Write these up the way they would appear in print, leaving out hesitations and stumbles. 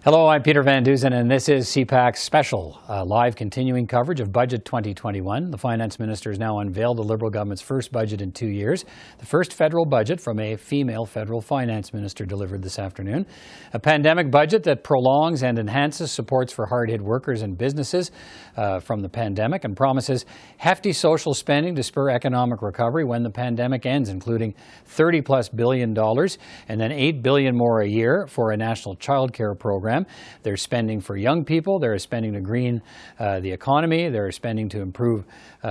Hello, I'm Peter Van Dusen, and this is CPAC's special live continuing coverage of Budget 2021. The Finance Minister has now unveiled the Liberal government's first budget in 2 years, the first federal budget from a female federal finance minister delivered this afternoon. A pandemic budget that prolongs and enhances supports for hard-hit workers and businesses from the pandemic and promises hefty social spending to spur economic recovery when the pandemic ends, including $30+ billion and then $8 billion more a year for a national childcare program. There's spending for young people, there is spending to green the economy, there is spending to improve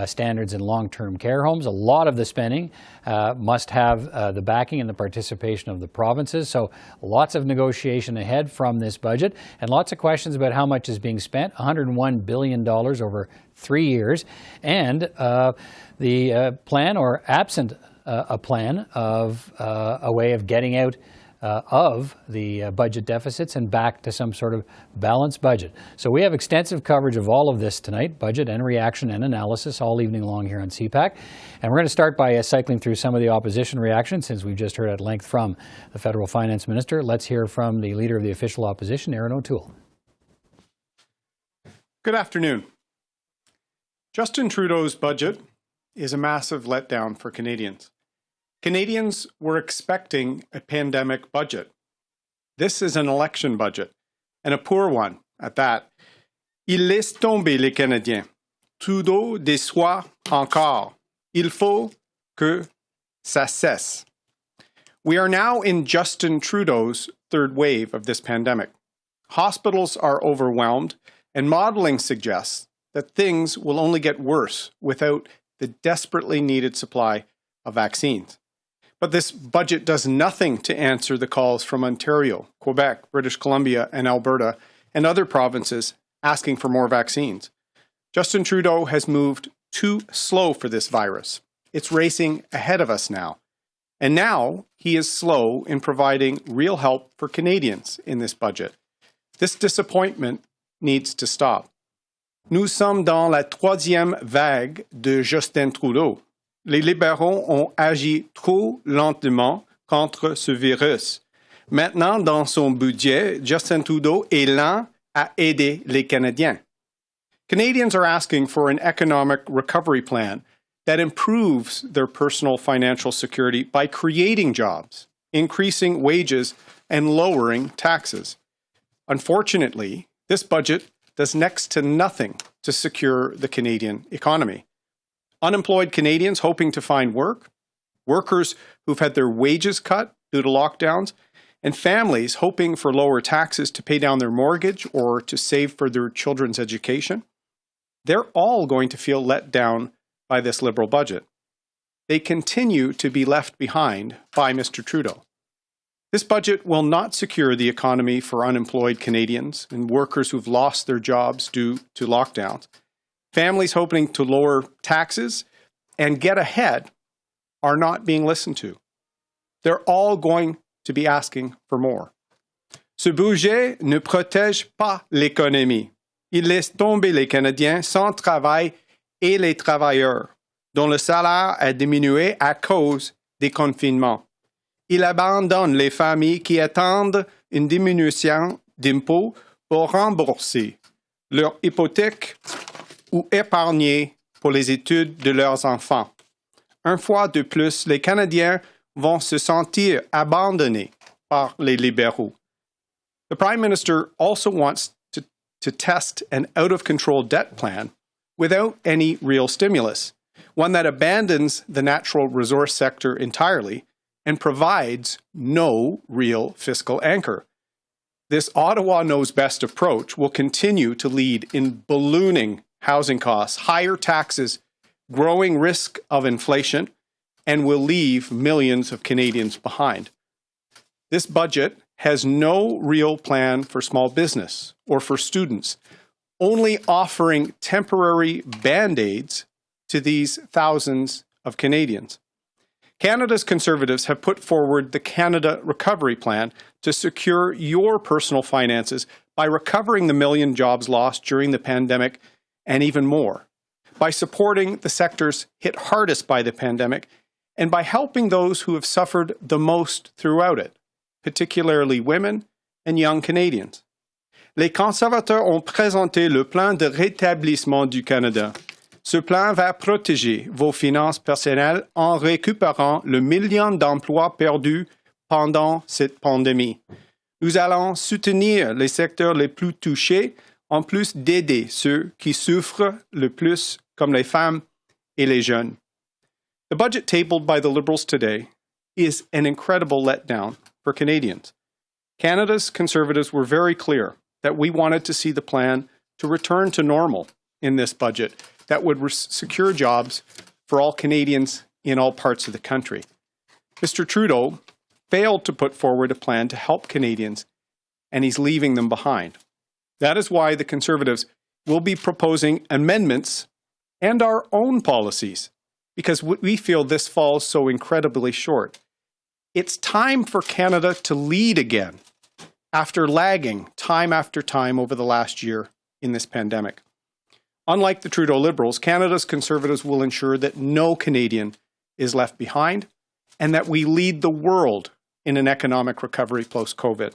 standards in long-term care homes. A lot of the spending must have the backing and the participation of the provinces, so lots of negotiation ahead from this budget and lots of questions about how much is being spent, $101 billion over 3 years, and the plan, or absent a plan, of a way of getting out of the budget deficits and back to some sort of balanced budget. So we have extensive coverage of all of this tonight, budget and reaction and analysis, all evening long here on CPAC. And we're going to start by cycling through some of the opposition reactions, since we've just heard at length from the federal finance minister. Let's hear from the leader of the official opposition, Aaron O'Toole. Good afternoon. Justin Trudeau's budget is a massive letdown for Canadians. Canadians were expecting a pandemic budget. This is an election budget, and a poor one at that. Il laisse tomber les Canadiens. Trudeau déçoit encore. Il faut que ça cesse. We are now in Justin Trudeau's third wave of this pandemic. Hospitals are overwhelmed, and modeling suggests that things will only get worse without the desperately needed supply of vaccines. But this budget does nothing to answer the calls from Ontario, Quebec, British Columbia, and Alberta, and other provinces asking for more vaccines. Justin Trudeau has moved too slow for this virus. It's racing ahead of us now. And now he is slow in providing real help for Canadians in this budget. This disappointment needs to stop. Nous sommes dans la troisième vague de Justin Trudeau. Les libéraux ont agi trop lentement contre ce virus. Maintenant, dans son budget, Justin Trudeau est lent à aider les Canadiens. Canadians are asking for an economic recovery plan that improves their personal financial security by creating jobs, increasing wages, and lowering taxes. Unfortunately, this budget does next to nothing to secure the Canadian economy. Unemployed Canadians hoping to find work, workers who've had their wages cut due to lockdowns, and families hoping for lower taxes to pay down their mortgage or to save for their children's education, they're all going to feel let down by this Liberal budget. They continue to be left behind by Mr. Trudeau. This budget will not secure the economy for unemployed Canadians and workers who've lost their jobs due to lockdowns. Families hoping to lower taxes and get ahead are not being listened to. They're all going to be asking for more. Ce budget ne protège pas l'économie. Il laisse tomber les Canadiens sans travail et les travailleurs, dont le salaire a diminué à cause des confinements. Il abandonne les familles qui attendent une diminution d'impôts pour rembourser leur hypothèque ou épargner pour les études de leurs enfants. Une fois de plus, les Canadiens vont se sentir abandonnés par les libéraux. The Prime Minister also wants to test an out-of-control debt plan without any real stimulus, one that abandons the natural resource sector entirely and provides no real fiscal anchor. This Ottawa knows best approach will continue to lead in ballooning housing costs, higher taxes, growing risk of inflation, and will leave millions of Canadians behind. This budget has no real plan for small business or for students, only offering temporary band-aids to these thousands of Canadians. Canada's Conservatives have put forward the Canada Recovery Plan to secure your personal finances by recovering the million jobs lost during the pandemic and even more, by supporting the sectors hit hardest by the pandemic, and by helping those who have suffered the most throughout it, particularly women and young Canadians. les conservateurs ont présenté le plan de rétablissement du Canada. Ce plan va protéger vos finances personnelles en récupérant le million d'emplois perdus pendant cette pandémie. Nous allons soutenir les secteurs les plus touchés, en plus d'aider ceux qui souffrent le plus, comme les femmes et les jeunes. The budget tabled by the Liberals today is an incredible letdown for Canadians. Canada's Conservatives were very clear that we wanted to see the plan to return to normal in this budget that would secure jobs for all Canadians in all parts of the country. Mr. Trudeau failed to put forward a plan to help Canadians, and he's leaving them behind. That is why the Conservatives will be proposing amendments and our own policies, because we feel this falls so incredibly short. It's time for Canada to lead again after lagging time after time over the last year in this pandemic. Unlike the Trudeau Liberals, Canada's Conservatives will ensure that no Canadian is left behind and that we lead the world in an economic recovery post-COVID.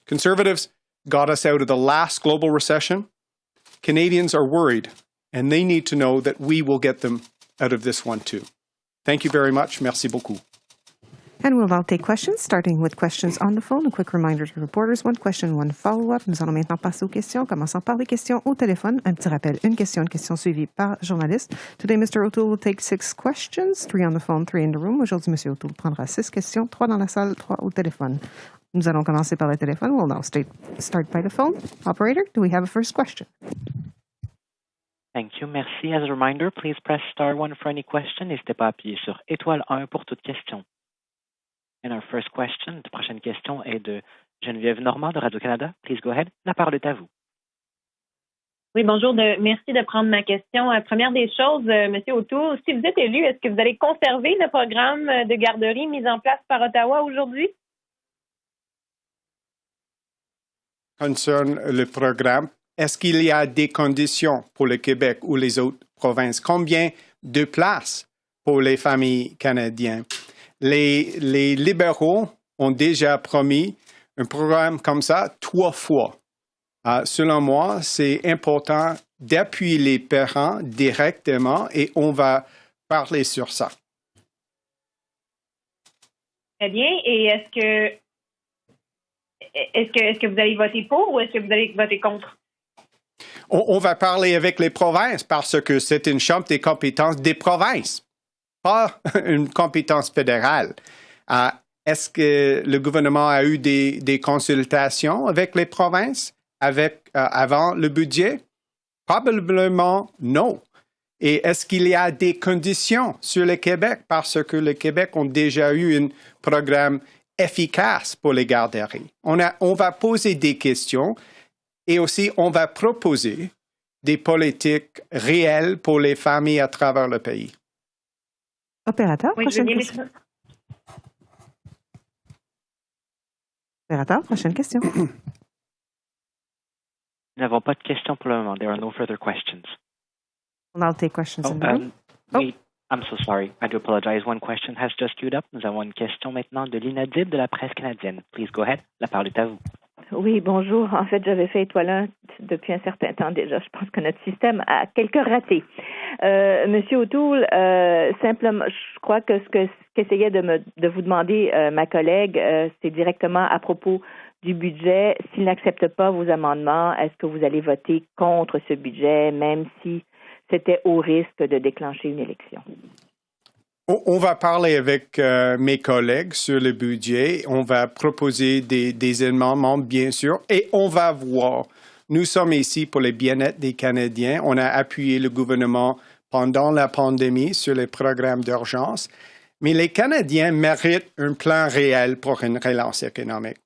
Conservatives got us out of the last global recession. Canadians are worried, and they need to know that we will get them out of this one too. Thank you very much. Merci beaucoup. And we'll now take questions, starting with questions on the phone. A quick reminder to reporters, one question, one follow-up. Nous allons maintenant passer aux questions, commençant par les questions au téléphone. Un petit rappel, une question suivie par journaliste. Today, Mr. O'Toole will take 6 questions, 3 on the phone, 3 in the room. Aujourd'hui, M. O'Toole prendra 6 questions, 3 dans la salle, 3 au téléphone. Nous allons commencer par le téléphone. We'll now start by the phone. Operator, do we have a first question? Thank you. Merci. As a reminder, please press star 1 for any question. N'hésitez pas à appuyer sur étoile 1 pour toute question. And our first question, la prochaine question est de Geneviève Normand de Radio-Canada. Please go ahead. La parole est à vous. Oui, bonjour. Merci de prendre ma question. Première des choses, M. O'Toole, si vous êtes élu, est-ce que vous allez conserver le programme de garderie mis en place par Ottawa aujourd'hui? Concerne le programme, est-ce qu'il y a des conditions pour le Québec ou les autres provinces? Combien de places pour les familles canadiennes? Les libéraux ont déjà promis un programme comme ça 3 fois. Selon moi, c'est important d'appuyer les parents directement et on va parler sur ça. Très bien. Et est-ce que vous allez voter pour ou est-ce que vous allez voter contre? On va parler avec les provinces parce que c'est une chambre des compétences des provinces, pas une compétence fédérale. Est-ce que le gouvernement a eu des consultations avec les provinces avant le budget? Probablement non. Et est-ce qu'il y a des conditions sur le Québec parce que le Québec a déjà eu un programme efficace pour les garderies? On va poser des questions et aussi on va proposer des politiques réelles pour les familles à travers le pays. Opérateur, Oui, prochaine question. Opérateur, prochaine question. Nous n'avons pas de questions pour le moment. There are no further questions. I'll take questions in the room. I'm so sorry. I do apologize. One question has just queued up. Nous avons une question maintenant de l'Inadib de la presse canadienne. Please go ahead. La parole est à vous. Oui, bonjour. En fait, j'avais fait étoile 1 depuis un certain temps déjà. Je pense que notre système a quelques ratés. Monsieur O'Toole, simplement, je crois que ce qu'essayait de vous demander ma collègue, c'est directement à propos du budget. S'il n'accepte pas vos amendements, est-ce que vous allez voter contre ce budget, même si c'était au risque de déclencher une élection? On va parler avec mes collègues sur le budget. On va proposer des amendements, bien sûr, et on va voir. Nous sommes ici pour le bien-être des Canadiens. On a appuyé le gouvernement pendant la pandémie sur les programmes d'urgence, mais les Canadiens méritent un plan réel pour une relance économique.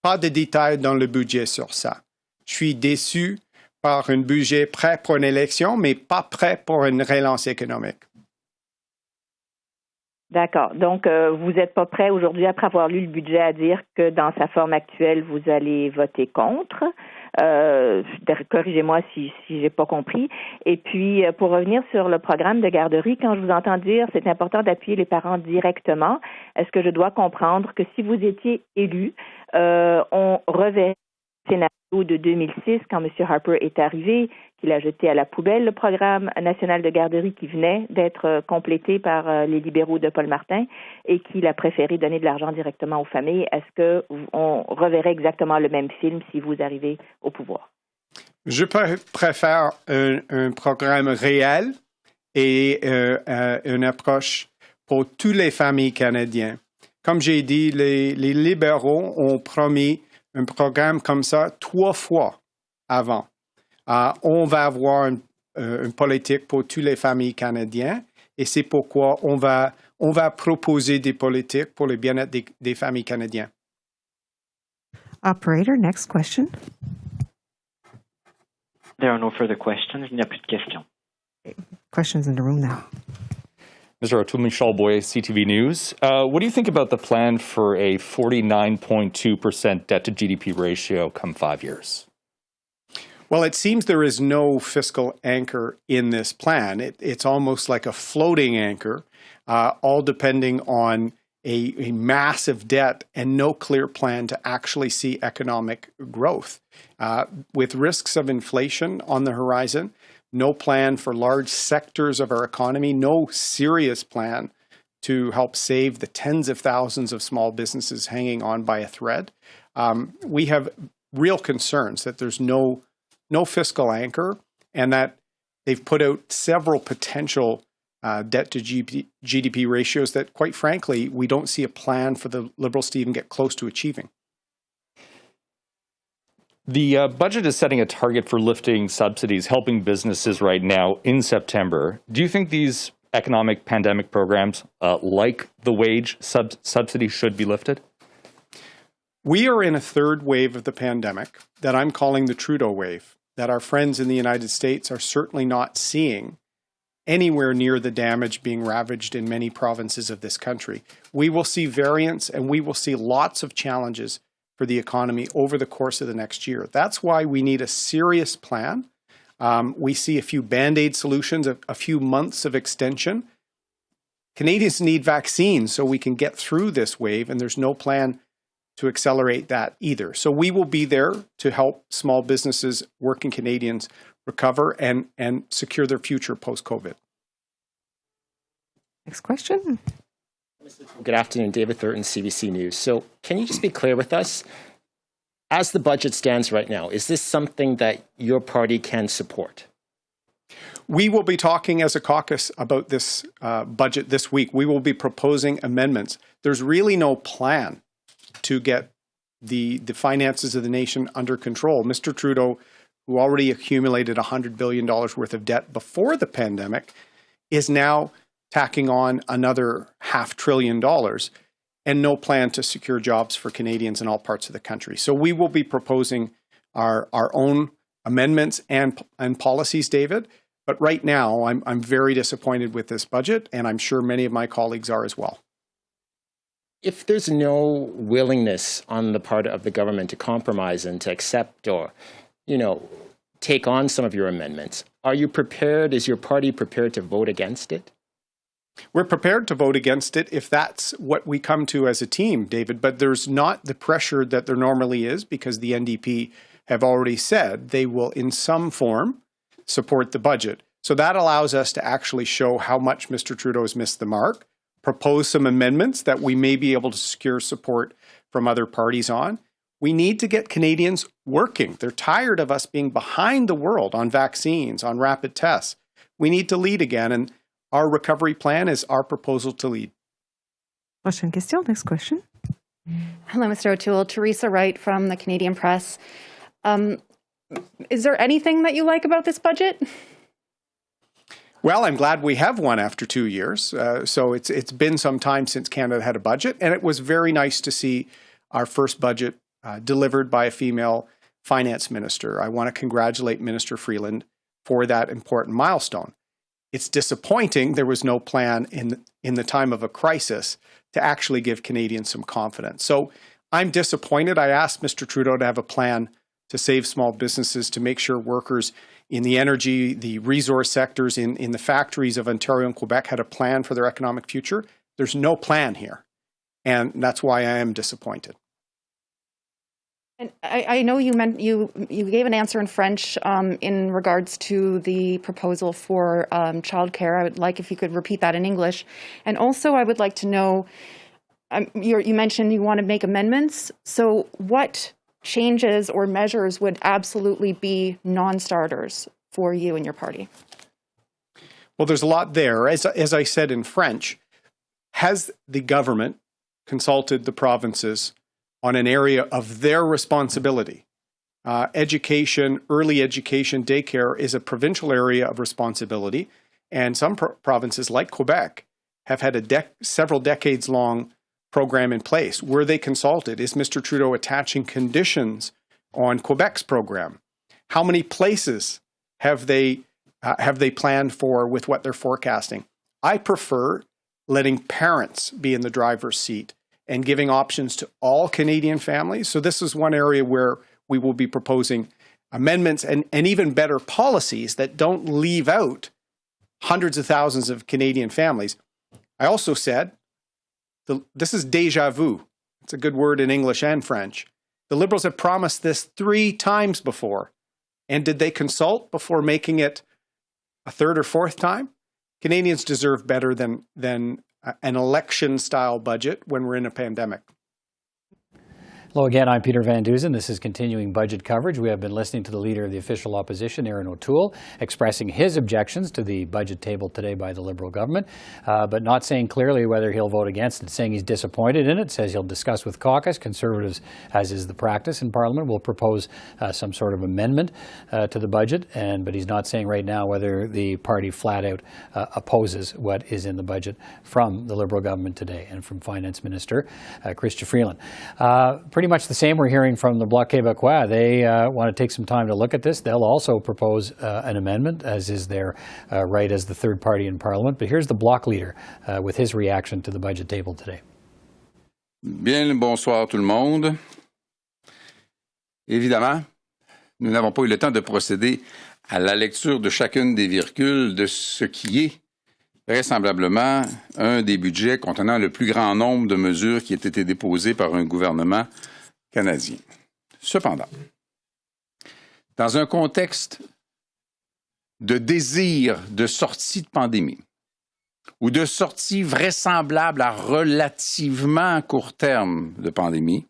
Pas de détails dans le budget sur ça. Je suis déçu par un budget prêt pour une élection, mais pas prêt pour une relance économique. D'accord. Donc, vous n'êtes pas prêt aujourd'hui, après avoir lu le budget, à dire que dans sa forme actuelle, vous allez voter contre. Corrigez-moi si j'ai pas compris. Et puis, pour revenir sur le programme de garderie, quand je vous entends dire c'est important d'appuyer les parents directement, est-ce que je dois comprendre que si vous étiez élu, on reverrait le scénario de 2006, quand M. Harper est arrivé, qu'il a jeté à la poubelle le programme national de garderie qui venait d'être complété par les libéraux de Paul Martin et qu'il a préféré donner de l'argent directement aux familles. Est-ce qu'on reverrait exactement le même film si vous arrivez au pouvoir? Je préfère un programme réel et une approche pour toutes les familles canadiennes. Comme j'ai dit, les libéraux ont promis un programme comme ça 3 fois avant. On va avoir une politique pour toutes les familles canadiennes et c'est pourquoi on va proposer des politiques pour le bien-être des familles canadiennes. Operator, next question. There are no further questions. Il n'y a plus de questions. Questions in the room now. Mr. O'Toole, Michelle Boye, CTV News. What do you think about the plan for a 49.2% debt-to-GDP ratio come 5 years? Well, it seems there is no fiscal anchor in this plan. It's almost like a floating anchor, all depending on a massive debt and no clear plan to actually see economic growth. With risks of inflation on the horizon, no plan for large sectors of our economy, no serious plan to help save the tens of thousands of small businesses hanging on by a thread. We have real concerns that there's no fiscal anchor and that they've put out several potential debt-to-GDP ratios that, quite frankly, we don't see a plan for the Liberals to even get close to achieving. The budget is setting a target for lifting subsidies, helping businesses right now in September. Do you think these economic pandemic programs, like the wage subsidy, should be lifted? We are in a third wave of the pandemic that I'm calling the Trudeau wave, that our friends in the United States are certainly not seeing anywhere near the damage being ravaged in many provinces of this country. We will see variants and we will see lots of challenges for the economy over the course of the next year. That's why we need a serious plan. We see a few Band-Aid solutions, a few months of extension. Canadians need vaccines so we can get through this wave, and there's no plan to accelerate that either. So we will be there to help small businesses, working Canadians recover and secure their future post-COVID. Next question. Good afternoon, David Thurton, CBC News. So can you just be clear with us, as the budget stands right now, is this something that your party can support? We will be talking as a caucus about this budget this week. We will be proposing amendments. There's really no plan to get the finances of the nation under control. Mr. Trudeau, who already accumulated $100 billion worth of debt before the pandemic, is now tacking on another $500 billion and no plan to secure jobs for Canadians in all parts of the country. So we will be proposing our own amendments and policies, David. But right now, I'm very disappointed with this budget, and I'm sure many of my colleagues are as well. If there's no willingness on the part of the government to compromise and to accept or, take on some of your amendments, are you prepared, is your party prepared to vote against it? We're prepared to vote against it if that's what we come to as a team, David, but there's not the pressure that there normally is because the NDP have already said they will in some form support the budget. So that allows us to actually show how much Mr. Trudeau has missed the mark, propose some amendments that we may be able to secure support from other parties on. We need to get Canadians working. They're tired of us being behind the world on vaccines, on rapid tests. We need to lead again, and our recovery plan is our proposal to lead. Prochaine question. Next question. Hello, Mr. O'Toole. Teresa Wright from the Canadian Press. Is there anything that you like about this budget? Well, I'm glad we have one after 2 years. So it's been some time since Canada had a budget, and it was very nice to see our first budget delivered by a female finance minister. I want to congratulate Minister Freeland for that important milestone. It's disappointing there was no plan in the time of a crisis to actually give Canadians some confidence. So I'm disappointed. I asked Mr. Trudeau to have a plan to save small businesses, to make sure workers in the energy, the resource sectors, in the factories of Ontario and Quebec had a plan for their economic future. There's no plan here. And that's why I am disappointed. And I know you gave an answer in French in regards to the proposal for childcare. I would like if you could repeat that in English. And also I would like to know, you mentioned you want to make amendments. So what changes or measures would absolutely be non-starters for you and your party? Well, there's a lot there. As I said in French, has the government consulted the provinces on an area of their responsibility? Education, early education, daycare is a provincial area of responsibility, and some provinces like Quebec have had a several decades-long program in place. Were they consulted? Is Mr. Trudeau attaching conditions on Quebec's program? How many places have they planned for with what they're forecasting? I prefer letting parents be in the driver's seat and giving options to all Canadian families. So this is one area where we will be proposing amendments and even better policies that don't leave out hundreds of thousands of Canadian families. I also said, this is déjà vu. It's a good word in English and French. The Liberals have promised this 3 times before. And did they consult before making it a third or fourth time? Canadians deserve better than an election-style budget when we're in a pandemic. Hello again, I'm Peter Van Dusen. This is continuing budget coverage. We have been listening to the Leader of the Official Opposition, Erin O'Toole, expressing his objections to the budget tabled today by the Liberal government, but not saying clearly whether he'll vote against it, saying he's disappointed in it, says he'll discuss with caucus. Conservatives, as is the practice in Parliament, will propose some sort of amendment to the budget, but he's not saying right now whether the party flat out opposes what is in the budget from the Liberal government today and from Finance Minister Chrystia Freeland. Pretty much the same we're hearing from the Bloc Québécois. They want to take some time to look at this. They'll also propose an amendment, as is their right as the third party in Parliament. But here's the Bloc leader with his reaction to the budget table today. Bien, bonsoir tout le monde. Évidemment, nous n'avons pas eu le temps de procéder à la lecture de chacune des virgules de ce qui est vraisemblablement un des budgets contenant le plus grand nombre de mesures qui aient été déposées par un gouvernement canadien. Cependant, dans un contexte de désir de sortie de pandémie ou de sortie vraisemblable à relativement court terme de pandémie,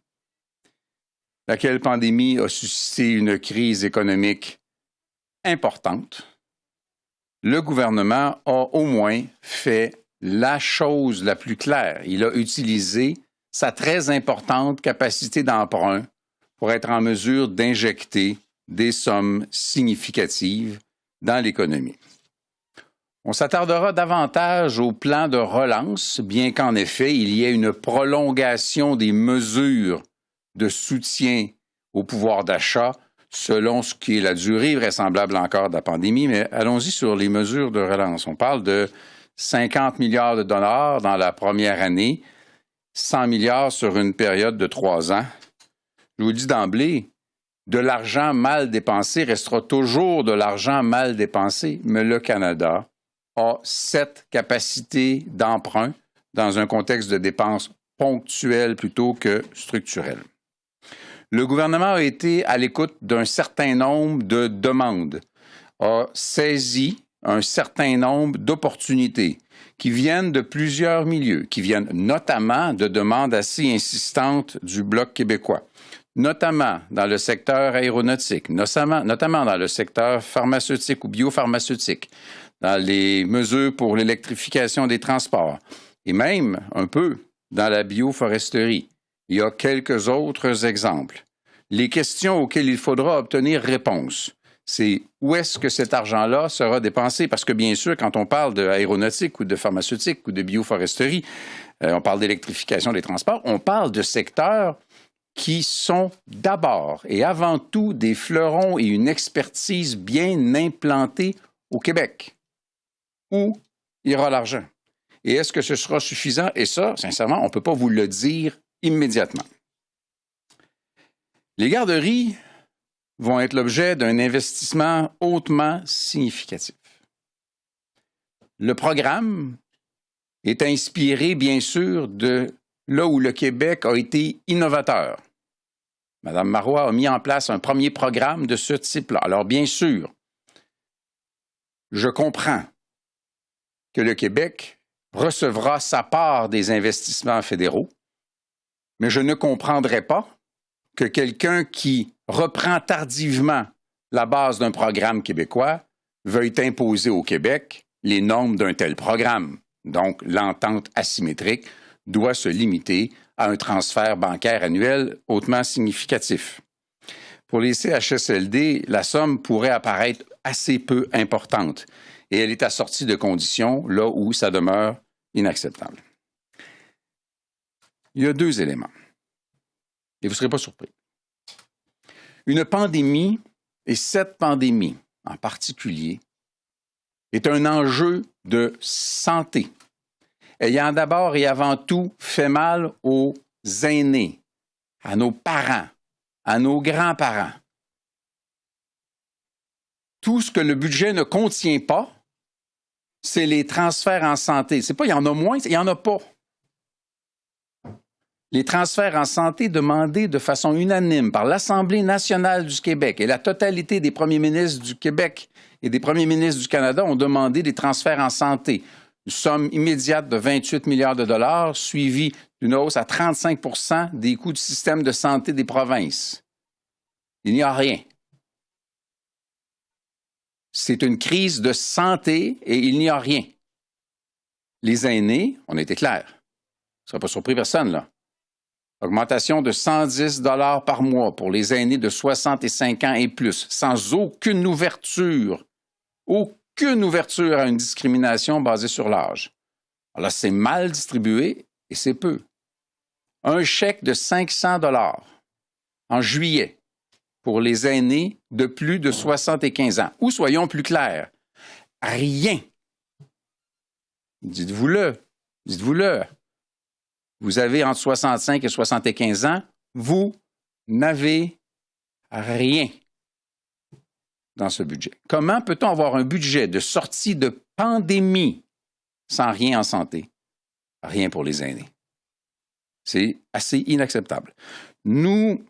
laquelle pandémie a suscité une crise économique importante, le gouvernement a au moins fait la chose la plus claire. Il a utilisé sa très importante capacité d'emprunt pour être en mesure d'injecter des sommes significatives dans l'économie. On s'attardera davantage au plan de relance, bien qu'en effet, il y ait une prolongation des mesures de soutien au pouvoir d'achat selon ce qui est la durée vraisemblable encore de la pandémie, mais allons-y sur les mesures de relance. On parle de 50 milliards de dollars dans la première année, 100 milliards sur une période de 3 ans. Je vous le dis d'emblée, de l'argent mal dépensé restera toujours de l'argent mal dépensé, mais le Canada a cette capacité d'emprunt dans un contexte de dépenses ponctuelles plutôt que structurelles. Le gouvernement a été à l'écoute d'un certain nombre de demandes, a saisi un certain nombre d'opportunités qui viennent de plusieurs milieux, qui viennent notamment de demandes assez insistantes du Bloc québécois, notamment dans le secteur aéronautique, notamment dans le secteur pharmaceutique ou biopharmaceutique, dans les mesures pour l'électrification des transports et même un peu dans la bioforesterie. Il y a quelques autres exemples. Les questions auxquelles il faudra obtenir réponse, c'est où est-ce que cet argent-là sera dépensé? Parce que bien sûr, quand on parle d'aéronautique ou de pharmaceutique ou de bioforesterie, on parle d'électrification des transports, on parle de secteurs qui sont d'abord et avant tout des fleurons et une expertise bien implantée au Québec. Où ira l'argent? Et est-ce que ce sera suffisant? Et ça, sincèrement, on ne peut pas vous le dire immédiatement. Les garderies vont être l'objet d'un investissement hautement significatif. Le programme est inspiré, bien sûr, de là où le Québec a été innovateur. Mme Marois a mis en place un premier programme de ce type-là. Alors, bien sûr, je comprends que le Québec recevra sa part des investissements fédéraux, mais je ne comprendrais pas que quelqu'un qui reprend tardivement la base d'un programme québécois veuille imposer au Québec les normes d'un tel programme. Donc, l'entente asymétrique doit se limiter à un transfert bancaire annuel hautement significatif. Pour les CHSLD, la somme pourrait apparaître assez peu importante et elle est assortie de conditions là où ça demeure inacceptable. Il y a 2 éléments, et vous ne serez pas surpris. Une pandémie, et cette pandémie en particulier, est un enjeu de santé, ayant d'abord et avant tout fait mal aux aînés, à nos parents, à nos grands-parents. Tout ce que le budget ne contient pas, c'est les transferts en santé. C'est pas il y en a moins, il n'y en a pas. Les transferts en santé demandés de façon unanime par l'Assemblée nationale du Québec et la totalité des premiers ministres du Québec et des premiers ministres du Canada ont demandé des transferts en santé. Une somme immédiate de 28 milliards de dollars, suivie d'une hausse à 35 % des coûts du système de santé des provinces. Il n'y a rien. C'est une crise de santé et il n'y a rien. Les aînés, on était clairs. Ce ne sera pas surpris personne, là. Augmentation de 110 $ par mois pour les aînés de 65 ans et plus, sans aucune ouverture à une discrimination basée sur l'âge. Alors là, c'est mal distribué et c'est peu. Un chèque de 500 $ en juillet pour les aînés de plus de 75 ans. Ou soyons plus clairs, rien. Dites-vous-le. Vous avez entre 65 et 75 ans, vous n'avez rien dans ce budget. Comment peut-on avoir un budget de sortie de pandémie sans rien en santé? Rien pour les aînés. C'est assez inacceptable. Nous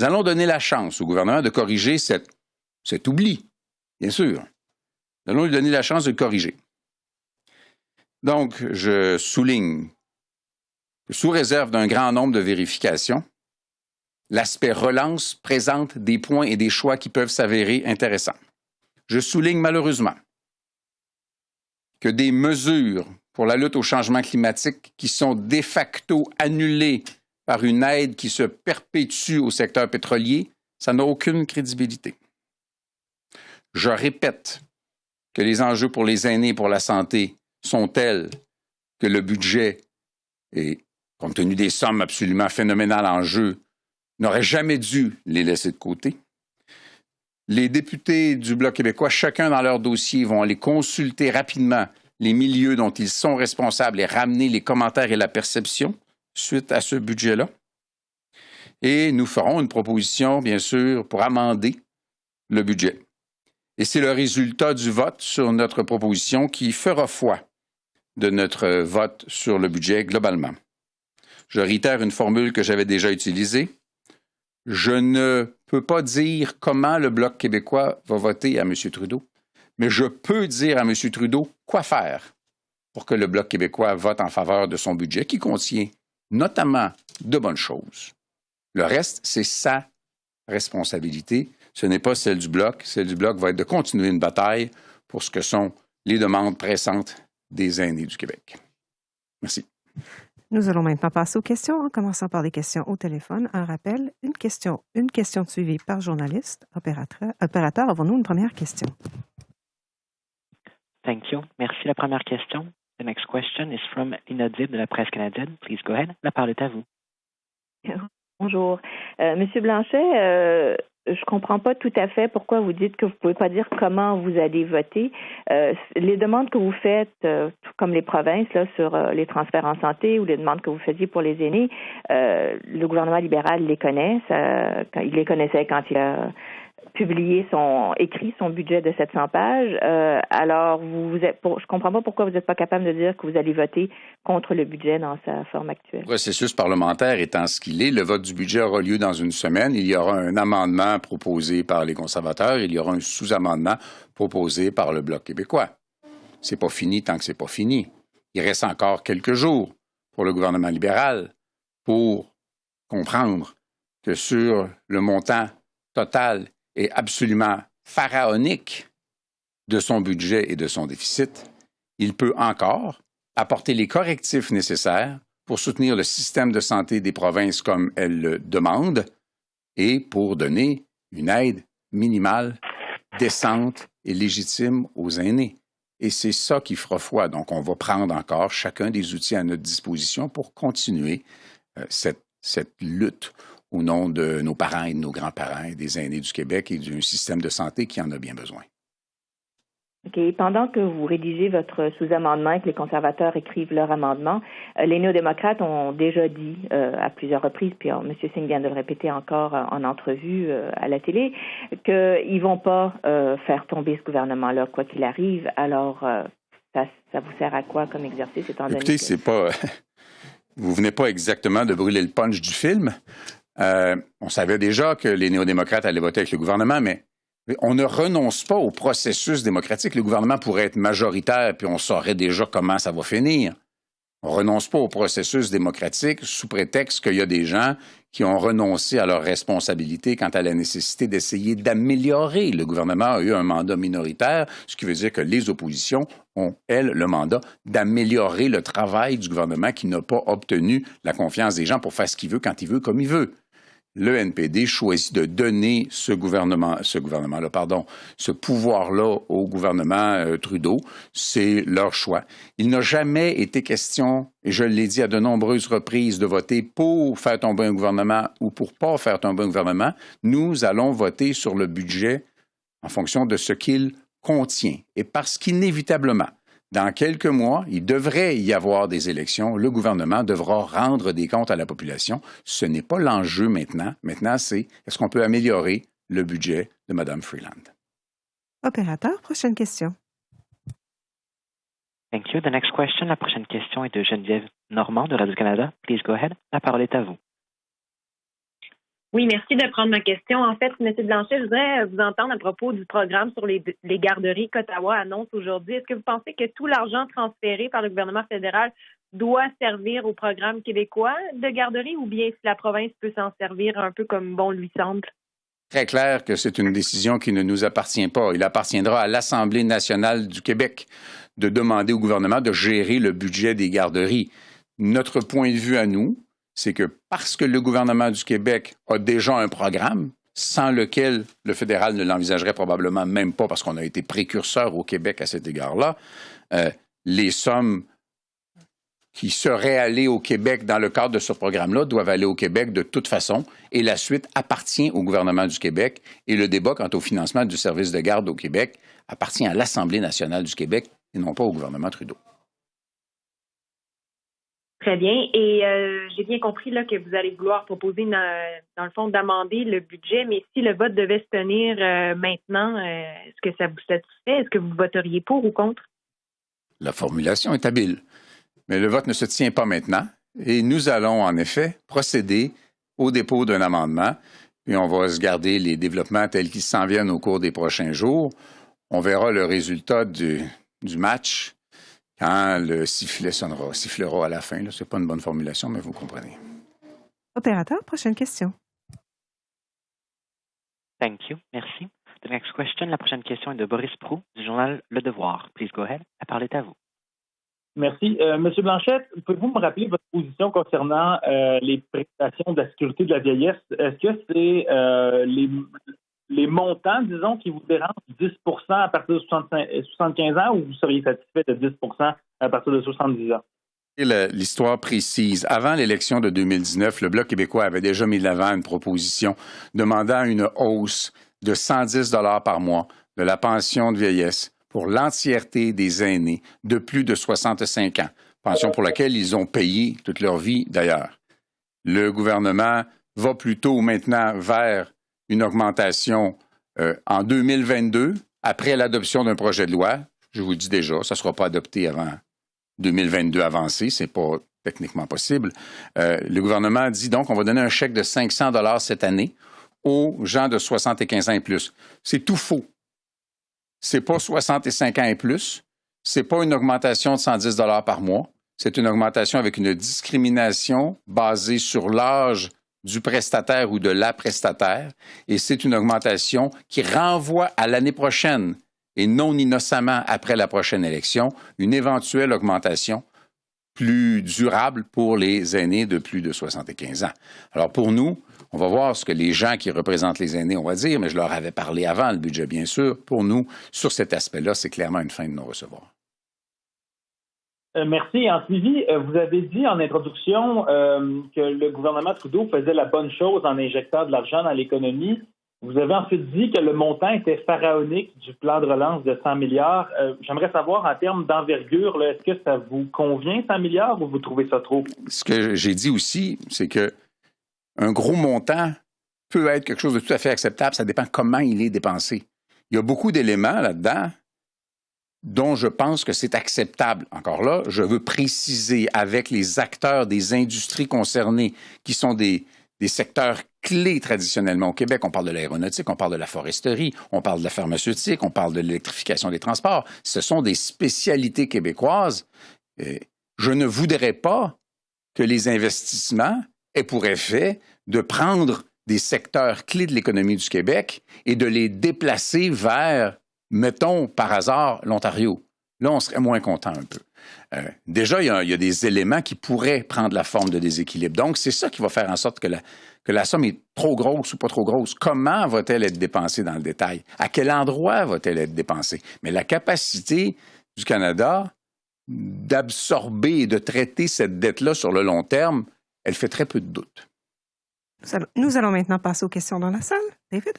allons donner la chance au gouvernement de corriger cet oubli, bien sûr. Nous allons lui donner la chance de le corriger. Donc, je souligne que sous réserve d'un grand nombre de vérifications, l'aspect relance présente des points et des choix qui peuvent s'avérer intéressants. Je souligne malheureusement que des mesures pour la lutte au changement climatique qui sont de facto annulées par une aide qui se perpétue au secteur pétrolier, ça n'a aucune crédibilité. Je répète que les enjeux pour les aînés et pour la santé sont tels que le budget, et compte tenu des sommes absolument phénoménales en jeu, n'aurait jamais dû les laisser de côté. Les députés du Bloc québécois, chacun dans leur dossier, vont aller consulter rapidement les milieux dont ils sont responsables et ramener les commentaires et la perception suite à ce budget-là. Et nous ferons une proposition, bien sûr, pour amender le budget. Et c'est le résultat du vote sur notre proposition qui fera foi de notre vote sur le budget globalement. Je réitère une formule que j'avais déjà utilisée. Je ne peux pas dire comment le Bloc québécois va voter à M. Trudeau, mais je peux dire à M. Trudeau quoi faire pour que le Bloc québécois vote en faveur de son budget qui contient notamment de bonnes choses. Le reste, c'est sa responsabilité. Ce n'est pas celle du Bloc. Celle du Bloc va être de continuer une bataille pour ce que sont les demandes pressantes des aînés du Québec. Merci. Nous allons maintenant passer aux questions, en commençant par des questions au téléphone. Un rappel, une question suivie par journaliste. Opérateur, avons-nous une première question? Thank you. Merci. La première question. The next question is from Lina Dib de la Presse canadienne. Please go ahead. La parole est à vous. Bonjour. Monsieur Blanchet, je comprends pas tout à fait pourquoi vous dites que vous pouvez pas dire comment vous allez voter. Les demandes que vous faites, tout comme les provinces, là, sur les transferts en santé ou les demandes que vous faisiez pour les aînés, le gouvernement libéral les connaît. Il les connaissait quand il a écrit son budget de 700 pages. Alors, je comprends pas pourquoi vous n'êtes pas capable de dire que vous allez voter contre le budget dans sa forme actuelle. Le processus parlementaire étant ce qu'il est, le vote du budget aura lieu dans une semaine. Il y aura un amendement proposé par les conservateurs. Il y aura un sous-amendement proposé par le Bloc québécois. C'est pas fini tant que c'est pas fini. Il reste encore quelques jours pour le gouvernement libéral pour comprendre que sur le montant total et absolument pharaonique de son budget et de son déficit, il peut encore apporter les correctifs nécessaires pour soutenir le système de santé des provinces comme elles le demandent et pour donner une aide minimale, décente et légitime aux aînés. Et c'est ça qui fera foi. Donc, on va prendre encore chacun des outils à notre disposition pour continuer cette lutte au nom de nos parents et de nos grands-parents et des aînés du Québec et d'un système de santé qui en a bien besoin. OK. Pendant que vous rédigez votre sous-amendement et que les conservateurs écrivent leur amendement, les néo-démocrates ont déjà dit à plusieurs reprises, puis M. Singh vient de le répéter encore en entrevue à la télé, qu'ils ne vont pas faire tomber ce gouvernement-là, quoi qu'il arrive. Alors, ça vous sert à quoi comme exercice? Écoutez, c'est pas... Vous venez pas exactement de brûler le punch du film. On savait déjà que les néo-démocrates allaient voter avec le gouvernement, mais on ne renonce pas au processus démocratique. Le gouvernement pourrait être majoritaire, puis on saurait déjà comment ça va finir. On ne renonce pas au processus démocratique sous prétexte qu'il y a des gens qui ont renoncé à leurs responsabilités quant à la nécessité d'essayer d'améliorer. Le gouvernement a eu un mandat minoritaire, ce qui veut dire que les oppositions ont, elles, le mandat d'améliorer le travail du gouvernement qui n'a pas obtenu la confiance des gens pour faire ce qu'il veut, quand il veut, comme il veut. Le NPD choisit de donner ce pouvoir-là au gouvernement Trudeau. C'est leur choix. Il n'a jamais été question, et je l'ai dit à de nombreuses reprises, de voter pour faire tomber un gouvernement ou pour pas faire tomber un gouvernement. Nous allons voter sur le budget en fonction de ce qu'il contient. Et parce qu'inévitablement, dans quelques mois, il devrait y avoir des élections. Le gouvernement devra rendre des comptes à la population. Ce n'est pas l'enjeu maintenant. Maintenant, c'est est-ce qu'on peut améliorer le budget de Mme Freeland? Opérateur, prochaine question. Thank you. The next question, la prochaine question est de Geneviève Normand de Radio-Canada. Please go ahead. La parole est à vous. Oui, merci de prendre ma question. En fait, M. Blanchet, je voudrais vous entendre à propos du programme sur les garderies qu'Ottawa annonce aujourd'hui. Est-ce que vous pensez que tout l'argent transféré par le gouvernement fédéral doit servir au programme québécois de garderie ou bien si la province peut s'en servir un peu comme bon lui semble? Très clair que c'est une décision qui ne nous appartient pas. Il appartiendra à l'Assemblée nationale du Québec de demander au gouvernement de gérer le budget des garderies. Notre point de vue à nous, c'est que parce que le gouvernement du Québec a déjà un programme, sans lequel le fédéral ne l'envisagerait probablement même pas parce qu'on a été précurseur au Québec à cet égard-là, les sommes qui seraient allées au Québec dans le cadre de ce programme-là doivent aller au Québec de toute façon et la suite appartient au gouvernement du Québec et le débat quant au financement du service de garde au Québec appartient à l'Assemblée nationale du Québec et non pas au gouvernement Trudeau. Très bien. Et j'ai bien compris là, que vous allez vouloir proposer, dans le fond, d'amender le budget, mais si le vote devait se tenir maintenant, est-ce que ça vous satisfait? Est-ce que vous voteriez pour ou contre? La formulation est habile, mais le vote ne se tient pas maintenant et nous allons en effet procéder au dépôt d'un amendement, puis on va se garder les développements tels qu'ils s'en viennent au cours des prochains jours. On verra le résultat du match quand le sifflet sifflera à la fin. Ce n'est pas une bonne formulation, mais vous comprenez. Opérateur, prochaine question. Thank you. Merci. The next question, la prochaine question est de Boris Proulx du journal Le Devoir. Please go ahead. La parole est à vous. Merci. Monsieur Blanchette, pouvez-vous me rappeler votre position concernant les prestations de la sécurité de la vieillesse? Est-ce que c'est les montants, disons, qui vous dérangent 10 à partir de 75 ans ou vous seriez satisfait de 10 à partir de 70 ans? L'histoire précise. Avant l'élection de 2019, le Bloc québécois avait déjà mis de l'avant une proposition demandant une hausse de 110 $ par mois de la pension de vieillesse pour l'entièreté des aînés de plus de 65 ans, pension pour laquelle ils ont payé toute leur vie d'ailleurs. Le gouvernement va plutôt maintenant vers une augmentation En 2022, après l'adoption d'un projet de loi, je vous le dis déjà, ça ne sera pas adopté avant 2022 avancé, ce n'est pas techniquement possible. Le gouvernement dit donc qu'on va donner un chèque de 500 $ cette année aux gens de 75 ans et plus. C'est tout faux. Ce n'est pas 65 ans et plus. Ce n'est pas une augmentation de 110 $ par mois. C'est une augmentation avec une discrimination basée sur l'âge du prestataire ou de la prestataire. Et c'est une augmentation qui renvoie à l'année prochaine et non innocemment après la prochaine élection, une éventuelle augmentation plus durable pour les aînés de plus de 75 ans. Alors pour nous, on va voir ce que les gens qui représentent les aînés, on va dire, mais je leur avais parlé avant le budget, bien sûr. Pour nous, sur cet aspect-là, c'est clairement une fin de non-recevoir. Merci. En suivi, vous avez dit en introduction que le gouvernement Trudeau faisait la bonne chose en injectant de l'argent dans l'économie. Vous avez ensuite dit que le montant était pharaonique du plan de relance de 100 milliards. J'aimerais savoir, en termes d'envergure, là, est-ce que ça vous convient, 100 milliards, ou vous trouvez ça trop? Ce que j'ai dit aussi, c'est que un gros montant peut être quelque chose de tout à fait acceptable. Ça dépend comment il est dépensé. Il y a beaucoup d'éléments là-dedans dont je pense que c'est acceptable. Encore là, je veux préciser avec les acteurs des industries concernées qui sont des secteurs clés traditionnellement au Québec. On parle de l'aéronautique, on parle de la foresterie, on parle de la pharmaceutique, on parle de l'électrification des transports. Ce sont des spécialités québécoises. Je ne voudrais pas que les investissements aient pour effet de prendre des secteurs clés de l'économie du Québec et de les déplacer vers, mettons, par hasard, l'Ontario. Là, on serait moins content un peu. Déjà, il y a des éléments qui pourraient prendre la forme de déséquilibre. Donc, c'est ça qui va faire en sorte que la somme est trop grosse ou pas trop grosse. Comment va-t-elle être dépensée dans le détail? À quel endroit va-t-elle être dépensée? Mais la capacité du Canada d'absorber et de traiter cette dette-là sur le long terme, elle fait très peu de doute. Nous allons maintenant passer aux questions dans la salle. David?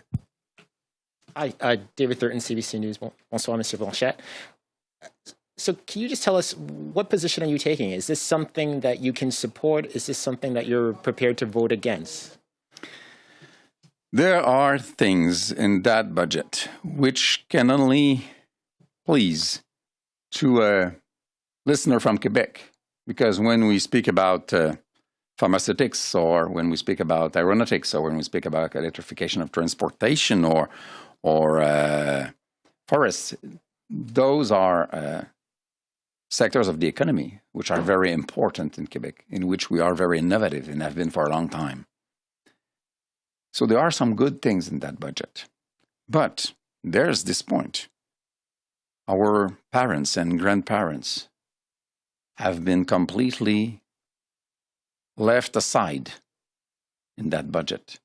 Hi, David Thurton, CBC News. Bonsoir, Mr. Blanchet. So can you just tell us, what position are you taking? Is this something that you can support? Is this something that you're prepared to vote against? There are things in that budget which can only please to a listener from Quebec, because when we speak about pharmaceutics, or when we speak about aeronautics, or when we speak about electrification of transportation or forests, those are sectors of the economy which are very important in Quebec, in which we are very innovative and have been for a long time. So there are some good things in that budget. But there's this point. Our parents and grandparents have been completely left aside in that budget.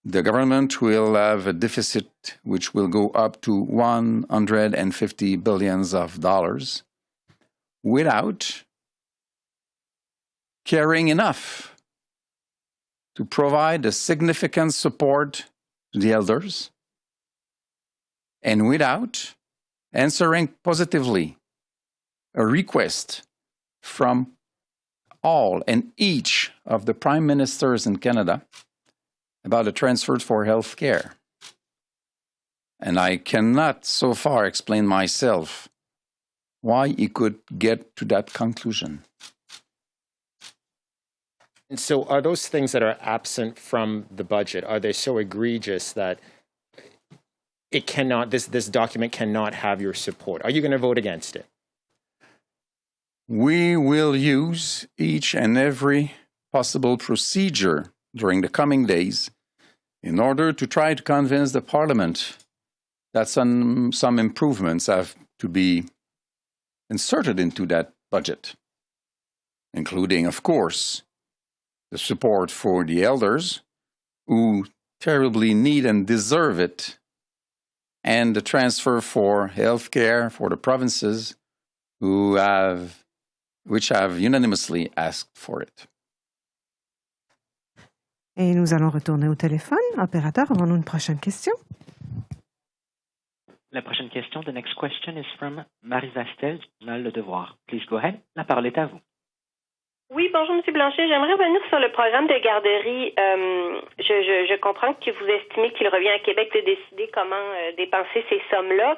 The government will have a deficit which will go up to $150 billion without caring enough to provide a significant support to the elders, and without answering positively a request from all and each of the prime ministers in Canada about a transfer for health care. And I cannot so far explain myself why he could get to that conclusion. And so are those things that are absent from the budget, are they so egregious that it cannot, this document cannot have your support? Are you going to vote against it? We will use each and every possible procedure during the coming days in order to try to convince the Parliament that some improvements have to be inserted into that budget, including, of course, the support for the elders who terribly need and deserve it, and the transfer for health care for the provinces which have unanimously asked for it. Et nous allons retourner au téléphone. Opérateur, avons-nous une prochaine question? La prochaine question, the next question is from Marie Vastel du journal Le Devoir. Please go ahead. La parole est à vous. Oui, bonjour, M. Blanchet. J'aimerais revenir sur le programme de garderie. Je comprends que vous estimez qu'il revient à Québec de décider comment dépenser ces sommes-là.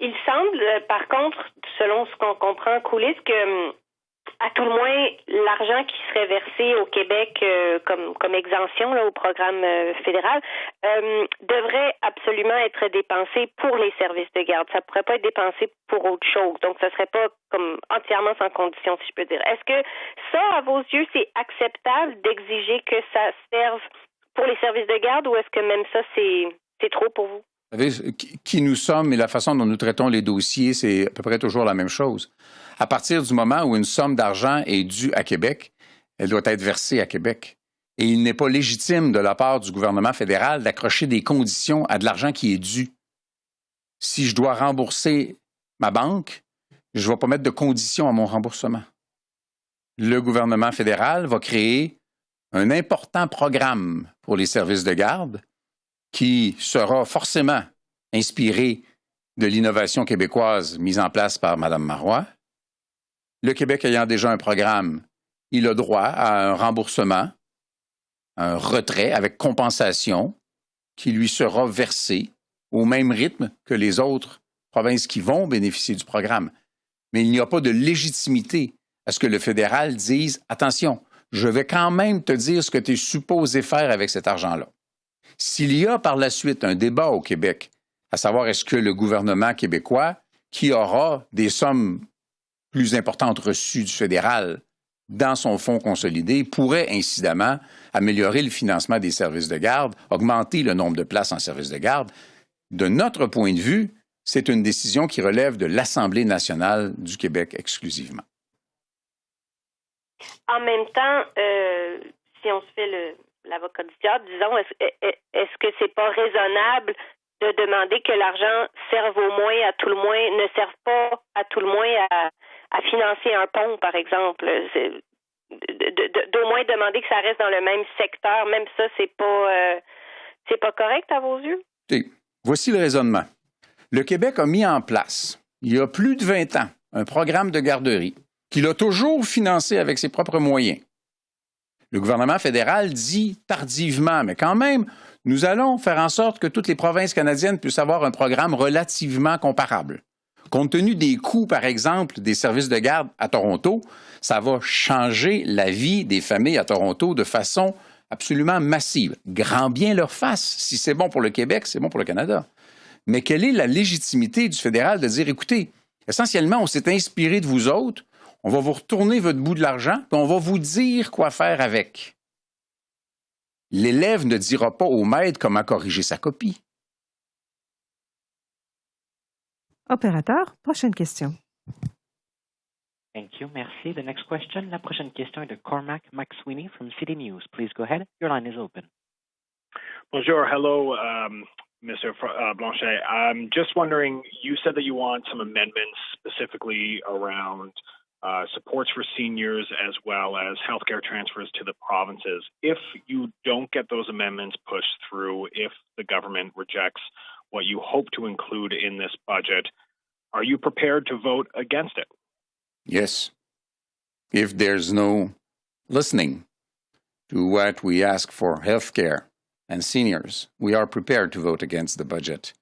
Il semble, par contre, selon ce qu'on comprend en coulisses, que à tout le moins, l'argent qui serait versé au Québec comme exemption là, au programme fédéral devrait absolument être dépensé pour les services de garde. Ça ne pourrait pas être dépensé pour autre chose. Donc, ça ne serait pas comme entièrement sans condition, si je peux dire. Est-ce que ça, à vos yeux, c'est acceptable d'exiger que ça serve pour les services de garde ou est-ce que même ça, c'est trop pour vous? Vous savez, qui nous sommes et la façon dont nous traitons les dossiers, c'est à peu près toujours la même chose. À partir du moment où une somme d'argent est due à Québec, elle doit être versée à Québec. Et il n'est pas légitime de la part du gouvernement fédéral d'accrocher des conditions à de l'argent qui est dû. Si je dois rembourser ma banque, je ne vais pas mettre de conditions à mon remboursement. Le gouvernement fédéral va créer un important programme pour les services de garde qui sera forcément inspiré de l'innovation québécoise mise en place par Mme Marois. Le Québec ayant déjà un programme, il a droit à un remboursement, un retrait avec compensation qui lui sera versé au même rythme que les autres provinces qui vont bénéficier du programme. Mais il n'y a pas de légitimité à ce que le fédéral dise « Attention, je vais quand même te dire ce que tu es supposé faire avec cet argent-là ». S'il y a par la suite un débat au Québec, à savoir est-ce que le gouvernement québécois, qui aura des sommes plus importantes reçues du fédéral dans son fonds consolidé, pourrait incidemment améliorer le financement des services de garde, augmenter le nombre de places en services de garde. De notre point de vue, c'est une décision qui relève de l'Assemblée nationale du Québec exclusivement. En même temps, si on se fait l'avocat du diable, disons, est-ce que c'est pas raisonnable de demander que l'argent serve au moins à tout le moins, ne serve pas à tout le moins à financer un pont, par exemple? D'au moins demander que ça reste dans le même secteur, même ça, c'est pas correct à vos yeux? Et voici le raisonnement. Le Québec a mis en place, il y a plus de 20 ans, un programme de garderie qu'il a toujours financé avec ses propres moyens. Le gouvernement fédéral dit tardivement, mais quand même, nous allons faire en sorte que toutes les provinces canadiennes puissent avoir un programme relativement comparable. Compte tenu des coûts, par exemple, des services de garde à Toronto, ça va changer la vie des familles à Toronto de façon absolument massive. Grand bien leur fasse. Si c'est bon pour le Québec, c'est bon pour le Canada. Mais quelle est la légitimité du fédéral de dire, écoutez, essentiellement, on s'est inspiré de vous autres, on va vous retourner votre bout de l'argent, puis on va vous dire quoi faire avec. L'élève ne dira pas au maître comment corriger sa copie. Opérateur, prochaine question. Thank you. Merci. The next question. La prochaine question est de Cormac McSweeney from City News. Please go ahead. Your line is open. Bonjour. Hello, Mr. Blanchet. I'm just wondering, you said that you want some amendments specifically around supports for seniors as well as healthcare transfers to the provinces. If you don't get those amendments pushed through, if the government rejects what you hope to include in this budget, are you prepared to vote against it? Yes. If there's no listening to what we ask for healthcare and seniors, we are prepared to vote against the budget.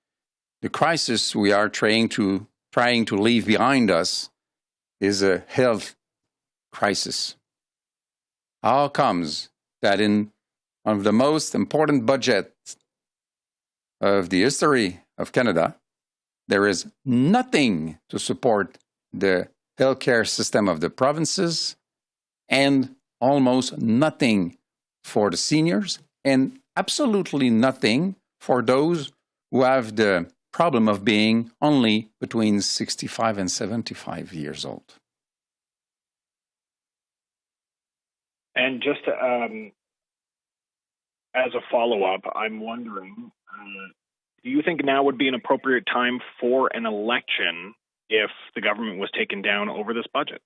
The crisis we are trying to leave behind us is a health crisis. How comes that in one of the most important budgets of the history of Canada, there is nothing to support the healthcare system of the provinces and almost nothing for the seniors and absolutely nothing for those who have the problem of being only between 65 and 75 years old. And just as a follow-up, I'm wondering, do you think now would be an appropriate time for an election if the government was taken down over this budget?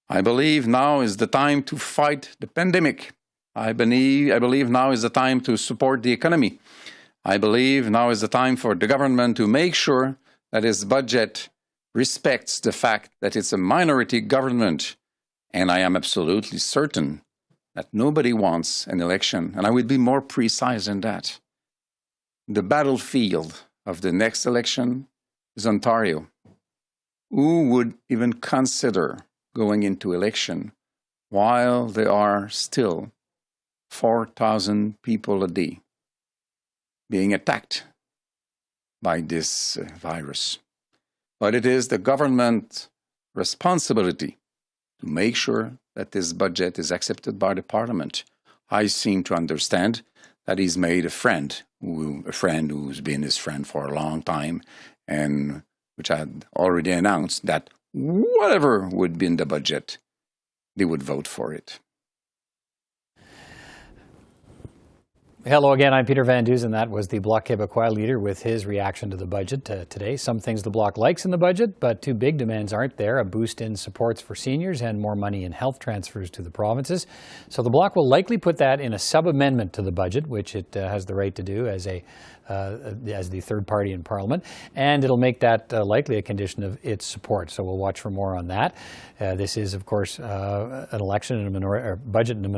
I believe now is the time to fight the pandemic. I believe now is the time to support the economy. I believe now is the time for the government to make sure that its budget respects the fact that it's a minority government And I am absolutely certain that nobody wants an election, and I will be more precise than that. The battlefield of the next election is Ontario. Who would even consider going into election while there are still 4,000 people a day being attacked by this virus? But it is the government's responsibility to make sure that this budget is accepted by the Parliament. I seem to understand that he's made a friend who's been his friend for a long time, and which had already announced that whatever would be in the budget, they would vote for it. Hello again, I'm Peter Van Dusen. That was the Bloc Québécois leader with his reaction to the budget today. Some things the Bloc likes in the budget, but two big demands aren't there: a boost in supports for seniors and more money in health transfers to the provinces. So the Bloc will likely put that in a sub-amendment to the budget, which it has the right to do as the third party in Parliament, and it'll make that likely a condition of its support. So we'll watch for more on that. This is, of course, an election in a budget in a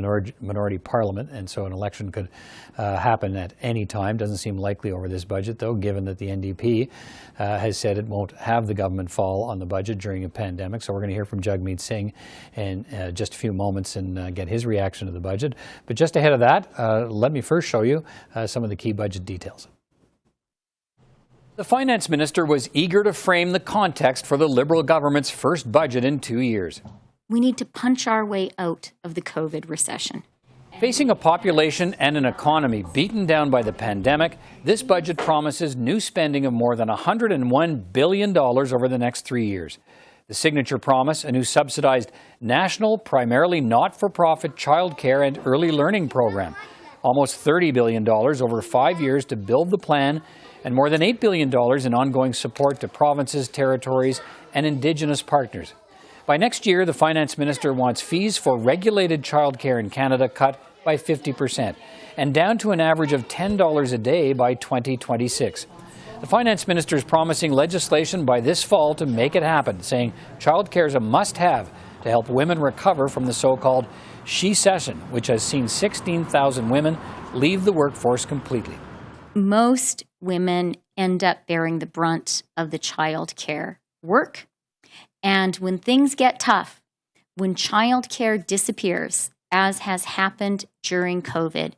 minority Parliament, and so an election could happen at any time. Doesn't seem likely over this budget, though, given that the NDP has said it won't have the government fall on the budget during a pandemic. So we're going to hear from Jagmeet Singh in just a few moments and get his reaction to the budget. But just ahead of that, let me first show you some of the key budget details. The Finance Minister was eager to frame the context for the Liberal government's first budget in 2 years. We need to punch our way out of the COVID recession. Facing a population and an economy beaten down by the pandemic, this budget promises new spending of more than $101 billion over the next 3 years. The signature promise, a new subsidized national, primarily not-for-profit childcare and early learning program. Almost $30 billion over 5 years to build the plan, and more than $8 billion in ongoing support to provinces, territories, and Indigenous partners. By next year, the Finance Minister wants fees for regulated childcare in Canada cut by 50% and down to an average of $10 a day by 2026. The Finance Minister is promising legislation by this fall to make it happen, saying childcare is a must-have to help women recover from the so-called she-cession, which has seen 16,000 women leave the workforce completely. Most women end up bearing the brunt of the childcare work. And when things get tough, when childcare disappears, as has happened during COVID,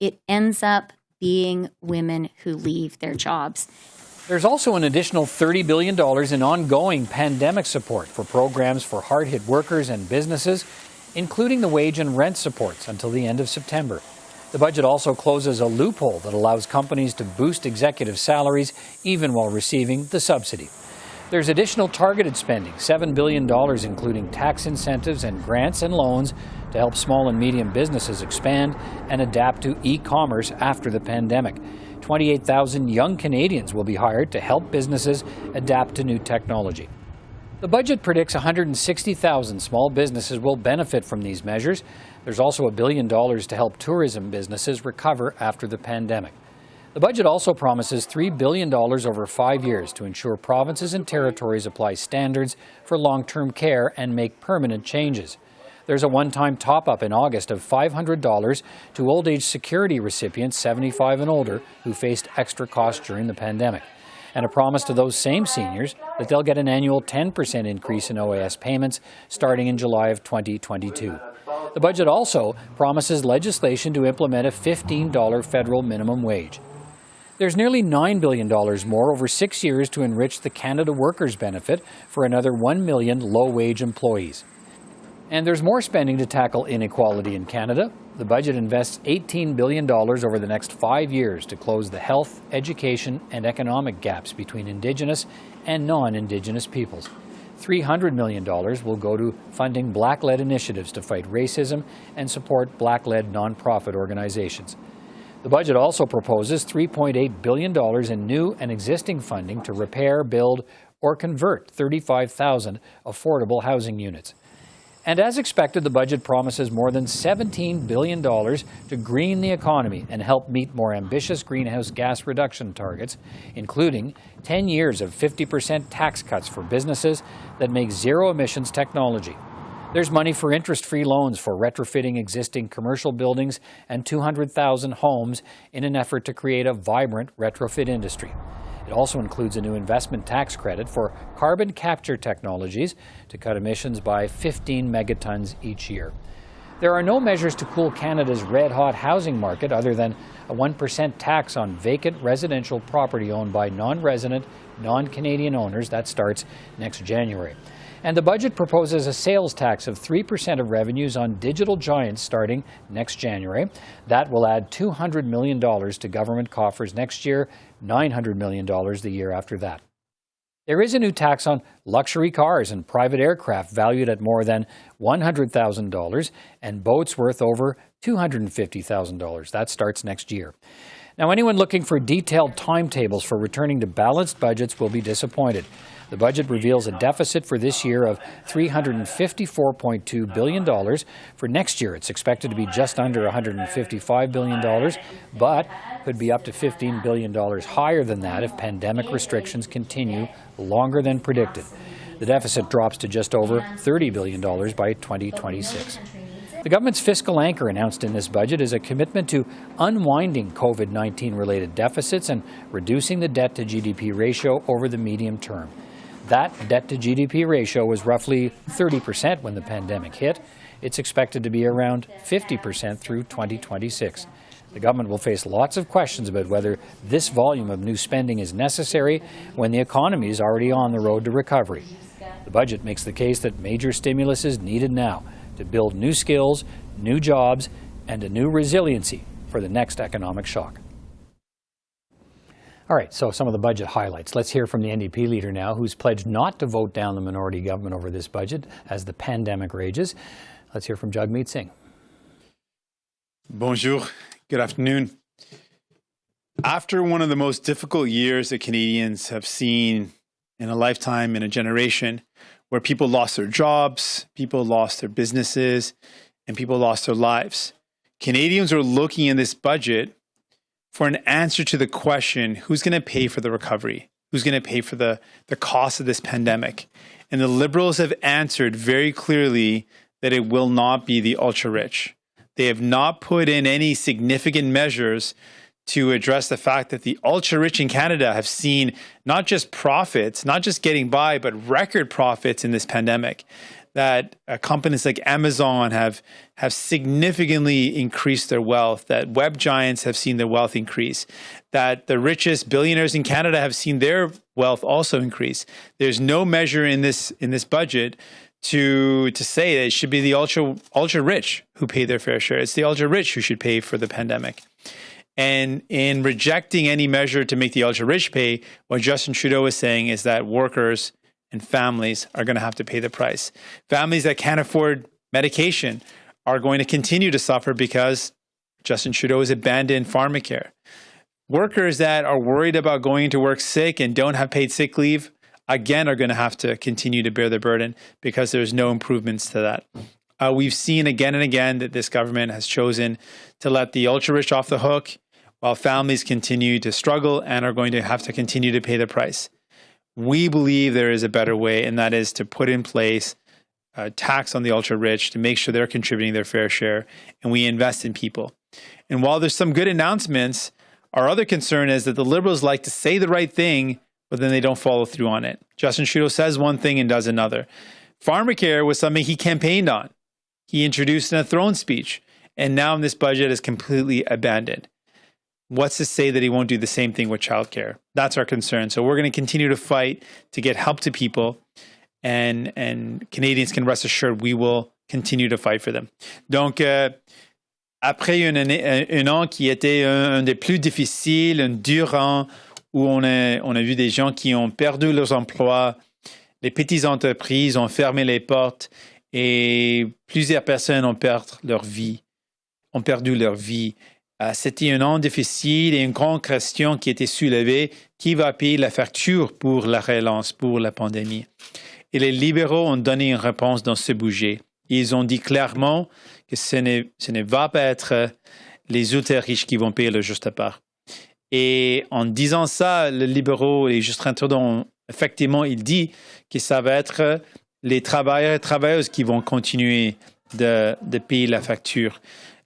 it ends up being women who leave their jobs. There's also an additional $30 billion in ongoing pandemic support for programs for hard-hit workers and businesses, including the wage and rent supports until the end of September. The budget also closes a loophole that allows companies to boost executive salaries even while receiving the subsidy. There's additional targeted spending, $7 billion, including tax incentives and grants and loans to help small and medium businesses expand and adapt to e-commerce after the pandemic. 28,000 young Canadians will be hired to help businesses adapt to new technology. The budget predicts 160,000 small businesses will benefit from these measures. There's also $1 billion to help tourism businesses recover after the pandemic. The budget also promises $3 billion over 5 years to ensure provinces and territories apply standards for long-term care and make permanent changes. There's a one-time top-up in August of $500 to old-age security recipients 75 and older who faced extra costs during the pandemic, and a promise to those same seniors that they'll get an annual 10% increase in OAS payments starting in July of 2022. The budget also promises legislation to implement a $15 federal minimum wage. There's nearly $9 billion more over 6 years to enrich the Canada Workers' Benefit for another 1 million low-wage employees. And there's more spending to tackle inequality in Canada. The budget invests $18 billion over the next 5 years to close the health, education, and economic gaps between Indigenous and non-Indigenous peoples. $300 million will go to funding Black-led initiatives to fight racism and support Black-led nonprofit organizations. The budget also proposes $3.8 billion in new and existing funding to repair, build, or convert 35,000 affordable housing units. And as expected, the budget promises more than $17 billion to green the economy and help meet more ambitious greenhouse gas reduction targets, including 10 years of 50% tax cuts for businesses that make zero-emissions technology. There's money for interest-free loans for retrofitting existing commercial buildings and 200,000 homes in an effort to create a vibrant retrofit industry. It also includes a new investment tax credit for carbon capture technologies to cut emissions by 15 megatons each year. There are no measures to cool Canada's red-hot housing market other than a 1% tax on vacant residential property owned by non-resident, non-Canadian owners. That starts next January. And the budget proposes a sales tax of 3% of revenues on digital giants starting next January. That will add $200 million to government coffers next year, $900 million the year after that. There is a new tax on luxury cars and private aircraft valued at more than $100,000 and boats worth over $250,000. That starts next year. Now, anyone looking for detailed timetables for returning to balanced budgets will be disappointed. The budget reveals a deficit for this year of $354.2 billion. For next year, it's expected to be just under $155 billion, but could be up to $15 billion higher than that if pandemic restrictions continue longer than predicted. The deficit drops to just over $30 billion by 2026. The government's fiscal anchor announced in this budget is a commitment to unwinding COVID-19 related deficits and reducing the debt-to-GDP ratio over the medium term. That debt-to-GDP ratio was roughly 30% when the pandemic hit. It's expected to be around 50% through 2026. The government will face lots of questions about whether this volume of new spending is necessary when the economy is already on the road to recovery. The budget makes the case that major stimulus is needed now to build new skills, new jobs, and a new resiliency for the next economic shock. All right, so some of the budget highlights. Let's hear from the NDP leader now, who's pledged not to vote down the minority government over this budget as the pandemic rages. Let's hear from Jagmeet Singh. Bonjour. Good afternoon. After one of the most difficult years that Canadians have seen in a lifetime, in a generation, where people lost their jobs, people lost their businesses, and people lost their lives, Canadians are looking in this budget for an answer to the question, who's going to pay for the recovery? Who's going to pay for the cost of this pandemic? And the Liberals have answered very clearly that it will not be the ultra-rich. They have not put in any significant measures to address the fact that the ultra-rich in Canada have seen not just profits, not just getting by, but record profits in this pandemic. That companies like Amazon have significantly increased their wealth, that web giants have seen their wealth increase, that the richest billionaires in Canada have seen their wealth also increase. There's no measure in this budget to say that it should be the ultra-rich who pay their fair share. It's the ultra-rich who should pay for the pandemic. And in rejecting any measure to make the ultra-rich pay, what Justin Trudeau is saying is that workers and families are going to have to pay the price. Families that can't afford medication are going to continue to suffer because Justin Trudeau has abandoned pharmacare. Workers that are worried about going to work sick and don't have paid sick leave, again, are going to have to continue to bear the burden because there's no improvements to that. We've seen again and again that this government has chosen to let the ultra-rich off the hook while families continue to struggle and are going to have to continue to pay the price. We believe there is a better way, and that is to put in place a tax on the ultra-rich to make sure they're contributing their fair share, and we invest in people. And while there's some good announcements, our other concern is that the Liberals like to say the right thing, but then they don't follow through on it. Justin Trudeau says one thing and does another. Pharmacare was something he campaigned on. He introduced in a throne speech, and now in this budget is completely abandoned. What's to say that he won't do the same thing with childcare? That's our concern. So we're going to continue to fight to get help to people, and Canadians can rest assured we will continue to fight for them. Donc, après un an qui était un des plus difficiles, un dur an où on a vu des gens qui ont perdu leurs emplois, les petites entreprises ont fermé les portes et plusieurs personnes ont perdu leur vie. C'était un an difficile et une grande question qui était soulevée. Qui va payer la facture pour la relance, pour la pandémie? Et les libéraux ont donné une réponse dans ce budget. Ils ont dit clairement que ce ne va pas être les ultra-riches qui vont payer le juste part. Et en disant ça, les libéraux et Justin Trudeau, effectivement, il dit que ça va être les travailleurs et travailleuses qui vont continuer de payer la facture.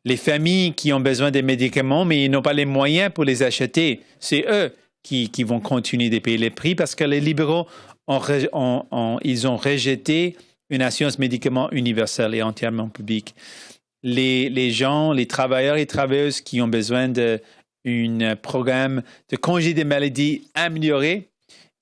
Les familles qui ont besoin des médicaments, mais ils n'ont pas les moyens pour les acheter, c'est eux qui vont continuer de payer les prix parce que les libéraux ils ont rejeté une assurance médicaments universelle et entièrement publique. Les gens, les travailleurs et travailleuses qui ont besoin d'un programme de congé de maladie amélioré,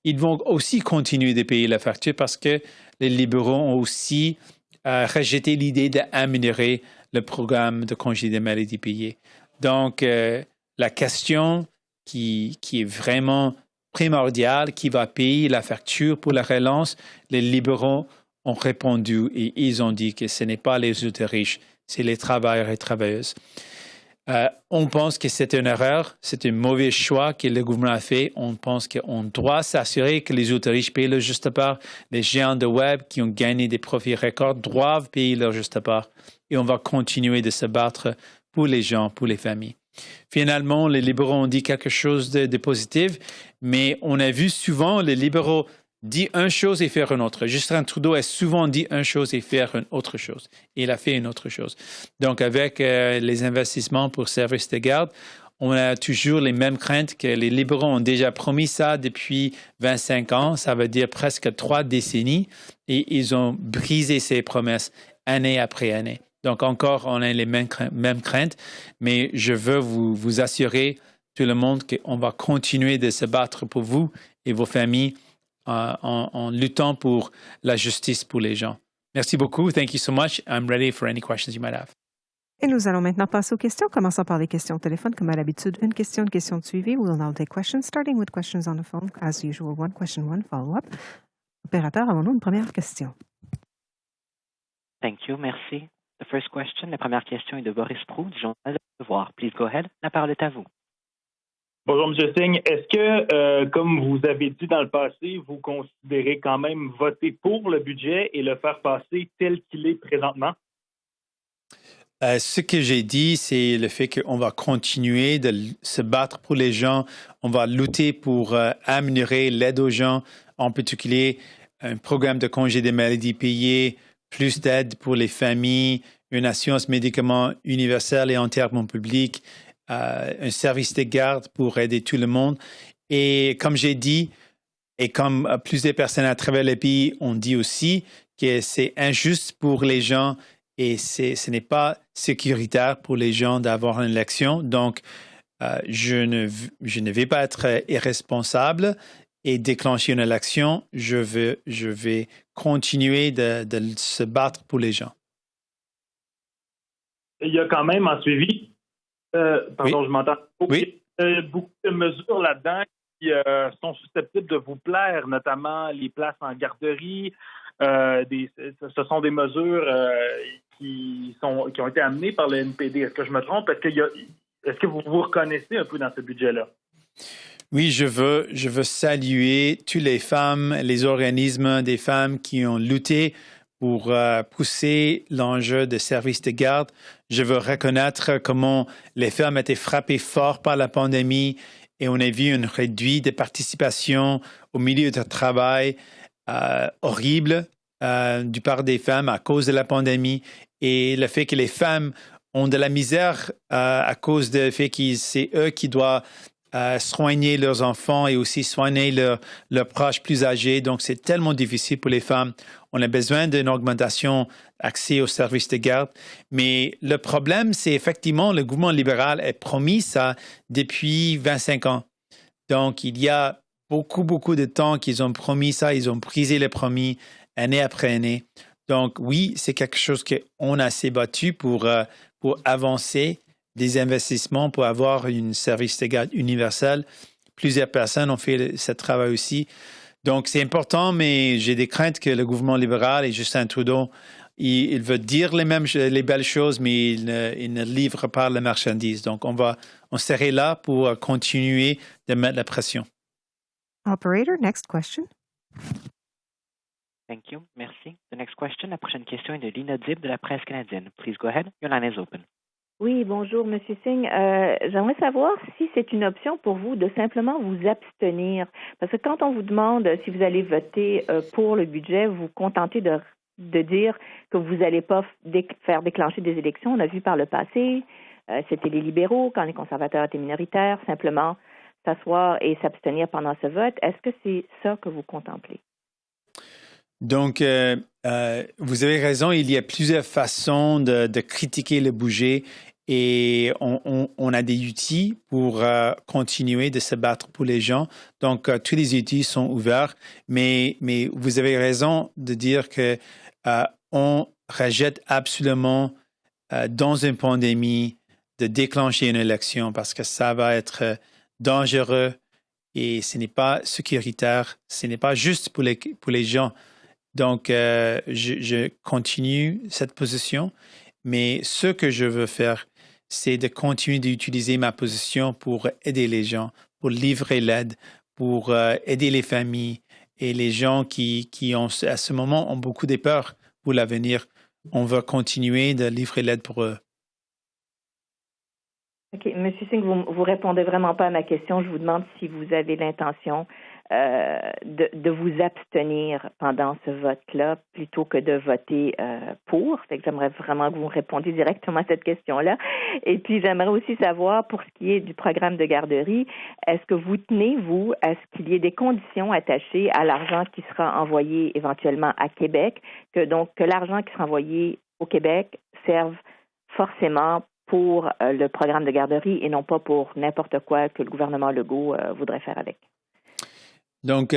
ils vont aussi continuer de payer la facture parce que les libéraux ont aussi rejeté l'idée d'améliorer le programme de congé de maladie payé. Donc, la question qui est vraiment primordiale, qui va payer la facture pour la relance, les libéraux ont répondu et ils ont dit que ce n'est pas les ultra riches, c'est les travailleurs et travailleuses. On pense que c'est une erreur, c'est un mauvais choix que le gouvernement a fait. On pense qu'on doit s'assurer que les ultra riches payent leur juste part. Les géants de web qui ont gagné des profits records doivent payer leur juste part. Et on va continuer de se battre pour les gens, pour les familles. Finalement, les libéraux ont dit quelque chose de positif, mais on a vu souvent les libéraux dire une chose et faire une autre. Justin Trudeau a souvent dit une chose et faire une autre chose. Et il a fait une autre chose. Donc, avec les investissements pour services de garde, on a toujours les mêmes craintes que les libéraux ont déjà promis ça depuis 25 ans. Ça veut dire presque 3 décennies. Et ils ont brisé ces promesses année après année. Donc, encore, on a les mêmes craintes. Mais je veux vous assurer, tout le monde, qu'on va continuer de se battre pour vous et vos familles en luttant pour la justice pour les gens. Merci beaucoup. Thank you so much. I'm ready for any questions you might have. Et nous allons maintenant passer aux questions, commençons par les questions au téléphone. Comme à l'habitude, une question de suivi. We will now take questions, starting with questions on the phone. As usual, one question, one follow-up. Opérateur, avons-nous une première question? Thank you. Merci. The first question, la première question est de Boris Proulx du Journal Le Devoir. Please go ahead. La parole est à vous. Bonjour, M. Singh. Est-ce que, comme vous avez dit dans le passé, vous considérez quand même voter pour le budget et le faire passer tel qu'il est présentement? Ce que j'ai dit, c'est le fait qu'on va continuer de se battre pour les gens. On va lutter pour améliorer l'aide aux gens, en particulier un programme de congé des maladies payées, plus d'aide pour les familles, une assurance médicaments universelle et entièrement publique, un service de garde pour aider tout le monde. Et comme j'ai dit, et comme plusieurs personnes à travers le pays ont dit aussi, que c'est injuste pour les gens et ce n'est pas sécuritaire pour les gens d'avoir une élection. Donc, je ne vais pas être irresponsable et déclencher une élection. Je vais continuer de se battre pour les gens. Il y a quand même en suivi, pardon, oui. Je m'entends. Oui. Beaucoup de mesures là-dedans qui sont susceptibles de vous plaire, notamment les places en garderie. Ce sont des mesures qui ont été amenées par le NPD. Est-ce que je me trompe? Est-ce que vous vous reconnaissez un peu dans ce budget-là? Oui, je veux saluer toutes les femmes, les organismes des femmes qui ont lutté pour pousser l'enjeu de services de garde. Je veux reconnaître comment les femmes étaient frappées fort par la pandémie et on a vu une réduite de participation au milieu de travail horrible du part des femmes à cause de la pandémie et le fait que les femmes ont de la misère à cause du fait que c'est eux qui doivent soigner leurs enfants et aussi soigner leurs proches plus âgés. Donc, c'est tellement difficile pour les femmes. On a besoin d'une augmentation d'accès aux services de garde. Mais le problème, c'est effectivement le gouvernement libéral a promis ça depuis 25 ans. Donc, il y a beaucoup de temps qu'ils ont promis ça. Ils ont brisé les promis année après année. Donc, oui, c'est quelque chose qu'on a assez battu pour avancer des investissements pour avoir un service de garde universel. Plusieurs personnes ont fait ce travail aussi. Donc, c'est important, mais j'ai des craintes que le gouvernement libéral et Justin Trudeau, il veut dire les belles choses, mais il ne livre pas la marchandise. Donc, on serait là pour continuer de mettre la pression. Operator, next question. Thank you. Merci. The next question, la prochaine question est de Lina Dib de la presse canadienne. Please go ahead. Your line is open. Oui, bonjour, Monsieur Singh. J'aimerais savoir si c'est une option pour vous de simplement vous abstenir. Parce que quand on vous demande si vous allez voter pour le budget, vous vous contentez de dire que vous n'allez pas faire déclencher des élections. On a vu par le passé, c'était les libéraux, quand les conservateurs étaient minoritaires, simplement s'asseoir et s'abstenir pendant ce vote. Est-ce que c'est ça que vous contemplez? Donc, vous avez raison, il y a plusieurs façons de critiquer le budget et on a des outils pour continuer de se battre pour les gens. Donc, tous les outils sont ouverts, mais vous avez raison de dire que on rejette absolument dans une pandémie de déclencher une élection parce que ça va être dangereux et ce n'est pas sécuritaire, ce n'est pas juste pour les gens. Donc, je continue cette position, mais ce que je veux faire, c'est de continuer d'utiliser ma position pour aider les gens, pour livrer l'aide, pour aider les familles et les gens qui ont, à ce moment, ont beaucoup de peurs pour l'avenir. On va continuer de livrer l'aide pour eux. OK. Monsieur Singh, vous répondez vraiment pas à ma question. Je vous demande si vous avez l'intention de vous abstenir pendant ce vote-là plutôt que de voter pour. Fait que j'aimerais vraiment que vous répondiez directement à cette question-là. Et puis, j'aimerais aussi savoir, pour ce qui est du programme de garderie, est-ce que vous tenez, vous, à ce qu'il y ait des conditions attachées à l'argent qui sera envoyé éventuellement à Québec, que l'argent qui sera envoyé au Québec serve forcément pour le programme de garderie et non pas pour n'importe quoi que le gouvernement Legault voudrait faire avec? Donc,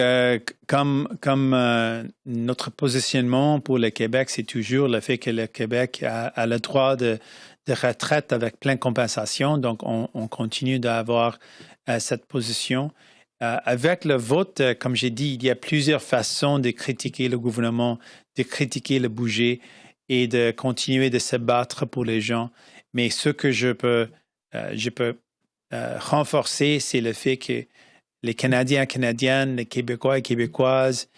comme notre positionnement pour le Québec, c'est toujours le fait que le Québec a le droit de retraite avec pleine compensation. Donc, on continue d'avoir cette position. Avec le vote, comme j'ai dit, il y a plusieurs façons de critiquer le gouvernement, de critiquer le budget et de continuer de se battre pour les gens. Mais ce que je peux renforcer, c'est le fait que les Canadiens et Canadiennes, les Québécois et Québécoises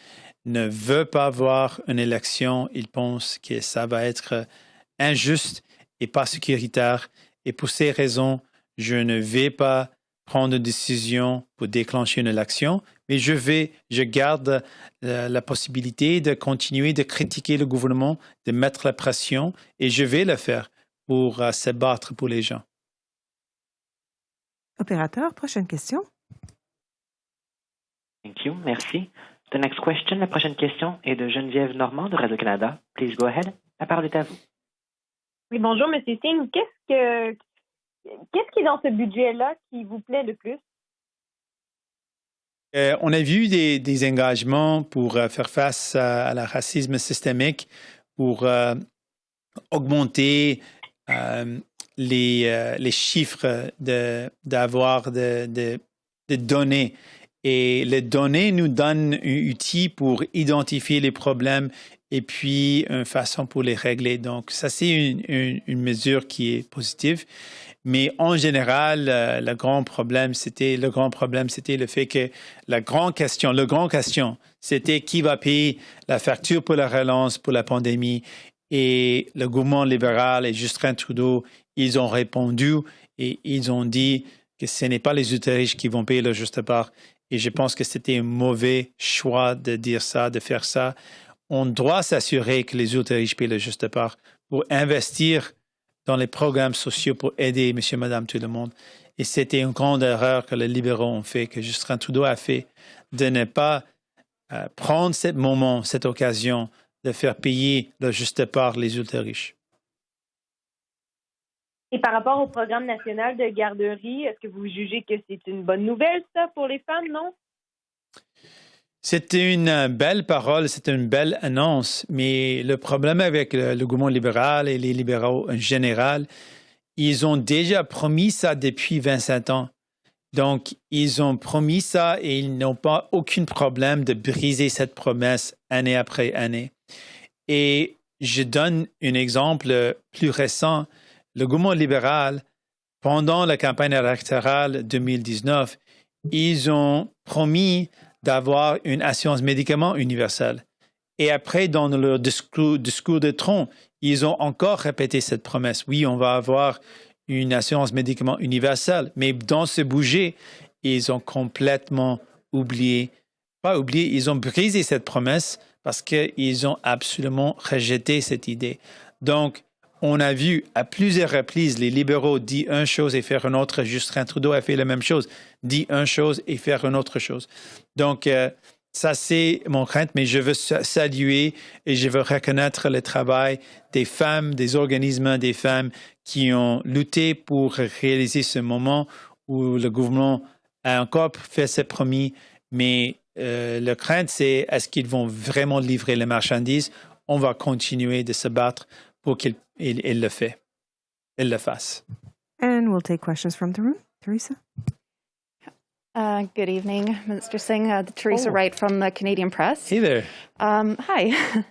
ne veulent pas voir une élection. Ils pensent que ça va être injuste et pas sécuritaire. Et pour ces raisons, je ne vais pas prendre de décision pour déclencher une élection, mais je garde la possibilité de continuer de critiquer le gouvernement, de mettre la pression, et je vais le faire pour se battre pour les gens. Opérateur, prochaine question. Thank you. Merci. The next question, la prochaine question est de Geneviève Normand de Radio-Canada. Please go ahead. La parole est à vous. Oui, bonjour, M. Singh. Qu'est-ce qui est dans ce budget-là qui vous plaît le plus? On a vu des engagements pour faire face à le racisme systémique, pour augmenter les chiffres d'avoir de données. Et les données nous donnent un outil pour identifier les problèmes et puis une façon pour les régler. Donc, ça, c'est une mesure qui est positive. Mais en général, le grand problème, c'était le fait que la grande question, c'était qui va payer la facture pour la relance, pour la pandémie. Et le gouvernement libéral et Justin Trudeau, ils ont répondu et ils ont dit que ce n'est pas les ultra-riches qui vont payer la juste part. Et je pense que c'était un mauvais choix de dire ça, de faire ça. On doit s'assurer que les ultra-riches payent la juste part pour investir dans les programmes sociaux pour aider monsieur, madame, tout le monde. Et c'était une grande erreur que les libéraux ont fait, que Justin Trudeau a fait, de ne pas prendre cette occasion de faire payer la juste part les ultra-riches. Et par rapport au programme national de garderie, est-ce que vous jugez que c'est une bonne nouvelle, ça, pour les femmes, non? C'est une belle parole, c'est une belle annonce, mais le problème avec le gouvernement libéral et les libéraux en général, ils ont déjà promis ça depuis 25 ans. Donc, ils ont promis ça et ils n'ont pas aucun problème de briser cette promesse année après année. Et je donne un exemple plus récent. Le gouvernement libéral, pendant la campagne électorale 2019, ils ont promis d'avoir une assurance médicaments universelle. Et après, dans leur discours de tronc, ils ont encore répété cette promesse. Oui, on va avoir une assurance médicaments universelle. Mais dans ce budget, ils ont complètement ils ont brisé cette promesse parce qu'ils ont absolument rejeté cette idée. Donc, on a vu à plusieurs reprises les libéraux dire une chose et faire une autre. Justin Trudeau a fait la même chose, dit une chose et faire une autre chose. Donc, ça, c'est mon crainte, mais je veux saluer et je veux reconnaître le travail des femmes, des organismes des femmes qui ont lutté pour réaliser ce moment où le gouvernement a encore fait ses promis, mais la crainte, c'est est-ce qu'ils vont vraiment livrer les marchandises? On va continuer de se battre pour qu'ils le fassent. And we'll take questions from the room. Teresa? Good evening, Mr. Singh. Teresa Wright from the Canadian Press. Hey there. Hi.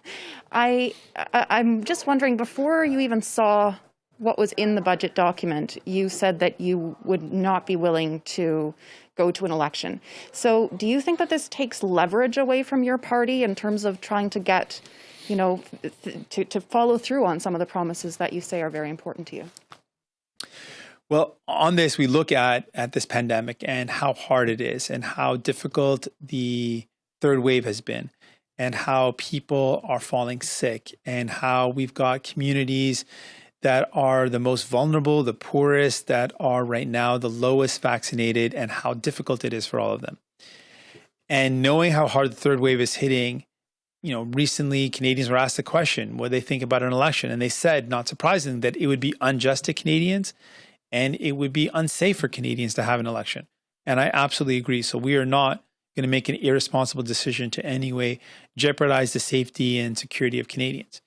I'm just wondering, before you even saw what was in the budget document, you said that you would not be willing to go to an election. So do you think that this takes leverage away from your party in terms of trying to get, to follow through on some of the promises that you say are very important to you? Well, on this, we look at this pandemic and how hard it is and how difficult the third wave has been and how people are falling sick and how we've got communities that are the most vulnerable, the poorest, that are right now the lowest vaccinated, and how difficult it is for all of them. And knowing how hard the third wave is hitting, recently Canadians were asked the question, what they think about an election. And they said, not surprisingly, that it would be unjust to Canadians and it would be unsafe for Canadians to have an election. And I absolutely agree. So we are not going to make an irresponsible decision to any way jeopardize the safety and security of Canadians.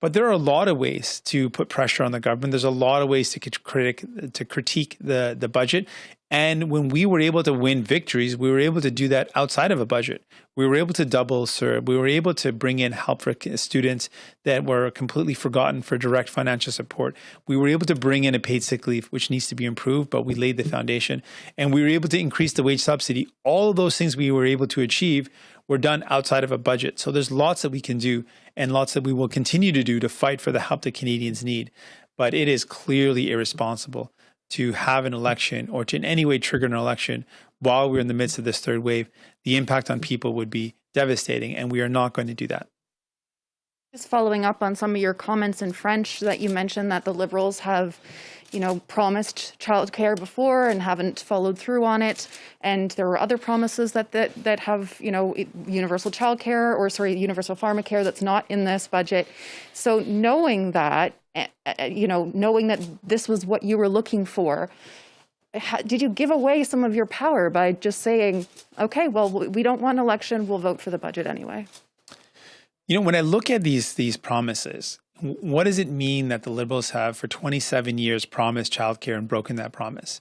But there are a lot of ways to put pressure on the government. There's a lot of ways to critique the budget. And when we were able to win victories, we were able to do that outside of a budget. We were able to double CERB. We were able to bring in help for students that were completely forgotten for direct financial support. We were able to bring in a paid sick leave, which needs to be improved, but we laid the foundation. And we were able to increase the wage subsidy. All of those things we were able to achieve were done outside of a budget. So there's lots that we can do and lots that we will continue to do to fight for the help that Canadians need. But it is clearly irresponsible to have an election or to in any way trigger an election while we're in the midst of this third wave. The impact on people would be devastating, and we are not going to do that. Just following up on some of your comments in French that you mentioned that the Liberals have, promised childcare before and haven't followed through on it. And there were other promises that have, universal childcare universal pharmacare that's not in this budget. So knowing that, knowing that this was what you were looking for, did you give away some of your power by just saying, okay, well, we don't want an election, we'll vote for the budget anyway? When I look at these promises, what does it mean that the Liberals have for 27 years promised childcare and broken that promise?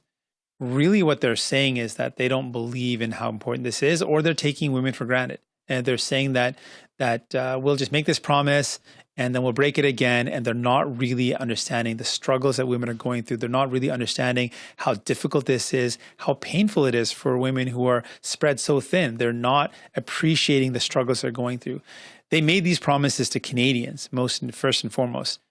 Really what they're saying is that they don't believe in how important this is, or they're taking women for granted. And they're saying that we'll just make this promise and then we'll break it again. And they're not really understanding the struggles that women are going through. They're not really understanding how difficult this is, how painful it is for women who are spread so thin. They're not appreciating the struggles they're going through. They made these promises to Canadians, first and foremost.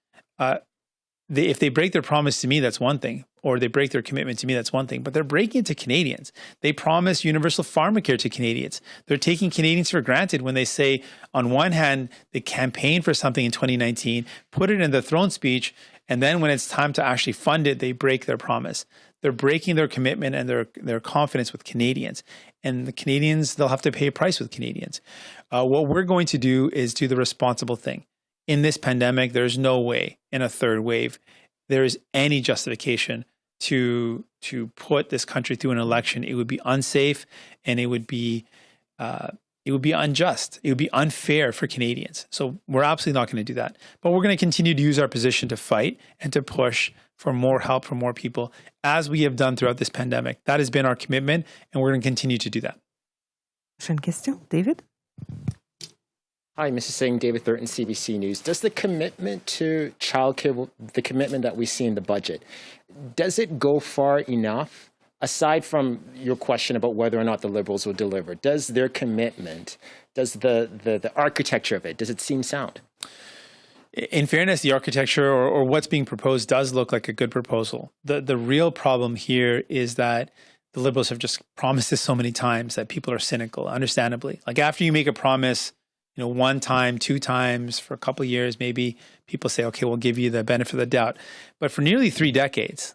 If they break their promise to me, that's one thing, or they break their commitment to me, that's one thing, but they're breaking it to Canadians. They promise universal pharmacare to Canadians. They're taking Canadians for granted when they say, on one hand, they campaigned for something in 2019, put it in the throne speech, and then when it's time to actually fund it, they break their promise. They're breaking their commitment and their confidence with Canadians. And the Canadians, they'll have to pay a price with Canadians. What we're going to do is do the responsible thing. In this pandemic, there's no way in a third wave there is any justification to put this country through an election. It would be unsafe and it would be unjust. It would be unfair for Canadians. So we're absolutely not going to do that. But we're going to continue to use our position to fight and to push for more help from more people, as we have done throughout this pandemic. That has been our commitment, and we're going to continue to do that. Prochaine question, David. Hi, Mrs. Singh, David Thurton, CBC News. Does the commitment to childcare, the commitment that we see in the budget, does it go far enough? Aside from your question about whether or not the Liberals will deliver, does their commitment, does the architecture of it, does it seem sound? in fairness, the architecture or what's being proposed does look like a good proposal. The real problem here is that the Liberals have just promised this so many times that people are cynical, understandably. Like after you make a promise, one time, two times, for a couple of years, maybe people say, okay, we'll give you the benefit of the doubt. But for nearly 3 decades,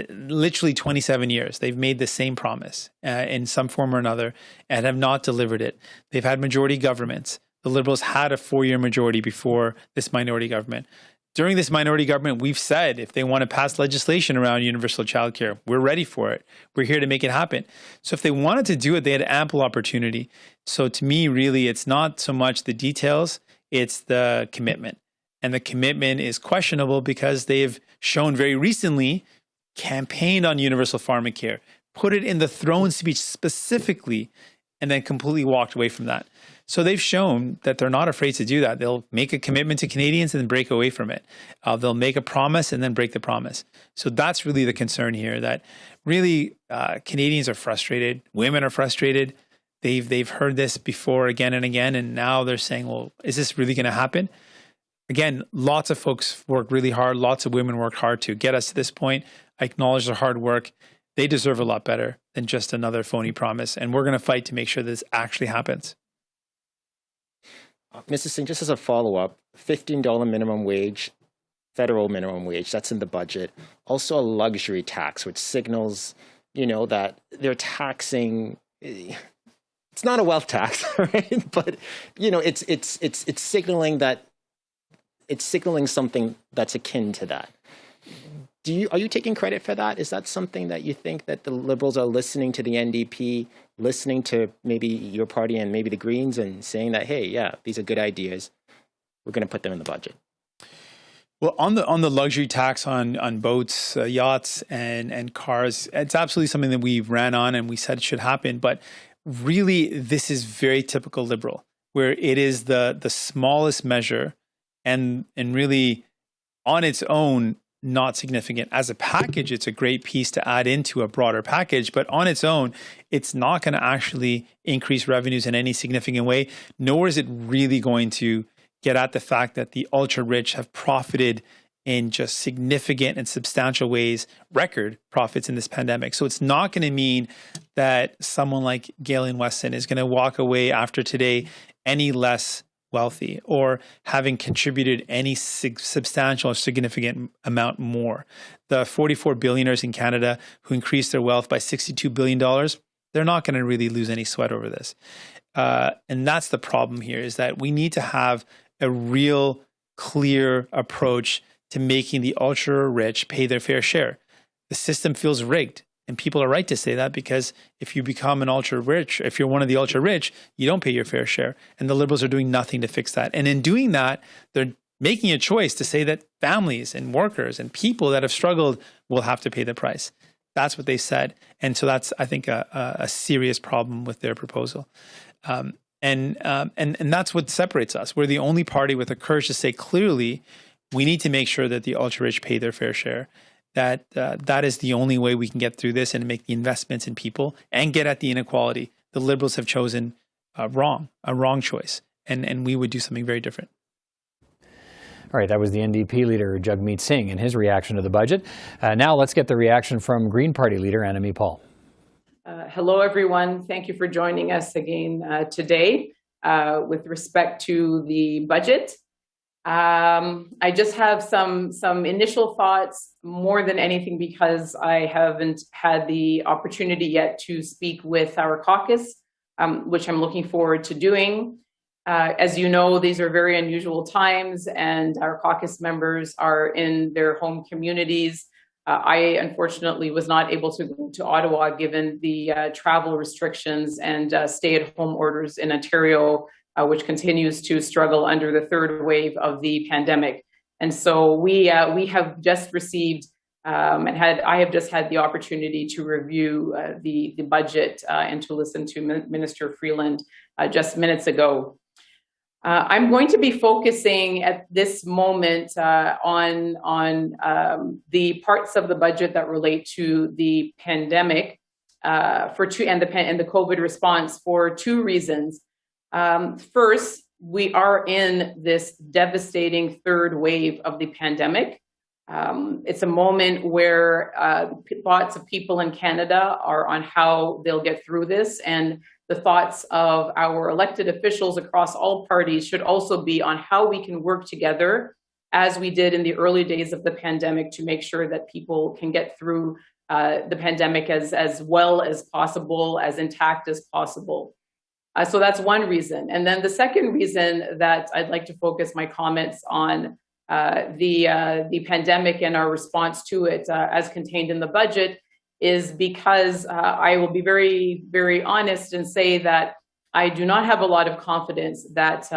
literally 27 years, they've made the same promise in some form or another and have not delivered it. They've had majority governments. The Liberals had a 4-year majority before this minority government. During this minority government, we've said if they want to pass legislation around universal childcare, we're ready for it. We're here to make it happen. So if they wanted to do it, they had ample opportunity. So to me, really, it's not so much the details, it's the commitment. And the commitment is questionable because they've shown very recently, campaigned on universal pharmacare, put it in the throne speech specifically, and then completely walked away from that. So they've shown that they're not afraid to do that. They'll make a commitment to Canadians and then break away from it. They'll make a promise and then break the promise. So that's really the concern here, that really Canadians are frustrated. Women are frustrated. They've heard this before again and again, and now they're saying, well, is this really going to happen? Again, lots of folks work really hard. Lots of women work hard to get us to this point. I acknowledge their hard work. They deserve a lot better than just another phony promise. And we're going to fight to make sure this actually happens. Mrs. Singh, just as a follow-up, $15 minimum wage, federal minimum wage, that's in the budget. Also a luxury tax, which signals, that they're taxing. It's not a wealth tax, right? But it's signaling that it's signaling something that's akin to that. Are you taking credit for that? Is that something that you think that the Liberals are listening to the NDP, listening to maybe your party and maybe the Greens and saying that, hey, yeah, these are good ideas. We're going to put them in the budget? Well, on the luxury tax on boats, yachts, and cars, it's absolutely something that we ran on and we said it should happen. But really, this is very typical Liberal, where it is the smallest measure and really on its own, not significant. As a package, it's a great piece to add into a broader package, but on its own, it's not going to actually increase revenues in any significant way, nor is it really going to get at the fact that the ultra-rich have profited in just significant and substantial ways, record profits in this pandemic. So it's not going to mean that someone like Galen Weston is going to walk away after today any less wealthy or having contributed any substantial or significant amount more. The 44 billionaires in Canada who increased their wealth by $62 billion, they're not going to really lose any sweat over this. And that's the problem here, is that we need to have a real clear approach to making the ultra rich pay their fair share. The system feels rigged. And people are right to say that, because if you become an ultra rich, if you're one of the ultra rich, you don't pay your fair share. And the Liberals are doing nothing to fix that. And in doing that, they're making a choice to say that families and workers and people that have struggled will have to pay the price. That's what they said. And so that's, I think, a serious problem with their proposal. And that's what separates us. We're the only party with the courage to say clearly, we need to make sure that the ultra rich pay their fair share. That is the only way we can get through this and make the investments in people and get at the inequality. The Liberals have chosen a wrong choice, and we would do something very different. All right, that was the NDP leader, Jagmeet Singh, and his reaction to the budget. Now let's get the reaction from Green Party leader, Annamie Paul. Hello, everyone. Thank you for joining us again today with respect to the budget. I just have some initial thoughts, more than anything because I haven't had the opportunity yet to speak with our caucus, which I'm looking forward to doing. As you know, these are very unusual times, and our caucus members are in their home communities. I unfortunately was not able to go to Ottawa given the travel restrictions and stay-at-home orders in Ontario, which continues to struggle under the third wave of the pandemic. And so we have just received I have just had the opportunity to review the budget and to listen to Minister Freeland just minutes ago. I'm going to be focusing at this moment on the parts of the budget that relate to the pandemic and the COVID response for two reasons. First, we are in this devastating third wave of the pandemic. It's a moment where thoughts of people in Canada are on how they'll get through this, and the thoughts of our elected officials across all parties should also be on how we can work together, as we did in the early days of the pandemic, to make sure that people can get through the pandemic as well as possible, as intact as possible. So that's one reason. And then the second reason that I'd like to focus my comments on the pandemic and our response to it as contained in the budget is because I will be very, very honest and say that I do not have a lot of confidence that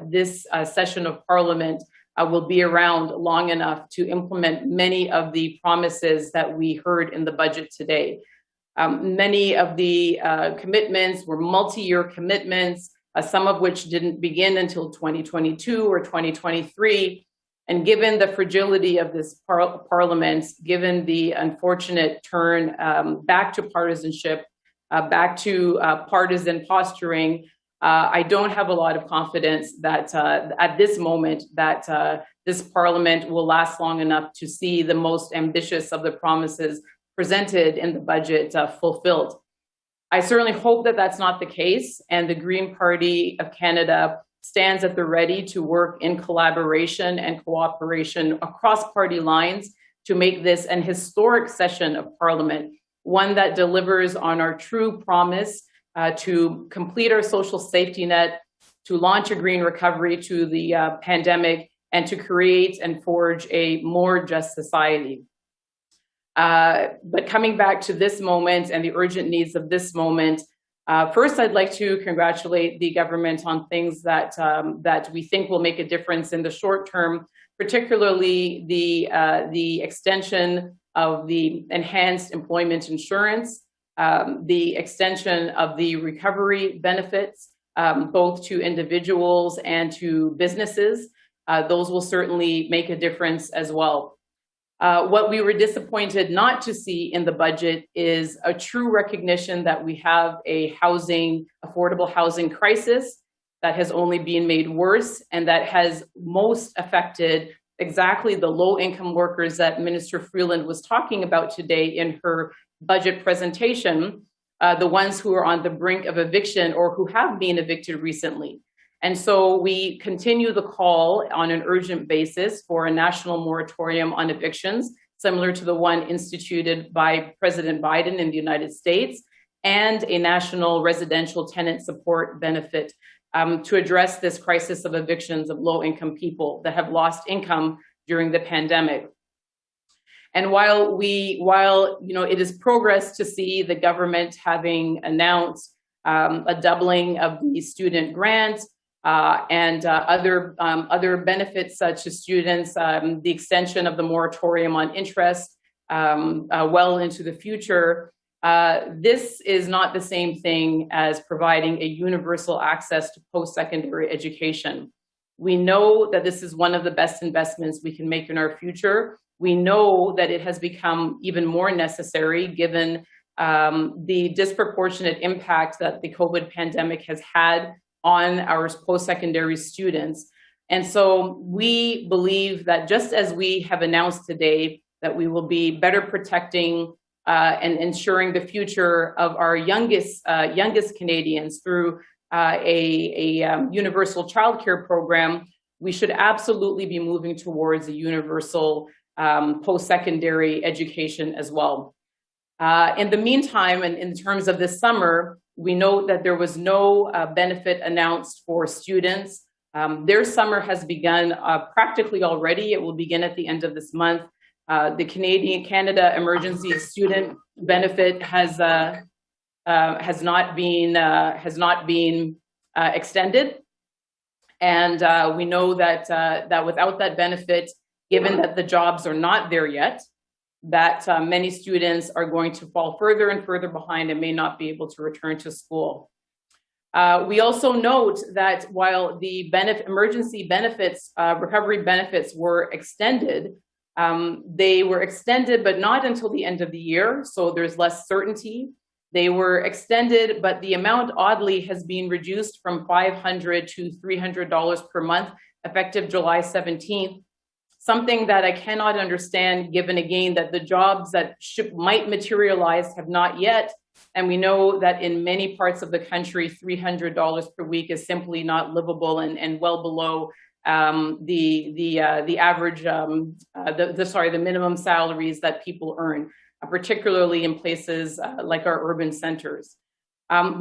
this session of Parliament will be around long enough to implement many of the promises that we heard in the budget today. Many of the commitments were multi-year commitments, some of which didn't begin until 2022 or 2023. And given the fragility of this parliament, given the unfortunate turn back to partisanship, back to partisan posturing, I don't have a lot of confidence that at this moment that this parliament will last long enough to see the most ambitious of the promises presented in the budget fulfilled. I certainly hope that that's not the case, and the Green Party of Canada stands at the ready to work in collaboration and cooperation across party lines to make this an historic session of Parliament, one that delivers on our true promise to complete our social safety net, to launch a green recovery to the pandemic, and to create and forge a more just society. But coming back to this moment and the urgent needs of this moment, first, I'd like to congratulate the government on things that we think will make a difference in the short term, particularly the extension of the enhanced employment insurance, the extension of the recovery benefits, both to individuals and to businesses. Those will certainly make a difference as well. What we were disappointed not to see in the budget is a true recognition that we have a affordable housing crisis that has only been made worse and that has most affected exactly the low-income workers that Minister Freeland was talking about today in her budget presentation, the ones who are on the brink of eviction or who have been evicted recently. And so we continue the call on an urgent basis for a national moratorium on evictions, similar to the one instituted by President Biden in the United States, and a national residential tenant support benefit to address this crisis of evictions of low-income people that have lost income during the pandemic. And while it is progress to see the government having announced a doubling of the student grant, and other benefits to students, the extension of the moratorium on interest well into the future. This is not the same thing as providing a universal access to post-secondary education. We know that this is one of the best investments we can make in our future. We know that it has become even more necessary given the disproportionate impact that the COVID pandemic has had on our post-secondary students. And so we believe that just as we have announced today that we will be better protecting and ensuring the future of our youngest Canadians through a universal childcare program, we should absolutely be moving towards a universal post-secondary education as well. In the meantime, and in terms of this summer, we note that there was no benefit announced for students. Their summer has begun practically already. It will begin at the end of this month. The Canada Emergency Student Benefit has not been extended, and we know that without that benefit, given that the jobs are not there yet, that many students are going to fall further and further behind and may not be able to return to school. We also note that while the emergency benefits, recovery benefits were extended, they were extended, but not until the end of the year. So there's less certainty. They were extended, but the amount oddly has been reduced from $500 to $300 per month, effective July 17th. Something that I cannot understand, given again that the jobs that might materialize have not yet. And we know that in many parts of the country, $300 per week is simply not livable and well below the average, the minimum salaries that people earn, particularly in places like our urban centers.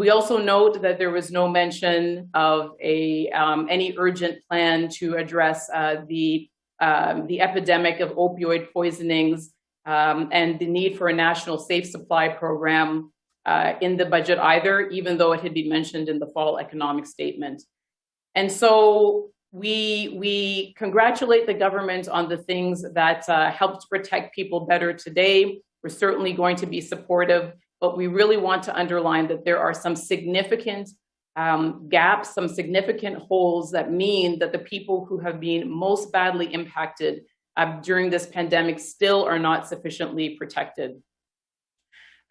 We also note that there was no mention of any urgent plan to address the epidemic of opioid poisonings and the need for a national safe supply program in the budget either, even though it had been mentioned in the fall economic statement. And so we congratulate the government on the things that helped protect people better today. We're certainly going to be supportive, but we really want to underline that there are some significant gaps, some significant holes that mean that the people who have been most badly impacted during this pandemic still are not sufficiently protected.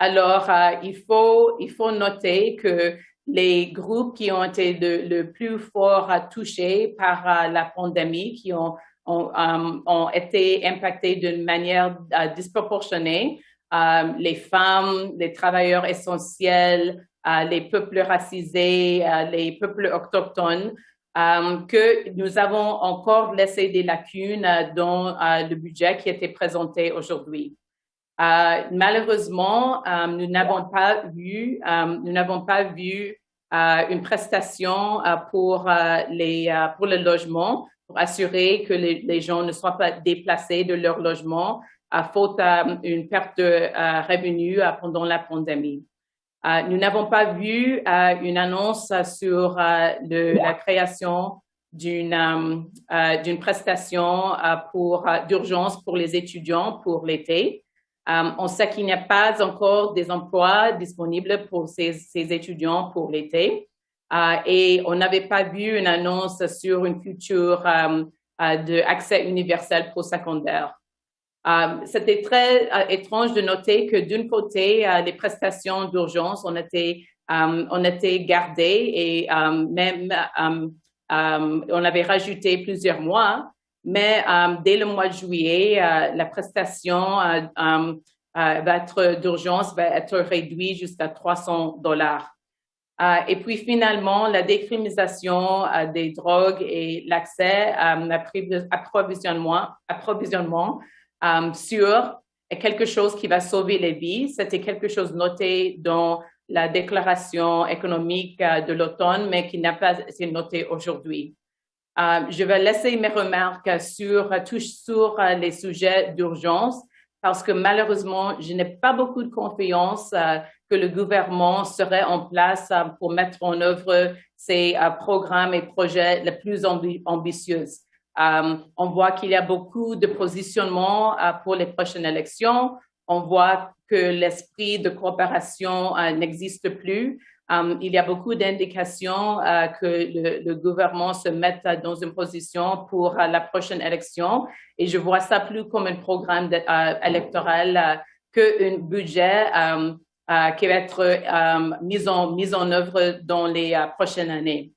Alors, il faut noter que les groupes qui ont été le plus fort touchés par la pandémie, qui ont été impactés d'une manière disproportionnée, les femmes, les travailleurs essentiels, les peuples racisés, les peuples autochtones, que nous avons encore laissé des lacunes dans le budget qui était présenté aujourd'hui. Malheureusement, nous n'avons pas vu une prestation pour le logement, pour assurer que les gens ne soient pas déplacés de leur logement faute d'une perte de revenus pendant la pandémie. Nous n'avons pas vu une annonce sur la création d'une prestation d'urgence pour les étudiants pour l'été. On sait qu'il n'y a pas encore des emplois disponibles pour ces étudiants pour l'été. Et on n'avait pas vu une annonce sur une future d'accès universel postsecondaire. C'était très étrange de noter que d'un côté, les prestations d'urgence ont été gardées et même on avait rajouté plusieurs mois. Mais dès le mois de juillet, la prestation d'urgence va être réduite jusqu'à $300. Et puis finalement, la décriminalisation des drogues et l'accès à l'approvisionnement sûr est quelque chose qui va sauver les vies. C'était quelque chose noté dans la déclaration économique de l'automne, mais qui n'a pas été noté aujourd'hui. Je vais laisser mes remarques sur les sujets d'urgence parce que malheureusement, je n'ai pas beaucoup de confiance que le gouvernement serait en place pour mettre en œuvre ces programmes et projets les plus ambitieux. On voit qu'il y a beaucoup de positionnement pour les prochaines élections. On voit que l'esprit de coopération n'existe plus. Il y a beaucoup d'indications que le gouvernement se mette dans une position pour la prochaine élection et je vois ça plus comme un programme électoral qu'un budget qui va être mis en œuvre dans les prochaines années.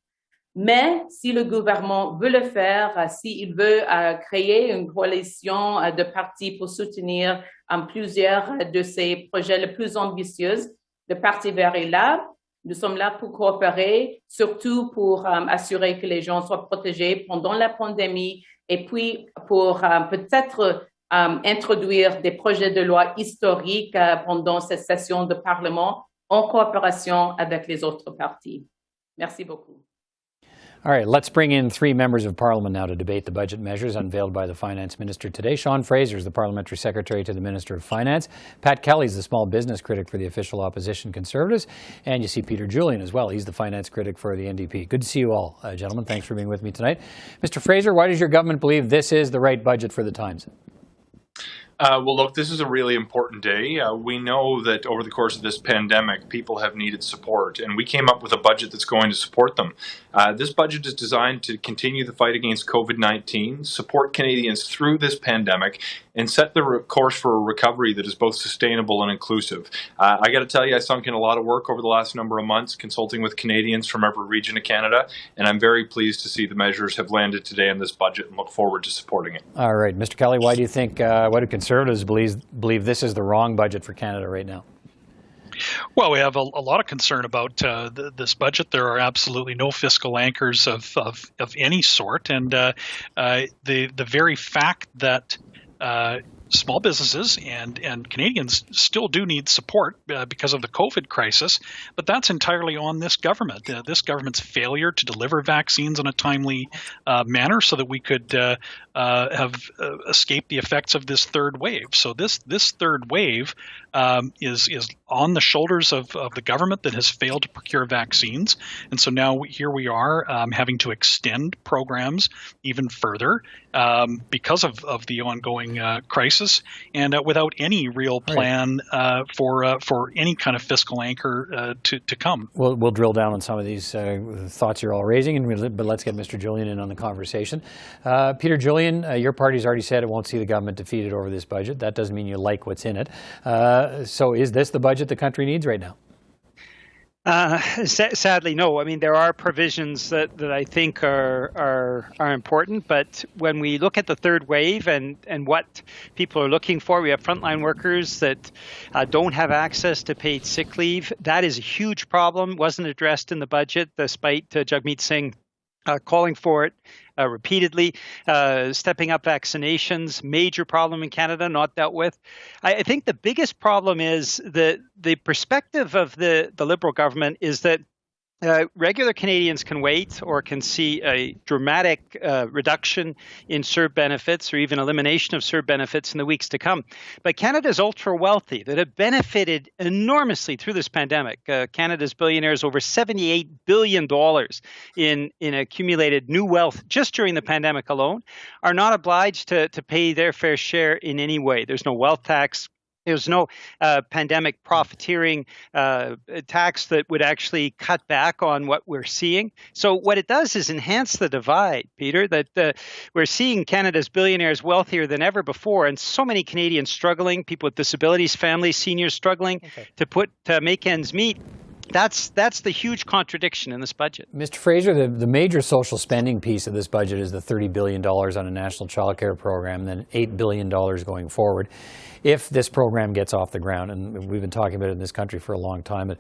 Mais si le gouvernement veut le faire, s'il veut créer une coalition de partis pour soutenir plusieurs de ces projets les plus ambitieux, le Parti vert est là. Nous sommes là pour coopérer, surtout pour assurer que les gens soient protégés pendant la pandémie et puis pour peut-être introduire des projets de loi historiques pendant cette session de Parlement en coopération avec les autres partis. Merci beaucoup. All right, let's bring in three members of Parliament now to debate the budget measures unveiled by the Finance Minister today. Sean Fraser is the Parliamentary Secretary to the Minister of Finance. Pat Kelly is the small business critic for the official opposition Conservatives. And you see Peter Julian as well. He's the finance critic for the NDP. Good to see you all, gentlemen. Thanks for being with me tonight. Mr. Fraser, why does your government believe this is the right budget for the times? Well, look, this is a really important day. We know that over the course of this pandemic, people have needed support, and we came up with a budget that's going to support them. This budget is designed to continue the fight against COVID-19, support Canadians through this pandemic, and set the course for a recovery that is both sustainable and inclusive. I got to tell you, I sunk in a lot of work over the last number of months consulting with Canadians from every region of Canada, and I'm very pleased to see the measures have landed today in this budget and look forward to supporting it. All right, Mr. Kelly, why do you think, why do Conservatives believe this is the wrong budget for Canada right now? Well, we have a lot of concern about this budget. There are absolutely no fiscal anchors of any sort, and the very fact that small businesses and Canadians still do need support because of the COVID crisis, but that's entirely on this government. This government's failure to deliver vaccines in a timely manner so that we could have escaped the effects of this third wave. So this third wave is on the shoulders of the government that has failed to procure vaccines. And so now here we are having to extend programs even further because of the ongoing crisis, and without any real plan for any kind of fiscal anchor to come. We'll drill down on some of these thoughts you're all raising, but let's get Mr. Julian in on the conversation. Peter Julian, your party's already said it won't see the government defeated over this budget. That doesn't mean you like what's in it. So is this the budget the country needs right now? Sadly, no. I mean, there are provisions that I think are important, but when we look at the third wave and what people are looking for, we have frontline workers that don't have access to paid sick leave. That is a huge problem. Wasn't addressed in the budget, despite Jagmeet Singh calling for it repeatedly. Stepping up vaccinations, major problem in Canada, not dealt with. I think the biggest problem is the perspective of the Liberal government is that regular Canadians can wait or can see a dramatic reduction in CERB benefits or even elimination of CERB benefits in the weeks to come. But Canada's ultra wealthy that have benefited enormously through this pandemic. Canada's billionaires over $78 billion in accumulated new wealth just during the pandemic alone are not obliged to pay their fair share in any way. There's no wealth tax. There's no pandemic profiteering tax that would actually cut back on what we're seeing. So what it does is enhance the divide, Peter, that we're seeing Canada's billionaires wealthier than ever before, and so many Canadians struggling, people with disabilities, families, seniors struggling to make ends meet. That's the huge contradiction in this budget. Mr. Fraser, the major social spending piece of this budget is the $30 billion on a national childcare program, then $8 billion going forward. If this program gets off the ground, and we've been talking about it in this country for a long time,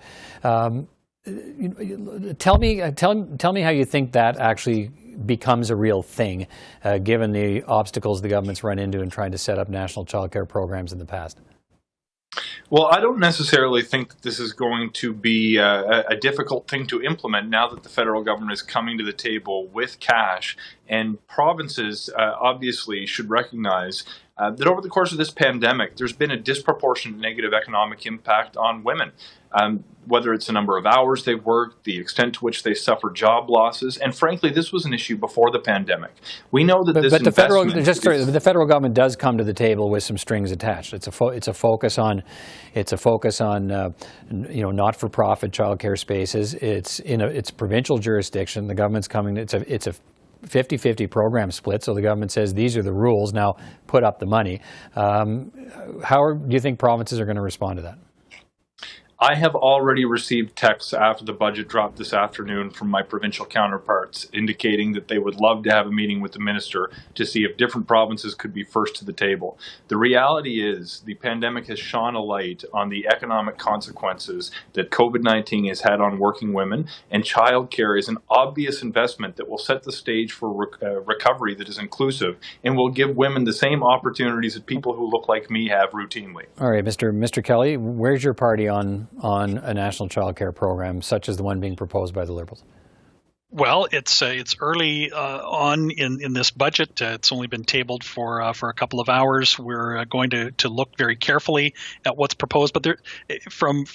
tell me how you think that actually becomes a real thing, given the obstacles the government's run into in trying to set up national childcare programs in the past. Well, I don't necessarily think that this is going to be a difficult thing to implement now that the federal government is coming to the table with cash, and provinces obviously should recognize that over the course of this pandemic, there's been a disproportionate negative economic impact on women, whether it's the number of hours they've worked, the extent to which they suffer job losses, and frankly, this was an issue before the pandemic. We know that the federal government does come to the table with some strings attached. It's a focus on not-for-profit childcare spaces. It's provincial jurisdiction. The government's coming. It's a 50-50 program split, so the government says these are the rules, now put up the money. How do you think provinces are going to respond to that? I have already received texts after the budget dropped this afternoon from my provincial counterparts indicating that they would love to have a meeting with the minister to see if different provinces could be first to the table. The reality is the pandemic has shone a light on the economic consequences that COVID-19 has had on working women, and childcare is an obvious investment that will set the stage for recovery that is inclusive and will give women the same opportunities that people who look like me have routinely. All right, Mr. Kelly, where's your party on a national child care program such as the one being proposed by the Liberals? Well, it's early on in this budget. It's only been tabled for a couple of hours. We're going to look very carefully at what's proposed. But there, from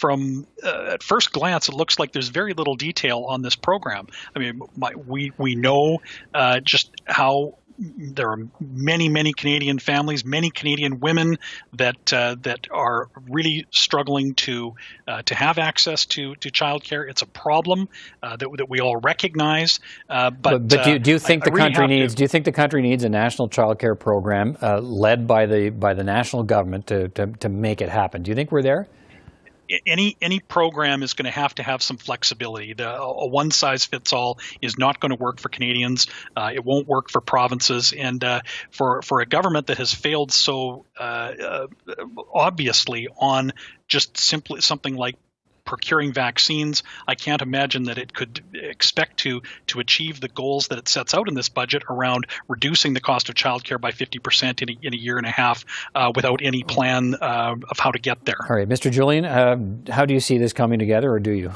at first glance, it looks like there's very little detail on this program. I mean, we know just how there are many Canadian families, many Canadian women that are really struggling to have access to childcare. It's a problem that we all recognize. But do you think I the really country have to- needs? Do you think the country needs a national childcare program led by the national government to make it happen? Do you think we're there? Any program is going to have some flexibility. A one-size-fits-all is not going to work for Canadians. It won't work for provinces, and for a government that has failed so obviously on just simply something like procuring vaccines, I can't imagine that it could expect to achieve the goals that it sets out in this budget around reducing the cost of childcare by 50% in a year and a half without any plan of how to get there. All right, Mr. Julian, how do you see this coming together, or do you?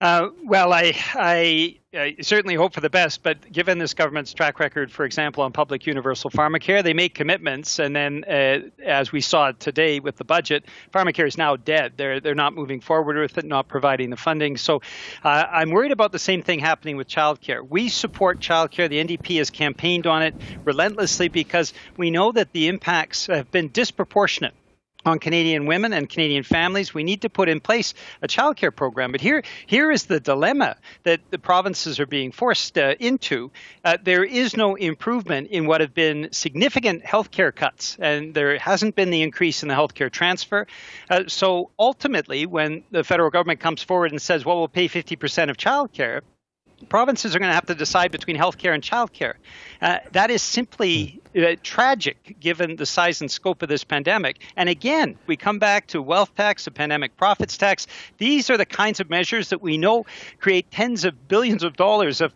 Well, I certainly hope for the best, but given this government's track record, for example, on public universal pharmacare, they make commitments, and then, as we saw today with the budget, pharmacare is now dead. They're not moving forward with it, not providing the funding. So I'm worried about the same thing happening with childcare. We support childcare. The NDP has campaigned on it relentlessly because we know that the impacts have been disproportionate on Canadian women and Canadian families. We need to put in place a childcare program. But here is the dilemma that the provinces are being forced into. There is no improvement in what have been significant healthcare cuts, and there hasn't been the increase in the healthcare transfer. So ultimately, when the federal government comes forward and says, well, we'll pay 50% of childcare, provinces are going to have to decide between healthcare and childcare. That is simply tragic given the size and scope of this pandemic. And again, we come back to wealth tax, the pandemic profits tax. These are the kinds of measures that we know create tens of billions of dollars of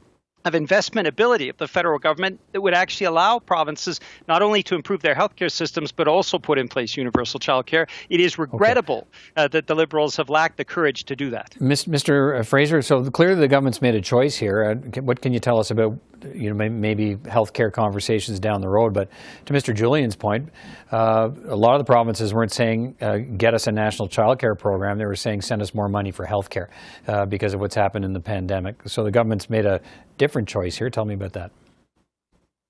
investment ability of the federal government that would actually allow provinces not only to improve their healthcare systems, but also put in place universal childcare. It is regrettable that the Liberals have lacked the courage to do that. Mr. Fraser, so clearly the government's made a choice here. What can you tell us about maybe healthcare conversations down the road? But to Mr. Julian's point, a lot of the provinces weren't saying get us a national childcare program. They were saying send us more money for healthcare because of what's happened in the pandemic. So the government's made a different choice here. Tell me about that.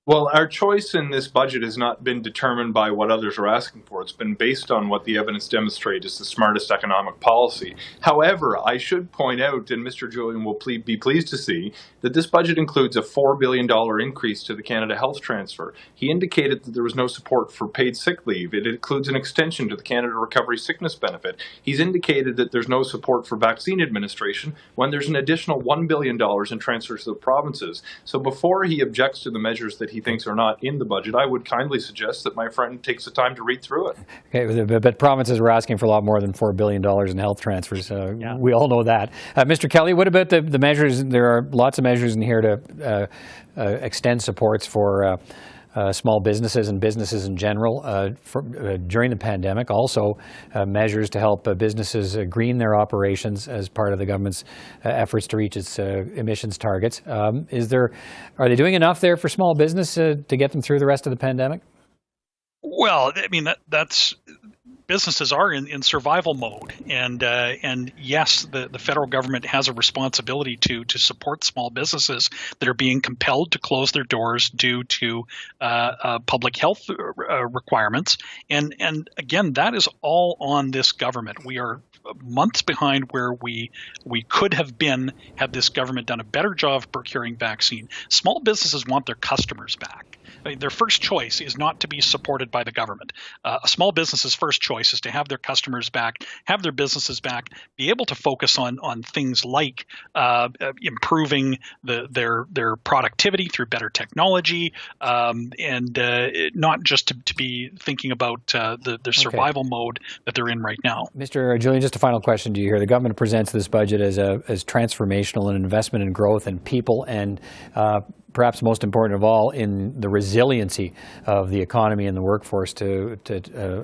Well, our choice in this budget has not been determined by what others are asking for. It's been based on what the evidence demonstrates is the smartest economic policy. However, I should point out, and Mr. Julian will be pleased to see, that this budget includes a $4 billion increase to the Canada Health Transfer. He indicated that there was no support for paid sick leave. It includes an extension to the Canada Recovery Sickness Benefit. He's indicated that there's no support for vaccine administration when there's an additional $1 billion in transfers to the provinces. So before he objects to the measures that he thinks are not in the budget, I would kindly suggest that my friend takes the time to read through it. Okay, but provinces were asking for a lot more than $4 billion in health transfers. We all know that. Mr. Kelly, what about the measures? There are lots of measures in here to extend supports for small businesses and businesses in general during the pandemic. Also, measures to help businesses green their operations as part of the government's efforts to reach its emissions targets. Are they doing enough there for small business to get them through the rest of the pandemic? Well, I mean that's businesses are in survival mode, and yes, the federal government has a responsibility to support small businesses that are being compelled to close their doors due to public health requirements, and again, that is all on this government. We are months behind where we could have been had this government done a better job of procuring vaccine. Small businesses want their customers back. I mean, their first choice is not to be supported by the government. A small business's first choice is to have their customers back, have their businesses back, be able to focus on things like improving their productivity through better technology, and not just to be thinking about their survival mode that they're in right now. Mr. Julian, just a final question to you here. The government presents this budget as transformational, an investment in growth and people, and perhaps most important of all, in the resiliency of the economy and the workforce to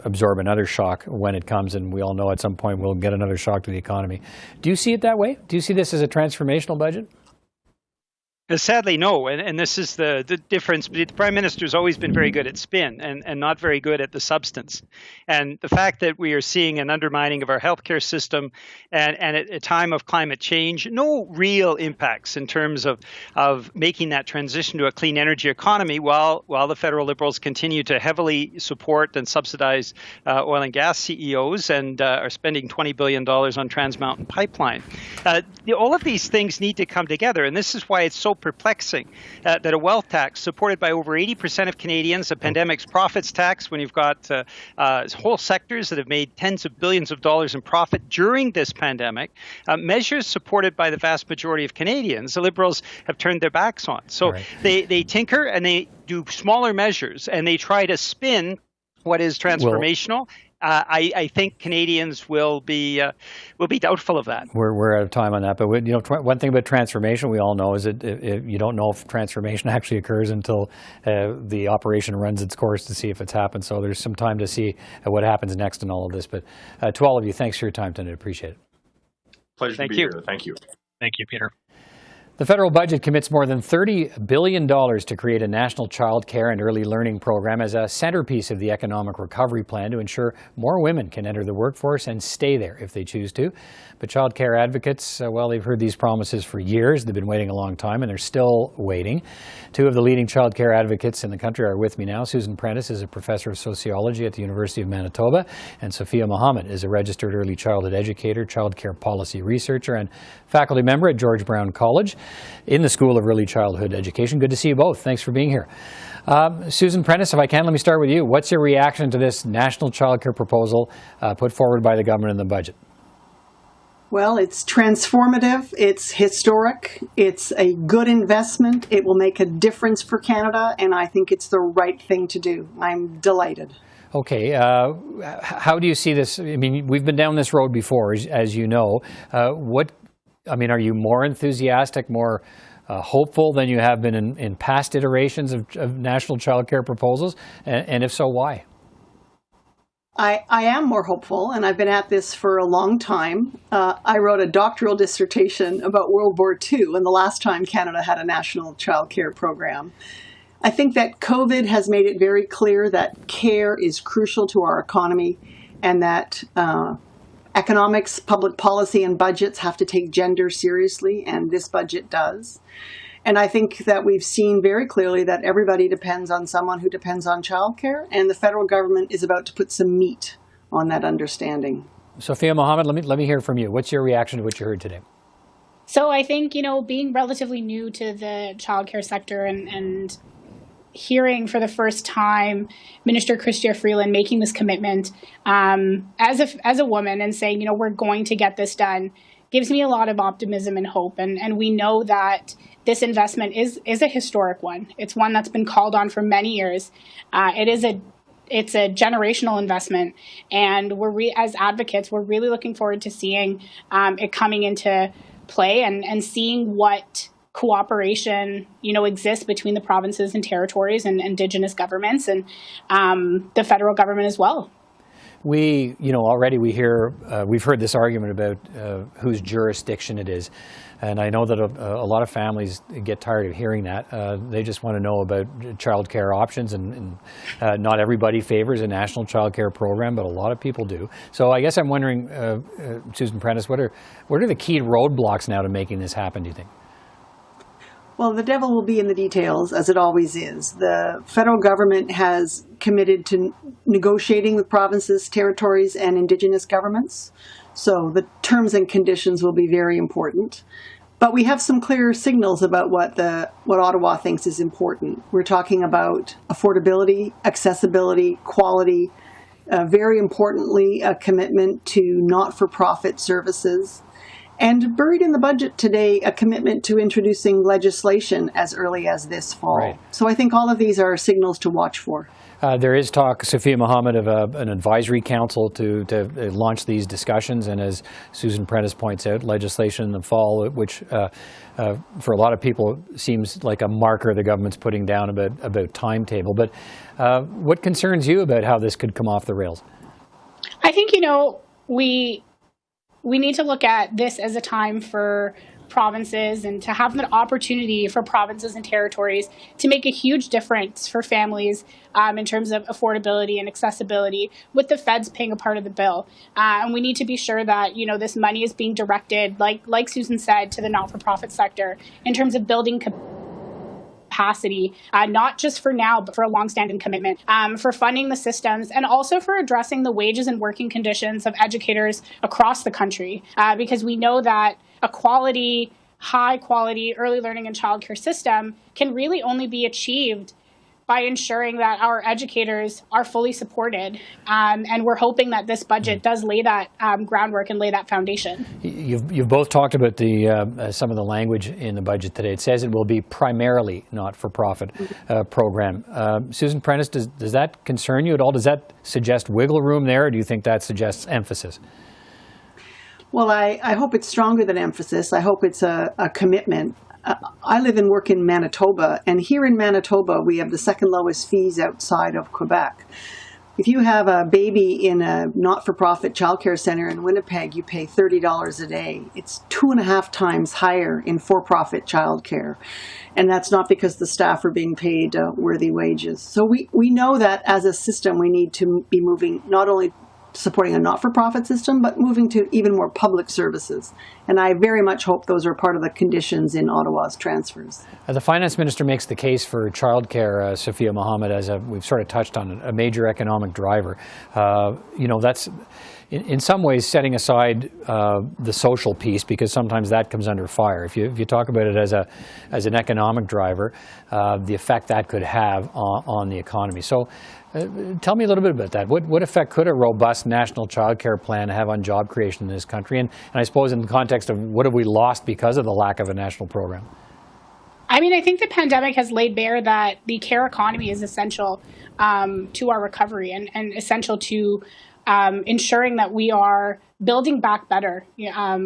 absorb another shock when it comes, and we all know at some point we'll get another shock to the economy. Do you see it that way? Do you see this as a transformational budget? Sadly, no. And this is the difference. The Prime Minister's always been very good at spin and not very good at the substance. And the fact that we are seeing an undermining of our healthcare system and at a time of climate change, no real impacts in terms of making that transition to a clean energy economy while the federal Liberals continue to heavily support and subsidize oil and gas CEOs and are spending $20 billion on Trans Mountain Pipeline. All of these things need to come together. And this is why it's so perplexing that a wealth tax supported by over 80% of Canadians, a pandemic's profits tax, when you've got whole sectors that have made tens of billions of dollars in profit during this pandemic, measures supported by the vast majority of Canadians, the Liberals have turned their backs on. So they tinker and they do smaller measures and they try to spin what is transformational. I think Canadians will be doubtful of that. We're out of time on that, but one thing about transformation we all know is that you don't know if transformation actually occurs until the operation runs its course to see if it's happened. So there's some time to see what happens next in all of this. But to all of you, thanks for your time tonight. Appreciate it. Pleasure to be here. Thank you. Thank you, Peter. The federal budget commits more than $30 billion to create a national child care and early learning program as a centerpiece of the economic recovery plan to ensure more women can enter the workforce and stay there if they choose to. But child care advocates, well, they've heard these promises for years. They've been waiting a long time, and they're still waiting. Two of the leading child care advocates in the country are with me now. Susan Prentice is a professor of sociology at the University of Manitoba, and Sophia Mohammed is a registered early childhood educator, child care policy researcher, and faculty member at George Brown College in the School of Early Childhood Education. Good to see you both. Thanks for being here. Susan Prentice, if I can, let me start with you. What's your reaction to this national child care proposal put forward by the government in the budget? Well, it's transformative, it's historic, it's a good investment, it will make a difference for Canada, and I think it's the right thing to do. I'm delighted. Okay, how do you see this? I mean, we've been down this road before, as you know. Are you more enthusiastic, more hopeful than you have been in past iterations of national child care proposals? And if so, why? I am more hopeful, and I've been at this for a long time. I wrote a doctoral dissertation about World War II and the last time Canada had a national child care program. I think that COVID has made it very clear that care is crucial to our economy and that economics, public policy, and budgets have to take gender seriously, and this budget does. And I think that we've seen very clearly that everybody depends on someone who depends on childcare, and the federal government is about to put some meat on that understanding. Sophia Mohammed, let me hear from you. What's your reaction to what you heard today? So I think, being relatively new to the childcare sector and hearing for the first time Minister Chrystia Freeland making this commitment as a woman and saying, we're going to get this done, gives me a lot of optimism and hope. And we know that this investment is a historic one. It's one that's been called on for many years. It's a generational investment, and as advocates, we're really looking forward to seeing it coming into play and seeing what cooperation exists between the provinces and territories and Indigenous governments and the federal government as well. We've heard this argument about whose jurisdiction it is. And I know that a lot of families get tired of hearing that. They just want to know about child care options, and not everybody favors a national child care program, but a lot of people do. So I guess I'm wondering, Susan Prentice, what are the key roadblocks now to making this happen, do you think? Well, the devil will be in the details, as it always is. The federal government has committed to negotiating with provinces, territories, and Indigenous governments. So the terms and conditions will be very important. But we have some clear signals about what Ottawa thinks is important. We're talking about affordability, accessibility, quality, very importantly, a commitment to not-for-profit services. And buried in the budget today, a commitment to introducing legislation as early as this fall. Right. So I think all of these are signals to watch for. There is talk, Sophia Mohammed, of an advisory council to launch these discussions. And as Susan Prentice points out, legislation in the fall, which for a lot of people seems like a marker the government's putting down about timetable. But what concerns you about how this could come off the rails? I think, we need to look at this as a time for provinces and to have an opportunity for provinces and territories to make a huge difference for families in terms of affordability and accessibility, with the feds paying a part of the bill. And we need to be sure that, this money is being directed, like Susan said, to the not-for-profit sector in terms of building capacity, not just for now, but for a long-standing commitment, for funding the systems, and also for addressing the wages and working conditions of educators across the country. Because we know that a high-quality early learning and childcare system can really only be achieved by ensuring that our educators are fully supported. And we're hoping that this budget does lay that groundwork and lay that foundation. You've both talked about some of the language in the budget today. It says it will be primarily not-for-profit program. Susan Prentice, does that concern you at all? Does that suggest wiggle room there, or do you think that suggests emphasis? Well, I hope it's stronger than emphasis. I hope it's a commitment. I live and work in Manitoba, and here in Manitoba, we have the second lowest fees outside of Quebec. If you have a baby in a not-for-profit childcare center in Winnipeg, you pay $30 a day. It's 2.5 times higher in for-profit childcare. And that's not because the staff are being paid worthy wages. So we know that as a system, we need to be moving not only supporting a not-for-profit system, but moving to even more public services. And I very much hope those are part of the conditions in Ottawa's transfers. The finance minister makes the case for childcare, Sophia Mohammed, as we've sort of touched on, a major economic driver. That's in some ways setting aside the social piece, because sometimes that comes under fire. If you talk about it as an economic driver, the effect that could have on the economy. So tell me a little bit about that. What effect could a robust national childcare plan have on job creation in this country? And I suppose in the context of what have we lost because of the lack of a national program? I think the pandemic has laid bare that the care economy is essential to our recovery and essential to ensuring that we are building back better,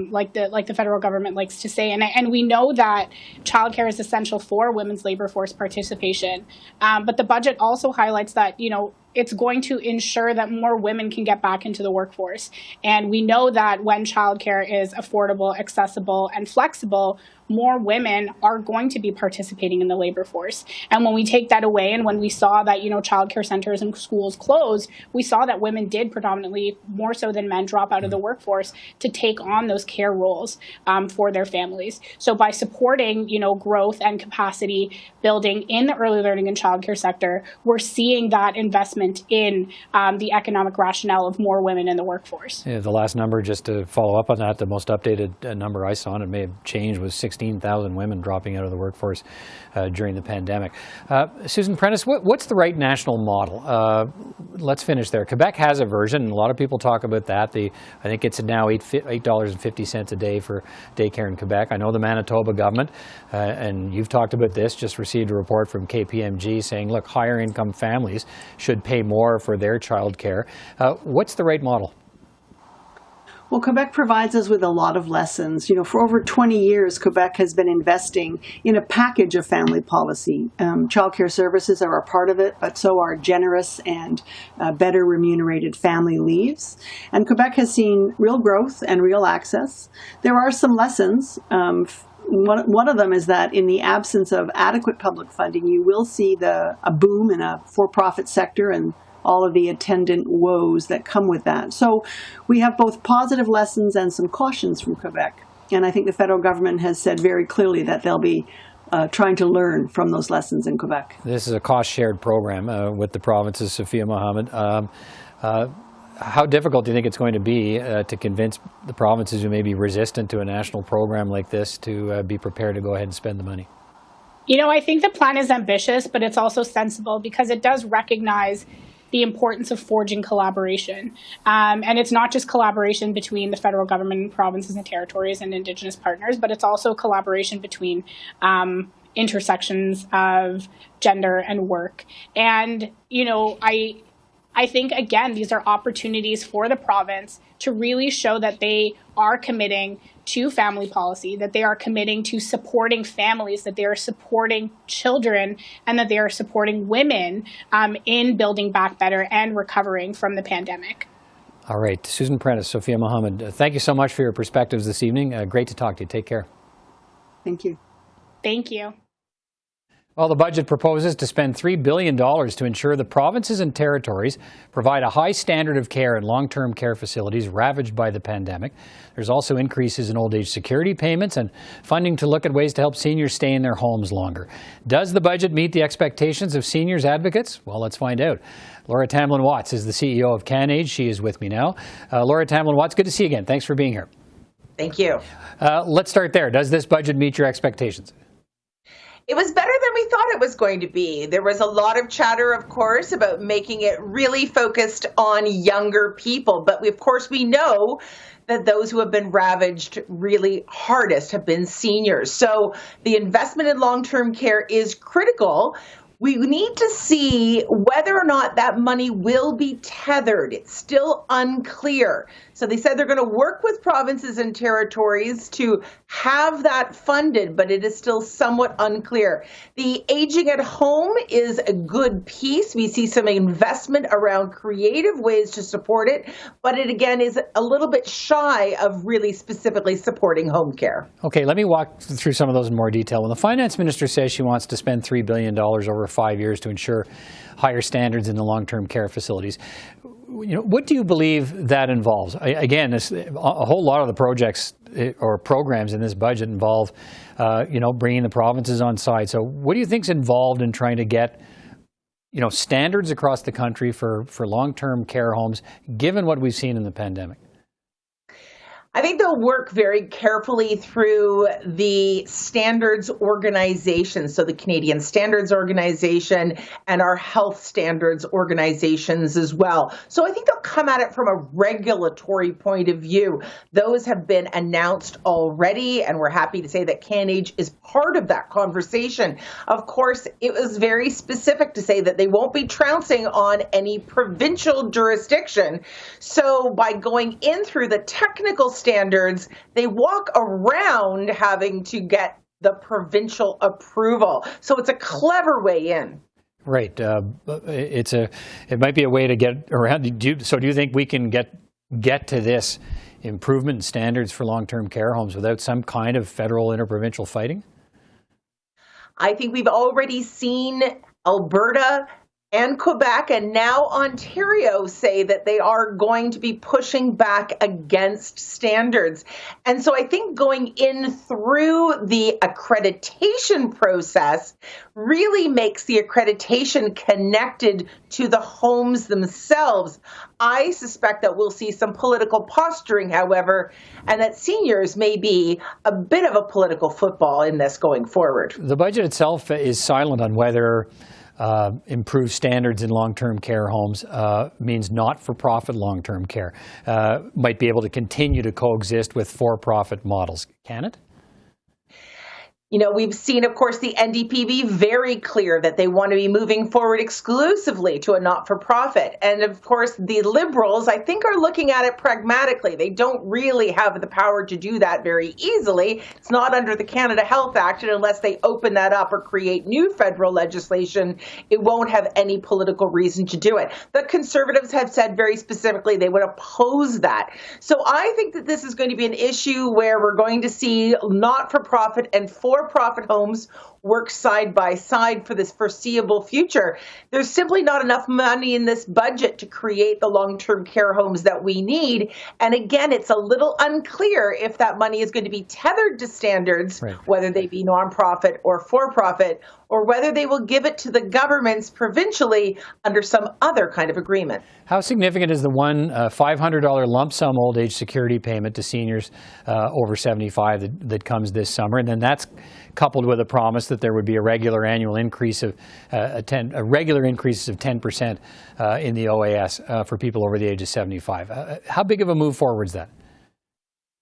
like the federal government likes to say. And we know that childcare is essential for women's labor force participation. But the budget also highlights that, it's going to ensure that more women can get back into the workforce. And we know that when childcare is affordable, accessible, and flexible, more women are going to be participating in the labor force. And when we take that away, and when we saw that, childcare centers and schools closed, we saw that women did predominantly, more so than men, drop out of the workforce to take on those care roles for their families. So by supporting, growth and capacity building in the early learning and childcare sector, we're seeing that investment in the economic rationale of more women in the workforce. Yeah, the last number, just to follow up on that, the most updated number I saw, and it may have changed, was 16,000 women dropping out of the workforce during the pandemic. Susan Prentice, what's the right national model? Let's finish there. Quebec has a version, and a lot of people talk about that. I think it's now $8.50 a day for daycare in Quebec. I know the Manitoba government, and you've talked about this, just received a report from KPMG saying, look, higher income families should pay more for their child care. What's the right model? Well, Quebec provides us with a lot of lessons. For over 20 years, Quebec has been investing in a package of family policy. Childcare services are a part of it, but so are generous and better remunerated family leaves. And Quebec has seen real growth and real access. There are some lessons. One of them is that in the absence of adequate public funding, you will see a boom in a for-profit sector and all of the attendant woes that come with that. So we have both positive lessons and some cautions from Quebec. And I think the federal government has said very clearly that they'll be trying to learn from those lessons in Quebec. This is a cost-shared program with the provinces, Sophia Mohammed. How difficult do you think it's going to be to convince the provinces who may be resistant to a national program like this to be prepared to go ahead and spend the money? I think the plan is ambitious, but it's also sensible because it does recognize the importance of forging collaboration. And it's not just collaboration between the federal government and provinces and territories and Indigenous partners, but it's also collaboration between intersections of gender and work. And, I think, again, these are opportunities for the province to really show that they are committing to family policy, that they are committing to supporting families, that they are supporting children, and that they are supporting women in building back better and recovering from the pandemic. All right. Susan Prentice, Sophia Mohammed, thank you so much for your perspectives this evening. Great to talk to you. Take care. Thank you. Thank you. Well, the budget proposes to spend $3 billion to ensure the provinces and territories provide a high standard of care in long-term care facilities ravaged by the pandemic. There's also increases in old age security payments and funding to look at ways to help seniors stay in their homes longer. Does the budget meet the expectations of seniors advocates? Well, let's find out. Laura Tamblyn-Watts is the CEO of CanAge. She is with me now. Laura Tamblyn-Watts, good to see you again. Thanks for being here. Thank you. Let's start there. Does this budget meet your expectations? It was better than we thought it was going to be. There was a lot of chatter, of course, about making it really focused on younger people. But we know that those who have been ravaged really hardest have been seniors. So the investment in long-term care is critical. We need to see whether or not that money will be tethered. It's still unclear. So they said they're going to work with provinces and territories to have that funded, but it is still somewhat unclear. The aging at home is a good piece. We see some investment around creative ways to support it, but it again is a little bit shy of really specifically supporting home care. Okay, let me walk through some of those in more detail. When the finance minister says she wants to spend $3 billion over 5 years to ensure higher standards in the long-term care facilities, what do you believe that involves? Again, a whole lot of the projects or programs in this budget involve, bringing the provinces on side. So what do you think is involved in trying to get, standards across the country for long-term care homes, given what we've seen in the pandemic? I think they'll work very carefully through the standards organizations, so the Canadian Standards Organization and our health standards organizations as well. So I think they'll come at it from a regulatory point of view. Those have been announced already, and we're happy to say that CanAge is part of that conversation. Of course, it was very specific to say that they won't be trouncing on any provincial jurisdiction. So by going in through the technical standards, they walk around having to get the provincial approval. So it's a clever way in. Right. It might be a way to get around. Do you think we can get to this improvement in standards for long-term care homes without some kind of federal interprovincial fighting? I think we've already seen Alberta and Quebec and now Ontario say that they are going to be pushing back against standards. And so I think going in through the accreditation process really makes the accreditation connected to the homes themselves. I suspect that we'll see some political posturing, however, and that seniors may be a bit of a political football in this going forward. The budget itself is silent on whether improved standards in long-term care homes means not-for-profit long-term care might be able to continue to coexist with for-profit models. Can it? We've seen, of course, the NDP be very clear that they want to be moving forward exclusively to a not-for-profit. And of course, the Liberals, I think, are looking at it pragmatically. They don't really have the power to do that very easily. It's not under the Canada Health Act, and unless they open that up or create new federal legislation, it won't have any political reason to do it. The Conservatives have said very specifically they would oppose that. So I think that this is going to be an issue where we're going to see not-for-profit and for-profit homes work side by side for this foreseeable future. There's simply not enough money in this budget to create the long-term care homes that we need. And again, it's a little unclear if that money is going to be tethered to standards, right, whether they be nonprofit or for-profit, or whether they will give it to the governments provincially under some other kind of agreement. How significant is the one $500 lump sum old age security payment to seniors over 75 that comes this summer? And then that's coupled with a promise that there would be a regular annual increase of regular increases of 10% in the OAS for people over the age of 75. How big of a move forward is that?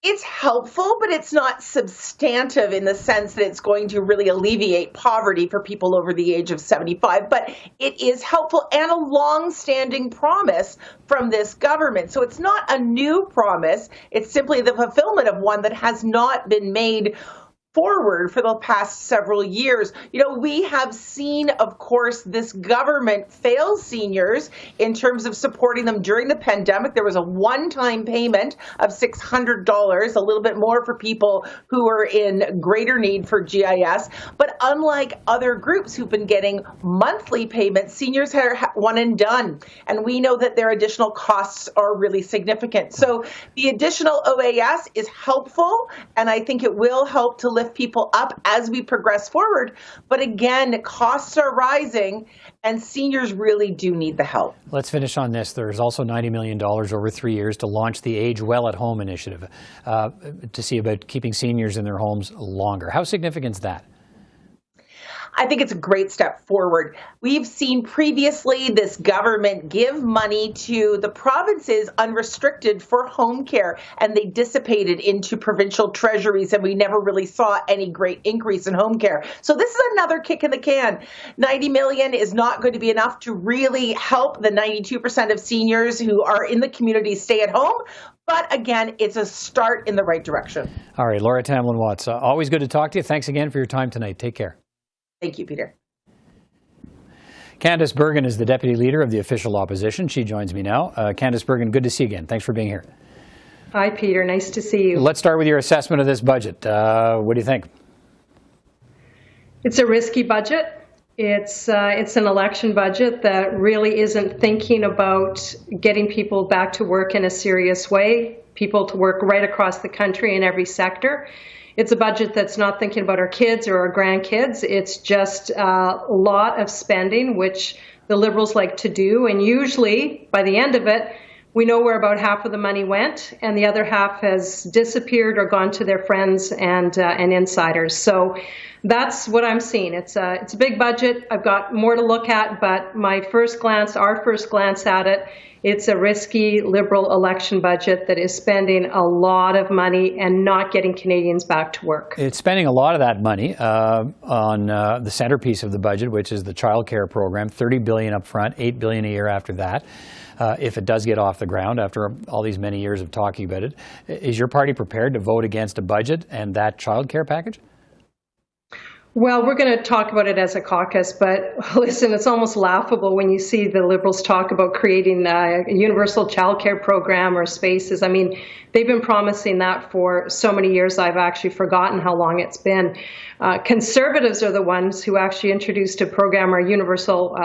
It's helpful, but it's not substantive in the sense that it's going to really alleviate poverty for people over the age of 75. But it is helpful and a long-standing promise from this government. So it's not a new promise. It's simply the fulfillment of one that has not been made forward for the past several years. You know, we have seen, of course, this government fail seniors in terms of supporting them during the pandemic. There was a one-time payment of $600, a little bit more for people who are in greater need for GIS. But unlike other groups who've been getting monthly payments, seniors are one and done. And we know that their additional costs are really significant. So the additional OAS is helpful, and I think it will help to lift people up as we progress forward. But again, costs are rising, and seniors really do need the help. Let's finish on this. There's also $90 million over 3 years to launch the Age Well at Home initiative to see about keeping seniors in their homes longer. How significant is that? I think it's a great step forward. We've seen previously this government give money to the provinces unrestricted for home care, and they dissipated into provincial treasuries, and we never really saw any great increase in home care. So this is another kick in the can. 90 million is not going to be enough to really help the 92% of seniors who are in the community stay at home. But again, it's a start in the right direction. All right, Laura Tamlin-Watts, always good to talk to you. Thanks again for your time tonight. Take care. Thank you, Peter. Candice Bergen is the Deputy Leader of the Official Opposition. She joins me now. Candice Bergen, good to see you again. Thanks for being here. Hi, Peter. Nice to see you. Let's start with your assessment of this budget. What do you think? It's a risky budget. It's an election budget that really isn't thinking about getting people back to work in a serious way, people to work right across the country in every sector. It's a budget that's not thinking about our kids or our grandkids. It's just a lot of spending, which the Liberals like to do. And usually, by the end of it, we know where about half of the money went, and the other half has disappeared or gone to their friends and insiders. So that's what I'm seeing. It's a big budget. I've got more to look at, but our first glance at it, it's a risky Liberal election budget that is spending a lot of money and not getting Canadians back to work. It's spending a lot of that money on the centerpiece of the budget, which is the childcare program, $30 billion up front, $8 billion a year after that. If it does get off the ground after all these many years of talking about it, is your party prepared to vote against a budget and that childcare package? Well, we're going to talk about it as a caucus, but listen, it's almost laughable when you see the Liberals talk about creating a universal childcare program or spaces. I mean, they've been promising that for so many years, I've actually forgotten how long it's been. Conservatives are the ones who actually introduced a program, or universal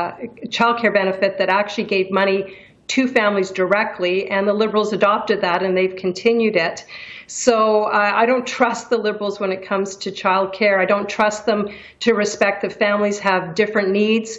childcare benefit, that actually gave money to families directly, and the Liberals adopted that and they've continued it. So I don't trust the Liberals when it comes to childcare. I don't trust them to respect that families have different needs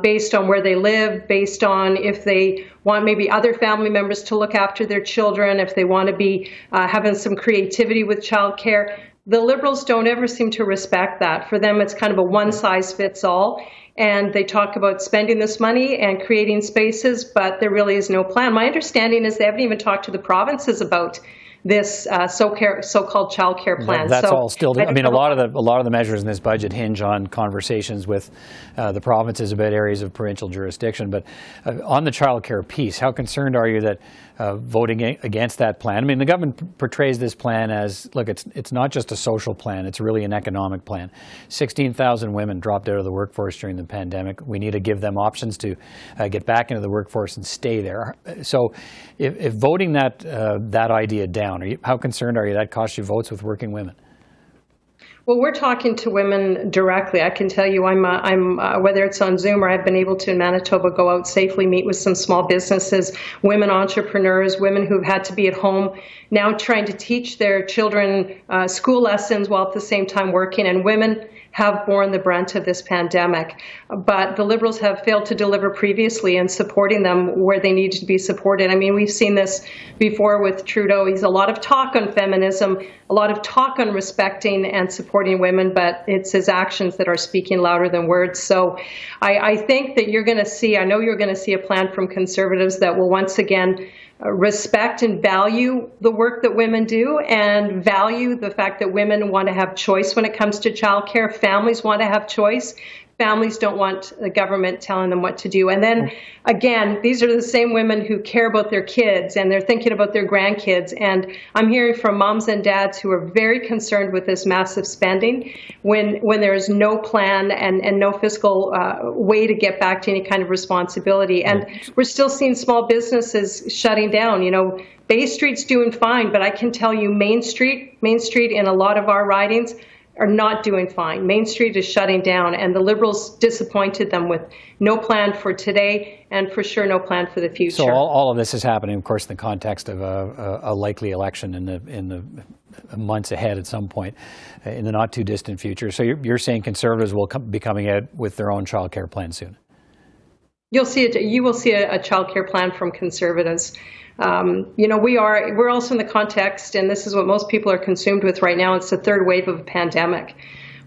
based on where they live, based on if they want maybe other family members to look after their children, if they want to be having some creativity with childcare. The Liberals don't ever seem to respect that. For them, it's kind of a one-size-fits-all. And they talk about spending this money and creating spaces, but there really is no plan. My understanding is they haven't even talked to the provinces about this so-called childcare plan. That's all still. I mean, a lot of the measures in this budget hinge on conversations with the provinces about areas of provincial jurisdiction. But on the childcare piece, how concerned are you that voting against that plan? I mean, the government portrays this plan as, look, it's not just a social plan; it's really an economic plan. 16,000 women dropped out of the workforce during the pandemic. We need to give them options to get back into the workforce and stay there. So, if voting that idea down, how concerned are you that costs you votes with working women? Well, we're talking to women directly. I can tell you, I'm whether it's on Zoom or I've been able to in Manitoba go out safely, meet with some small businesses, women entrepreneurs, women who've had to be at home now trying to teach their children school lessons while at the same time working, and women have borne the brunt of this pandemic. But the Liberals have failed to deliver previously in supporting them where they needed to be supported. I mean, we've seen this before with Trudeau. He's a lot of talk on feminism, a lot of talk on respecting and supporting women, but it's his actions that are speaking louder than words. So I think that I know you're going to see a plan from Conservatives that will once again respect and value the work that women do, and value the fact that women want to have choice when it comes to childcare. Families want to have choice. families don't want the government telling them what to do. And then again, these are the same women who care about their kids and they're thinking about their grandkids. And I'm hearing from moms and dads who are very concerned with this massive spending when there is no plan and no fiscal way to get back to any kind of responsibility. And we're still seeing small businesses shutting down. You know, Bay Street's doing fine, but I can tell you Main Street in a lot of our ridings are not doing fine. Main Street is shutting down, and the Liberals disappointed them with no plan for today and for sure no plan for the future. So all of this is happening, of course, in the context of a likely election in the months ahead at some point in the not too distant future. So you're saying Conservatives will be coming out with their own childcare plan soon? You will see a childcare plan from Conservatives. You know, we're also in the context, and this is what most people are consumed with right now. It's the third wave of a pandemic.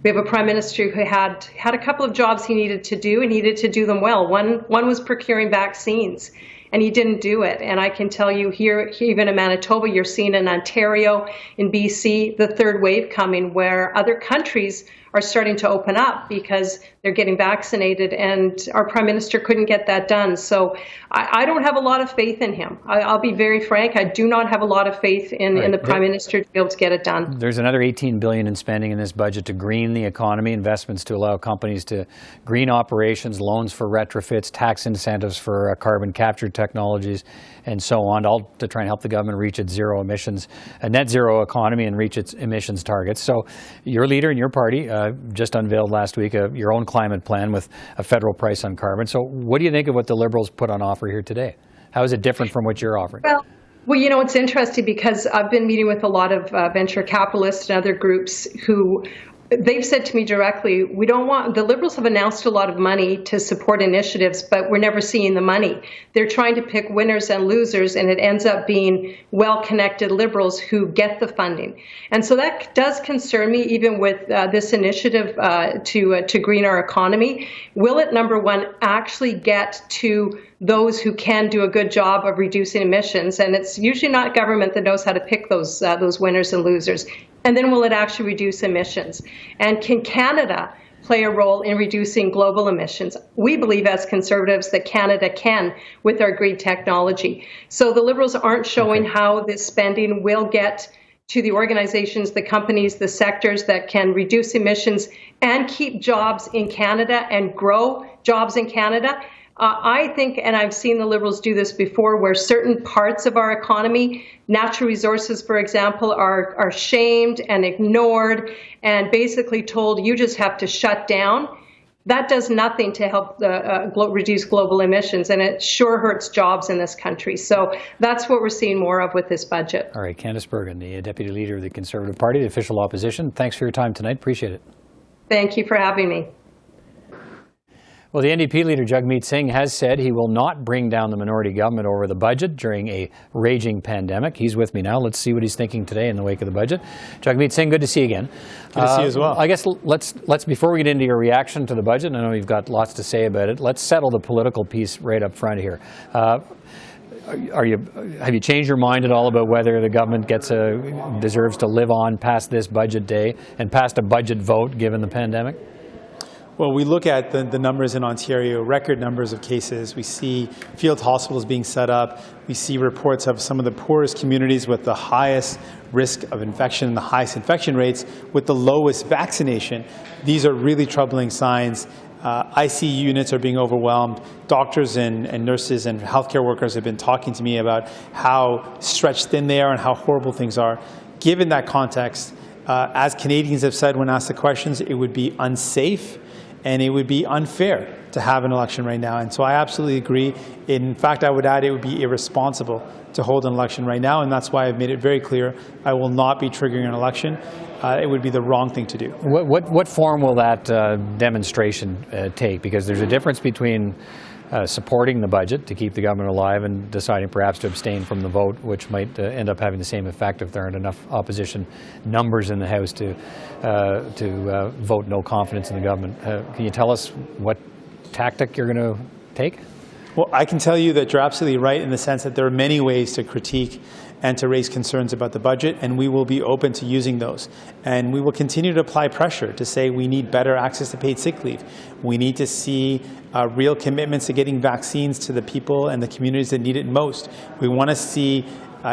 We have a prime minister who had a couple of jobs he needed to do, and he needed to do them well. One was procuring vaccines, and he didn't do it. And I can tell you here, even in Manitoba, you're seeing in Ontario, in BC, the third wave coming, where other countries are starting to open up because they're getting vaccinated, and our prime minister couldn't get that done. So I don't have a lot of faith in him. I'll be very frank. I do not have a lot of faith in the prime minister to be able to get it done. There's another $18 billion in spending in this budget to green the economy, investments to allow companies to green operations, loans for retrofits, tax incentives for carbon capture technologies, and so on, all to try and help the government reach its zero emissions, a net zero economy, and reach its emissions targets. So your leader in your party just unveiled last week your own climate plan with a federal price on carbon. So what do you think of what the Liberals put on offer here today? How is it different from what you're offering? Well, you know, it's interesting because I've been meeting with a lot of venture capitalists and other groups who they've said to me directly, the Liberals have announced a lot of money to support initiatives, but we're never seeing the money. They're trying to pick winners and losers, and it ends up being well-connected Liberals who get the funding. And so that does concern me, even with this initiative to green our economy. Will it, number one, actually get to those who can do a good job of reducing emissions? And it's usually not government that knows how to pick those winners and losers. And then will it actually reduce emissions? And can Canada play a role in reducing global emissions? We believe as Conservatives that Canada can with our green technology. So the Liberals aren't showing how this spending will get to the organizations, the companies, the sectors that can reduce emissions and keep jobs in Canada and grow jobs in Canada. I think, and I've seen the Liberals do this before, where certain parts of our economy, natural resources, for example, are shamed and ignored and basically told you just have to shut down. That does nothing to help reduce global emissions, and it sure hurts jobs in this country. So that's what we're seeing more of with this budget. All right, Candice Bergen, the Deputy Leader of the Conservative Party, the official opposition. Thanks for your time tonight. Appreciate it. Thank you for having me. Well, the NDP leader, Jagmeet Singh, has said he will not bring down the minority government over the budget during a raging pandemic. He's with me now. Let's see what he's thinking today in the wake of the budget. Jagmeet Singh, good to see you again. Good to see you as well. I guess let's before we get into your reaction to the budget, I know you've got lots to say about it, let's settle the political piece right up front here. Have you changed your mind at all about whether the government deserves to live on past this budget day and past a budget vote given the pandemic? Well, we look at the numbers in Ontario, record numbers of cases. We see field hospitals being set up. We see reports of some of the poorest communities with the highest risk of infection, the highest infection rates, with the lowest vaccination. These are really troubling signs. ICU units are being overwhelmed. Doctors and nurses and healthcare workers have been talking to me about how stretched thin they are and how horrible things are. Given that context, as Canadians have said when asked the questions, it would be unsafe and it would be unfair to have an election right now. And so I absolutely agree. In fact, I would add it would be irresponsible to hold an election right now, and that's why I've made it very clear I will not be triggering an election. It would be the wrong thing to do. What form will that demonstration take? Because there's a difference between supporting the budget to keep the government alive and deciding perhaps to abstain from the vote, which might end up having the same effect if there aren't enough opposition numbers in the House to vote no confidence in the government. Can you tell us what tactic you're going to take? Well, I can tell you that you're absolutely right in the sense that there are many ways to critique and to raise concerns about the budget, and we will be open to using those. And we will continue to apply pressure to say we need better access to paid sick leave. We need to see real commitments to getting vaccines to the people and the communities that need it most. We want to see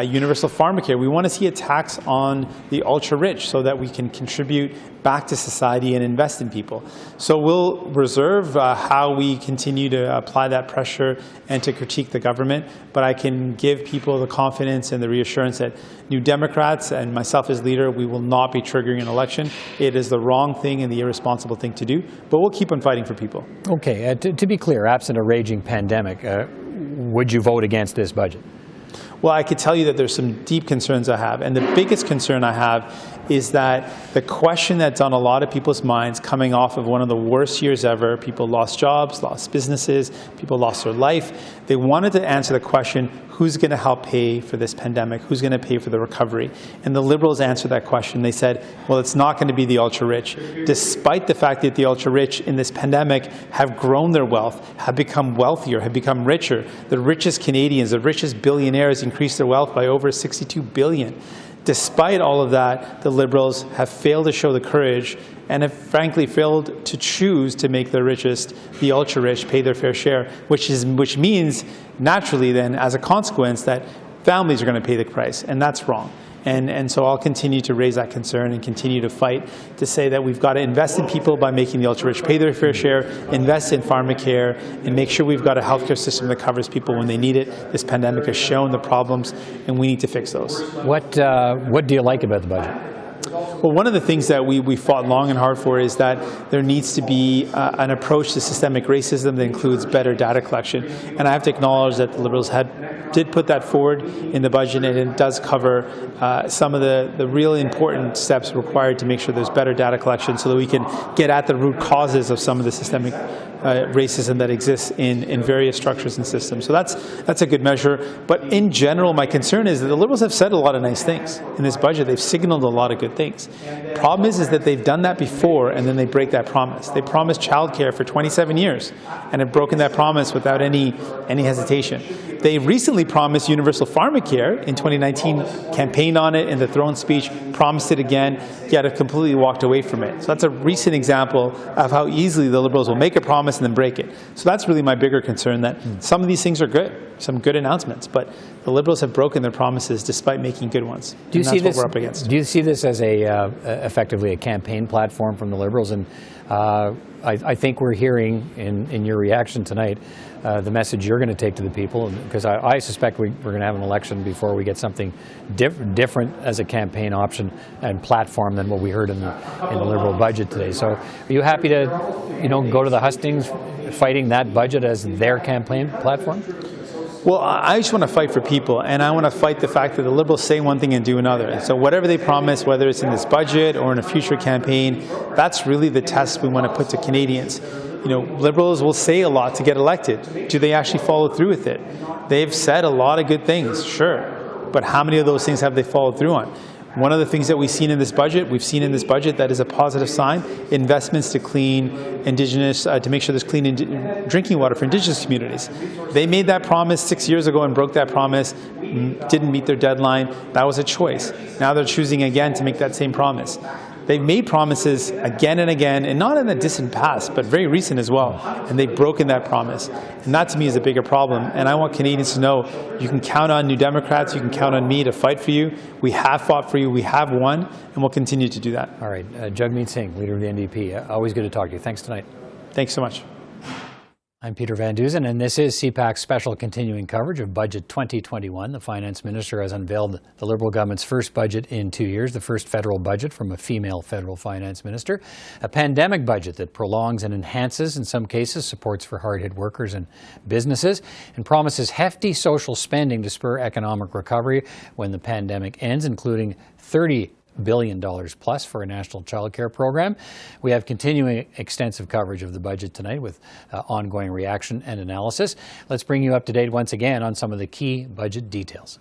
universal pharmacare. We want to see a tax on the ultra-rich so that we can contribute back to society and invest in people. So we'll reserve how we continue to apply that pressure and to critique the government, but I can give people the confidence and the reassurance that New Democrats and myself as leader, we will not be triggering an election. It is the wrong thing and the irresponsible thing to do, but we'll keep on fighting for people. Okay, to be clear, absent a raging pandemic, would you vote against this budget? Well, I could tell you that there's some deep concerns I have. And the biggest concern I have is that the question that's on a lot of people's minds coming off of one of the worst years ever, people lost jobs, lost businesses, people lost their life. They wanted to answer the question, who's going to help pay for this pandemic? Who's going to pay for the recovery? And the Liberals answered that question. They said, well, it's not going to be the ultra-rich. Despite the fact that the ultra-rich in this pandemic have grown their wealth, have become wealthier, have become richer. The richest Canadians, the richest billionaires increased their wealth by over $62 billion. Despite all of that, the Liberals have failed to show the courage and have frankly failed to choose to make the richest, the ultra-rich, pay their fair share, which means naturally then, as a consequence, that families are going to pay the price, and that's wrong. And so I'll continue to raise that concern and continue to fight to say that we've got to invest in people by making the ultra-rich pay their fair share, invest in pharmacare, and make sure we've got a healthcare system that covers people when they need it. This pandemic has shown the problems, and we need to fix those. What do you like about the budget? Well, one of the things that we fought long and hard for is that there needs to be an approach to systemic racism that includes better data collection. And I have to acknowledge that the Liberals did put that forward in the budget, and it does cover some of the real important steps required to make sure there's better data collection so that we can get at the root causes of some of the systemic racism that exists in various structures and systems. So that's a good measure. But in general, my concern is that the Liberals have said a lot of nice things in this budget. They've signaled a lot of good things. Problem is that they've done that before and then they break that promise. They promised childcare for 27 years and have broken that promise without any hesitation. They recently promised universal pharmacare in 2019, campaigned on it in the throne speech, promised it again, yet have completely walked away from it. So that's a recent example of how easily the Liberals will make a promise and then break it. So that's really my bigger concern, that some of these things are good, some good announcements, but the Liberals have broken their promises despite making good ones. Do you see this? What we're up against. Do you see this as effectively a campaign platform from the Liberals? And I think we're hearing in your reaction tonight the message you're going to take to the people, because I suspect we're going to have an election before we get something different as a campaign option and platform than what we heard in the Liberal budget today. So are you happy to go to the hustings fighting that budget as their campaign platform? Well, I just want to fight for people, and I want to fight the fact that the Liberals say one thing and do another. And so whatever they promise, whether it's in this budget or in a future campaign, that's really the test we want to put to Canadians. Liberals will say a lot to get elected. Do they actually follow through with it? They've said a lot of good things, sure, but how many of those things have they followed through on? One of the things that we've seen in this budget that is a positive sign, investments to clean Indigenous, to make sure there's clean drinking water for Indigenous communities. They made that promise 6 years ago and broke that promise, didn't meet their deadline. That was a choice. Now they're choosing again to make that same promise. They've made promises again and again, and not in the distant past, but very recent as well, and they've broken that promise. And that to me is a bigger problem, and I want Canadians to know you can count on New Democrats, you can count on me to fight for you. We have fought for you, we have won, and we'll continue to do that. All right, Jagmeet Singh, leader of the NDP, always good to talk to you. Thanks tonight. Thanks so much. I'm Peter Van Dusen, and this is CPAC's special continuing coverage of Budget 2021. The Finance Minister has unveiled the Liberal government's first budget in 2 years, the first federal budget from a female federal finance minister, a pandemic budget that prolongs and enhances, in some cases, supports for hard-hit workers and businesses, and promises hefty social spending to spur economic recovery when the pandemic ends, including $30 billion plus for a national childcare program. We have continuing extensive coverage of the budget tonight with ongoing reaction and analysis. Let's bring you up to date once again on some of the key budget details.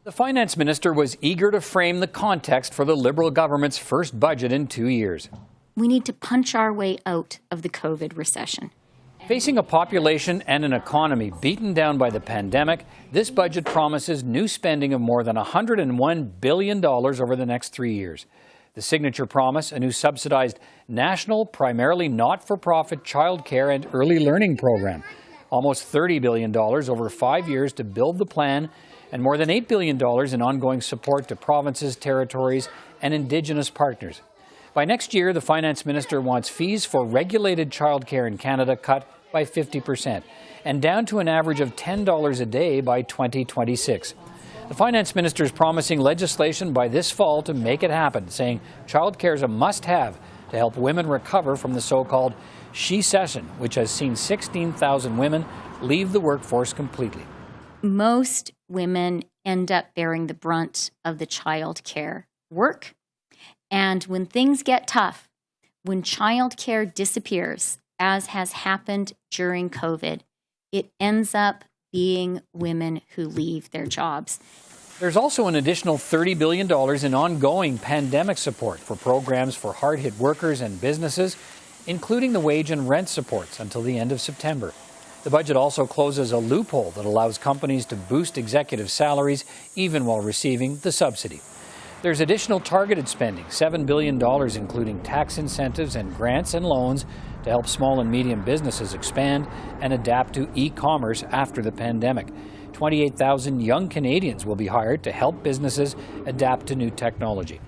The Finance Minister was eager to frame the context for the Liberal government's first budget in 2 years. We need to punch our way out of the COVID recession. Facing a population and an economy beaten down by the pandemic, this budget promises new spending of more than $101 billion over the next 3 years. The signature promise, a new subsidized national, primarily not-for-profit childcare and early learning program, almost $30 billion over 5 years to build the plan, and more than $8 billion in ongoing support to provinces, territories, and Indigenous partners. By next year, the Finance Minister wants fees for regulated childcare in Canada cut by 50% and down to an average of $10 a day by 2026. The Finance Minister is promising legislation by this fall to make it happen, saying childcare is a must-have to help women recover from the so-called she-cession, which has seen 16,000 women leave the workforce completely. Most women end up bearing the brunt of the childcare work. And when things get tough, when childcare disappears, as has happened during COVID, it ends up being women who leave their jobs. There's also an additional $30 billion in ongoing pandemic support for programs for hard-hit workers and businesses, including the wage and rent supports until the end of September. The budget also closes a loophole that allows companies to boost executive salaries even while receiving the subsidy. There's additional targeted spending, $7 billion, including tax incentives and grants and loans to help small and medium businesses expand and adapt to e-commerce after the pandemic. 28,000 young Canadians will be hired to help businesses adapt to new technology.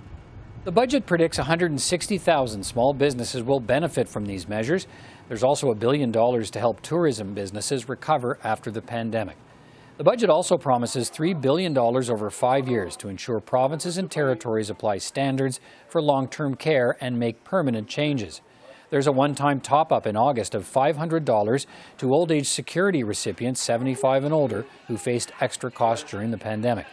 The budget predicts 160,000 small businesses will benefit from these measures. There's also $1 billion to help tourism businesses recover after the pandemic. The budget also promises $3 billion over 5 years to ensure provinces and territories apply standards for long-term care and make permanent changes. There's a one-time top-up in August of $500 to old-age security recipients 75 and older who faced extra costs during the pandemic,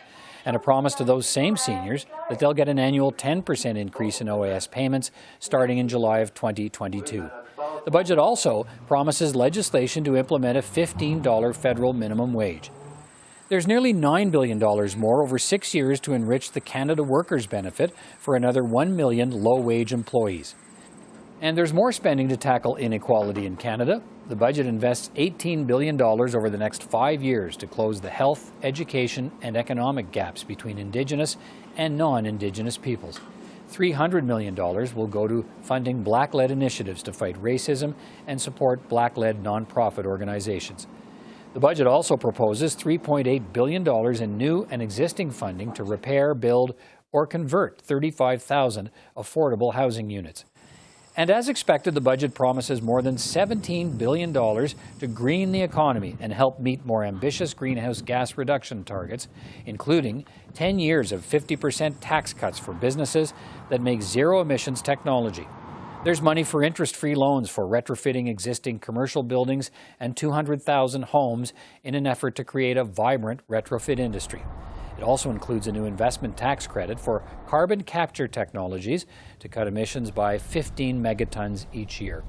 and a promise to those same seniors that they'll get an annual 10% increase in OAS payments starting in July of 2022. The budget also promises legislation to implement a $15 federal minimum wage. There's nearly $9 billion more over 6 years to enrich the Canada Workers' Benefit for another 1 million low-wage employees. And there's more spending to tackle inequality in Canada. The budget invests $18 billion over the next 5 years to close the health, education, and economic gaps between Indigenous and non-Indigenous peoples. $300 million will go to funding Black-led initiatives to fight racism and support Black-led nonprofit organizations. The budget also proposes $3.8 billion in new and existing funding to repair, build, or convert 35,000 affordable housing units. And as expected, the budget promises more than $17 billion to green the economy and help meet more ambitious greenhouse gas reduction targets, including 10 years of 50% tax cuts for businesses that make zero-emissions technology. There's money for interest-free loans for retrofitting existing commercial buildings and 200,000 homes in an effort to create a vibrant retrofit industry. It also includes a new investment tax credit for carbon capture technologies to cut emissions by 15 megatons each year.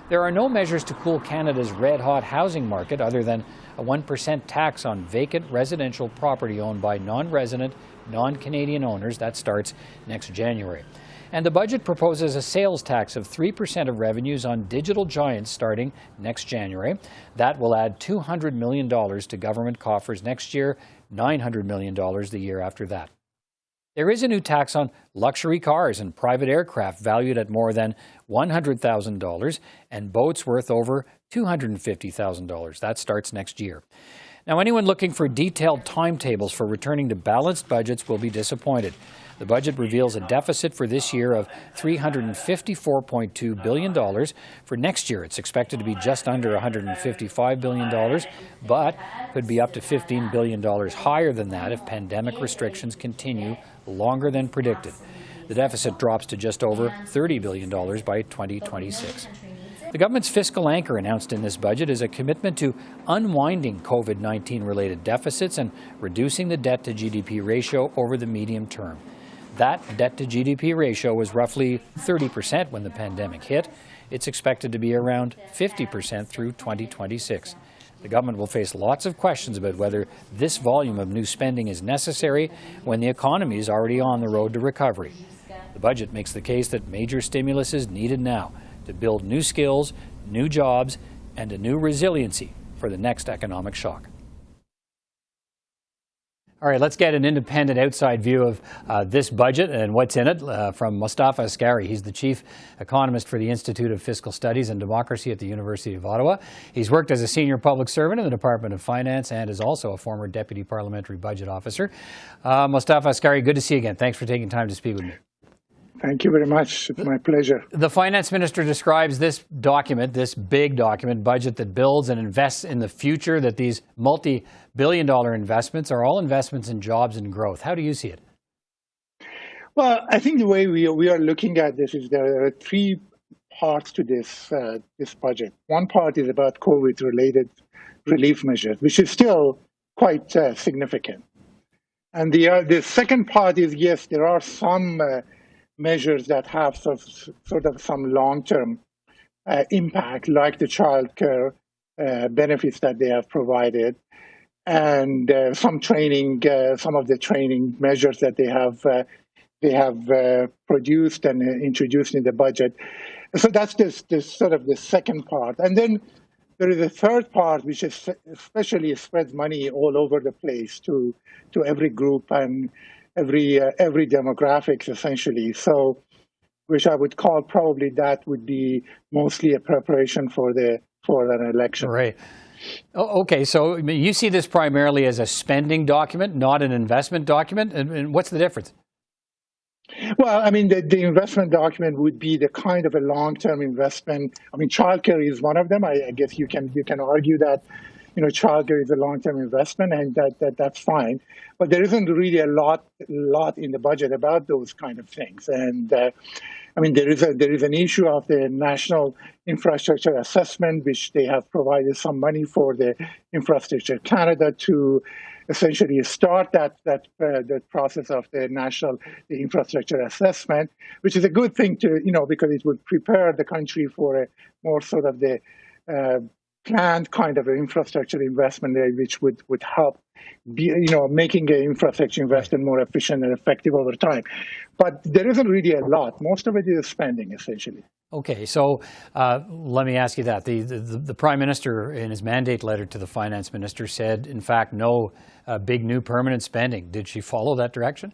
There are no measures to cool Canada's red-hot housing market other than a 1% tax on vacant residential property owned by non-resident, non-Canadian owners. That starts next January. And the budget proposes a sales tax of 3% of revenues on digital giants starting next January. That will add $200 million to government coffers next year, $900 million the year after that. There is a new tax on luxury cars and private aircraft valued at more than $100,000 and boats worth over $250,000. That starts next year. Now, anyone looking for detailed timetables for returning to balanced budgets will be disappointed. The budget reveals a deficit for this year of $354.2 billion. For next year, it's expected to be just under $155 billion, but could be up to $15 billion higher than that if pandemic restrictions continue longer than predicted. The deficit drops to just over $30 billion by 2026. The government's fiscal anchor announced in this budget is a commitment to unwinding COVID-19 related deficits and reducing the debt-to-GDP ratio over the medium term. That debt-to-GDP ratio was roughly 30% when the pandemic hit. It's expected to be around 50% through 2026. The government will face lots of questions about whether this volume of new spending is necessary when the economy is already on the road to recovery. The budget makes the case that major stimulus is needed now to build new skills, new jobs, and a new resiliency for the next economic shock. All right, let's get an independent outside view of this budget and what's in it from Mustafa Askari. He's the chief economist for the Institute of Fiscal Studies and Democracy at the University of Ottawa. He's worked as a senior public servant in the Department of Finance and is also a former deputy parliamentary budget officer. Mustafa Askari, good to see you again. Thanks for taking time to speak with me. Thank you very much. It's my pleasure. The finance minister describes this document, this big document, budget that builds and invests in the future, that these multi-billion-dollar investments are all investments in jobs and growth. How do you see it? Well, I think the way we are looking at this is there are three parts to this budget. One part is about COVID-related relief measures, which is still quite significant. And the second part is, yes, there are some measures that have sort of some long-term impact, like the childcare benefits that they have provided, and some training, some of the training measures that they have produced and introduced in the budget. So that's this sort of the second part, and then there is a third part, which is especially spreads money all over the place to every group and every demographics, essentially. So, which I would call probably that would be mostly a preparation for an election. Right. Okay, so you see this primarily as a spending document, not an investment document, and what's the difference? Well, I mean, the investment document would be the kind of a long-term investment. I mean, childcare is one of them. I guess you can argue that, childcare is a long-term investment, and that's fine. But there isn't really a lot in the budget about those kind of things. And I mean, there is an issue of the National Infrastructure Assessment, which they have provided some money for the Infrastructure Canada to essentially start that process of the infrastructure assessment, which is a good thing to, because it would prepare the country for a more sort of the planned kind of an infrastructure investment, which would help making the infrastructure investment more efficient and effective over time. But there isn't really a lot. Most of it is spending, essentially. Okay, so let me ask you that. The Prime Minister, in his mandate letter to the Finance Minister, said, in fact, no big new permanent spending. Did she follow that direction?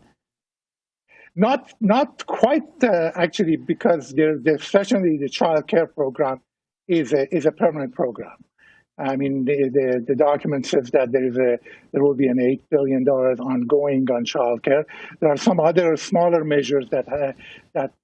Not quite, actually, because especially the child care program is a permanent program. I mean, the document says that there will be an $8 billion ongoing on childcare. There are some other smaller measures that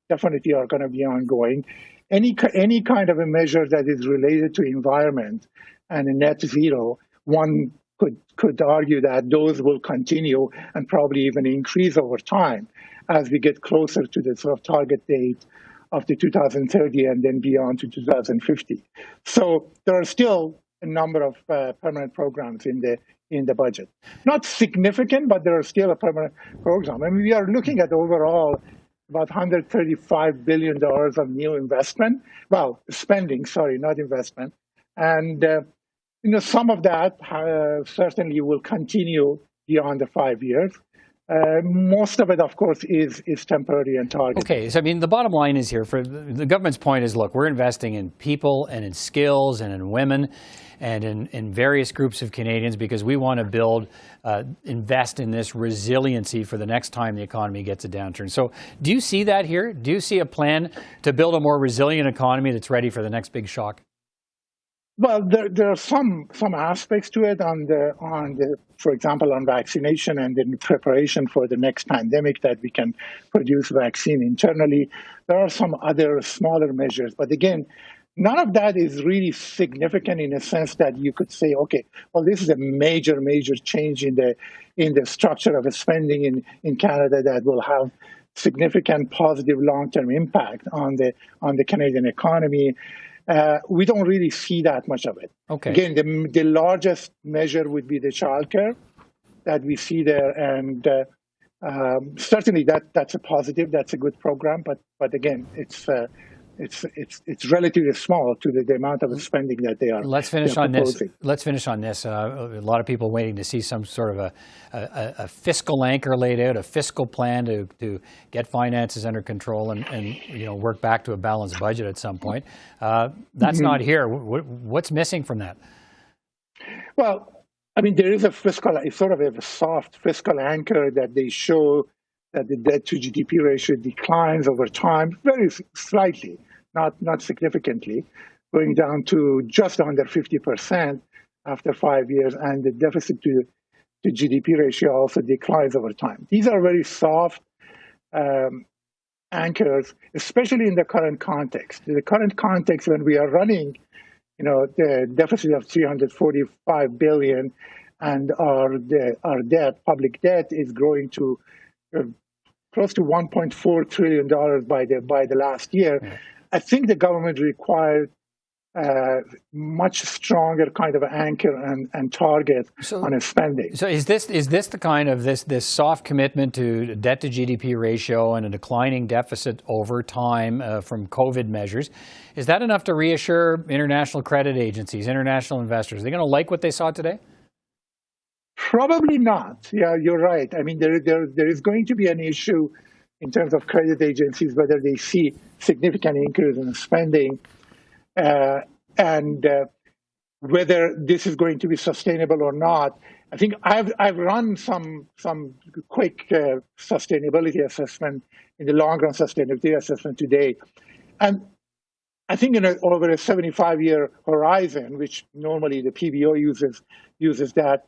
definitely are going to be ongoing. Any kind of a measure that is related to environment and a net zero, one could argue that those will continue and probably even increase over time as we get closer to the sort of target date of the 2030 and then beyond to 2050. So there are still a number of permanent programs in the budget. Not significant, but there are still a permanent program. I mean, we are looking at overall about $135 billion of new investment. Well, spending, sorry, not investment. And, some of that certainly will continue beyond the 5 years. Most of it, of course, is temporary and targeted. Okay, so I mean, the bottom line is here, for the government's point is, look, we're investing in people and in skills and in women and in various groups of Canadians because we want to invest in this resiliency for the next time the economy gets a downturn. So do you see that here? Do you see a plan to build a more resilient economy that's ready for the next big shock? Well, there are some aspects to it for example, on vaccination and in preparation for the next pandemic that we can produce vaccine internally. There are some other smaller measures, but again, none of that is really significant in a sense that you could say, okay, well, this is a major change in the structure of spending in Canada that will have significant positive long-term impact on the Canadian economy. We don't really see that much of it. Okay. Again, the largest measure would be the childcare that we see there, and certainly that's a positive. That's a good program, but again, it's it's relatively small to the amount of spending that they are. Let's finish on this. Proposing. Let's finish on this. A lot of people waiting to see some sort of a fiscal anchor laid out, a fiscal plan to get finances under control and work back to a balanced budget at some point. That's not here. What's missing from that? Well, I mean, there is a sort of a soft fiscal anchor that they show that the debt-to-GDP ratio declines over time, very slightly, not significantly, going down to just under 50% after 5 years, and the deficit-to-GDP ratio also declines over time. These are very soft anchors, especially in the current context. In the current context, when we are running the deficit of $345 billion, and our debt, public debt, is growing to close to $1.4 trillion by the last year. Yeah. I think the government required much stronger kind of anchor and target on its spending. So is this the kind of this soft commitment to debt to GDP ratio and a declining deficit over time from COVID measures? Is that enough to reassure international credit agencies, international investors? Are they going to like what they saw today? Probably not. Yeah, you're right. I mean, there is going to be an issue in terms of credit agencies, whether they see significant increase in spending and whether this is going to be sustainable or not. I think I've run some quick sustainability assessment in the long run sustainability assessment today, and I think over a 75-year horizon, which normally the PBO uses that,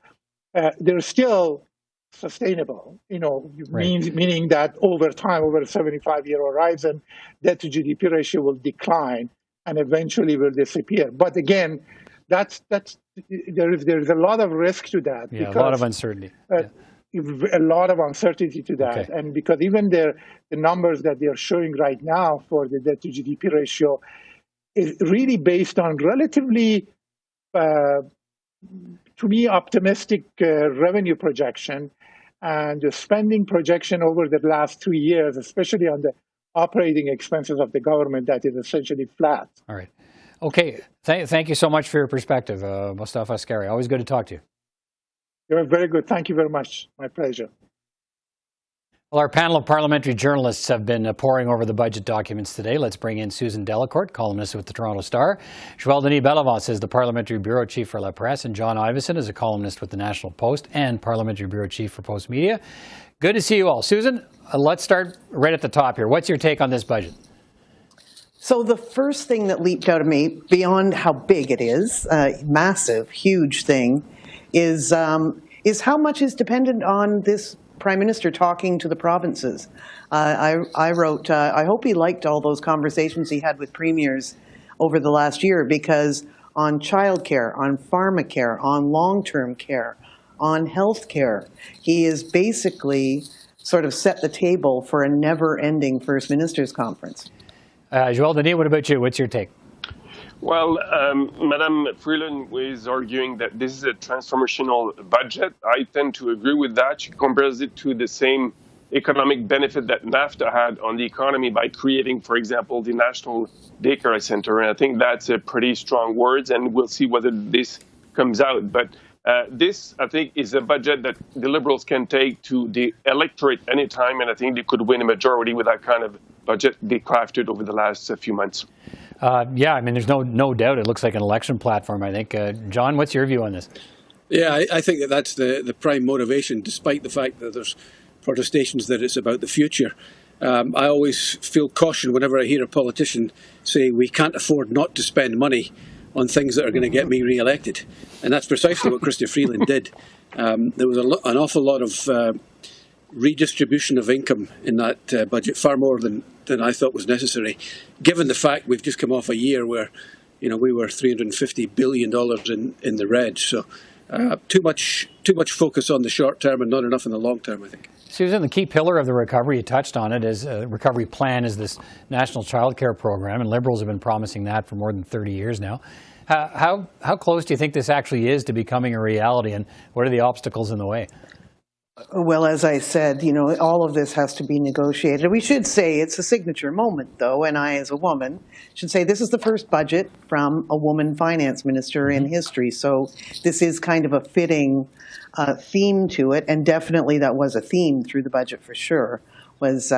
they're still sustainable. Meaning that over time, over a 75-year horizon, debt to GDP ratio will decline and eventually will disappear. But again, there's a lot of risk to that. Yeah, because, a lot of uncertainty. A lot of uncertainty to that. Okay. And because even the numbers that they are showing right now for the debt to GDP ratio is really based on relatively, to me, optimistic revenue projection and the spending projection over the last 2 years, especially on the operating expenses of the government, that is essentially flat. All right. Okay. Thank you so much for your perspective, Mustafa Askari. Always good to talk to you. You're very good. Thank you very much. My pleasure. Well, our panel of parliamentary journalists have been poring over the budget documents today. Let's bring in Susan Delacourt, columnist with the Toronto Star. Joël Denis Bellavance is the parliamentary bureau chief for La Presse, and John Ivison is a columnist with the National Post and parliamentary bureau chief for Post Media. Good to see you all. Susan, let's start right at the top here. What's your take on this budget? So the first thing that leaped out of me, beyond how big it is, massive, huge thing, is how much is dependent on this Prime Minister talking to the provinces. I wrote, I hope he liked all those conversations he had with premiers over the last year, because on childcare, on pharmacare, on long-term care, on health care, he has basically sort of set the table for a never-ending First Ministers' Conference. Joël Denis, what about you? What's your take? Well, Madame Freeland was arguing that this is a transformational budget. I tend to agree with that. She compares it to the same economic benefit that NAFTA had on the economy by creating, for example, the National Daycare Center. And I think that's a pretty strong words, and we'll see whether this comes out. But this, I think, is a budget that the Liberals can take to the electorate anytime, and I think they could win a majority with that kind of budget they crafted over the last few months. Yeah, I mean, there's no doubt it looks like an election platform, I think. John, what's your view on this? Yeah, I think that's the prime motivation, despite the fact that there's protestations that it's about the future. I always feel caution whenever I hear a politician say we can't afford not to spend money on things that are going to get me re-elected. And that's precisely what Chrystia Freeland did. There was an awful lot of redistribution of income in that budget, far more than I thought was necessary, given the fact we've just come off a year where, we were $350 billion in the red. So too much focus on the short term and not enough in the long term, I think. Susan, the key pillar of the recovery, you touched on it, is recovery plan is this national childcare program, and Liberals have been promising that for more than 30 years now. How close do you think this actually is to becoming a reality, and what are the obstacles in the way? Well, as I said, all of this has to be negotiated. We should say it's a signature moment, though, and I, as a woman, should say this is the first budget from a woman finance minister in history. So this is kind of a fitting theme to it, and definitely that was a theme through the budget for sure, was,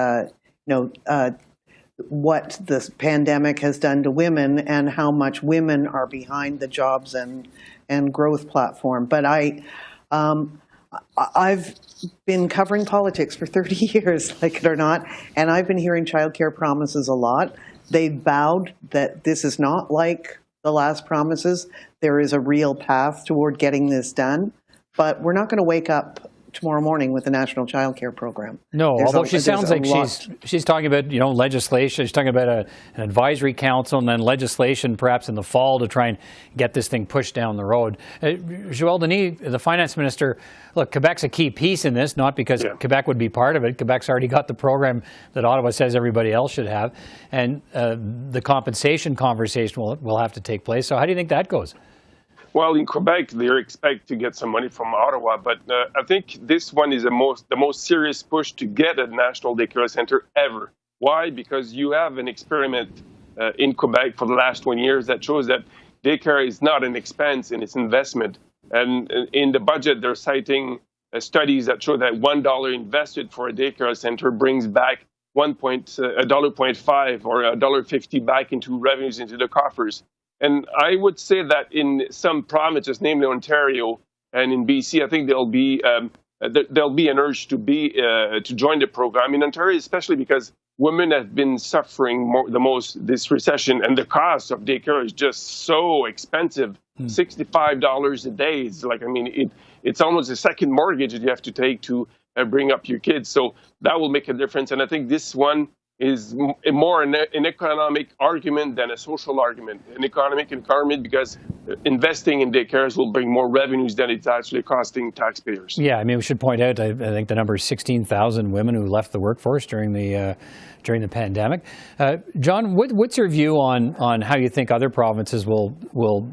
what this pandemic has done to women and how much women are behind the jobs and growth platform. But I've been covering politics for 30 years, like it or not, and I've been hearing childcare promises a lot. They've vowed that this is not like the last promises. There is a real path toward getting this done, but we're not going to wake up tomorrow morning with the National Childcare Program. No, although she sounds like she's talking about legislation. She's talking about an advisory council and then legislation perhaps in the fall to try and get this thing pushed down the road. Joël Denis, the finance minister, look, Quebec's a key piece in this, not because Quebec would be part of it. Quebec's already got the program that Ottawa says everybody else should have, and the compensation conversation will have to take place. So how do you think that goes? Well, in Quebec, they expect to get some money from Ottawa, but I think this one is the most serious push to get a national daycare center ever. Why? Because you have an experiment in Quebec for the last 20 years that shows that daycare is not an expense and it's investment. And in the budget, they're citing studies that show that $1 invested for a daycare center brings back $1.5 or $1.50 back into revenues into the coffers. And I would say that in some provinces, namely Ontario and in BC, I think there'll be an urge to join the program in Ontario, especially because women have been suffering the most this recession, and the cost of daycare is just so expensive. $65 a day is it's almost a second mortgage that you have to take to bring up your kids. So that will make a difference. And I think this one is more an economic argument than a social argument. An economic argument because investing in daycares will bring more revenues than it's actually costing taxpayers. Yeah, I mean, we should point out, I think the number is 16,000 women who left the workforce during the pandemic. John, what's your view on how you think other provinces will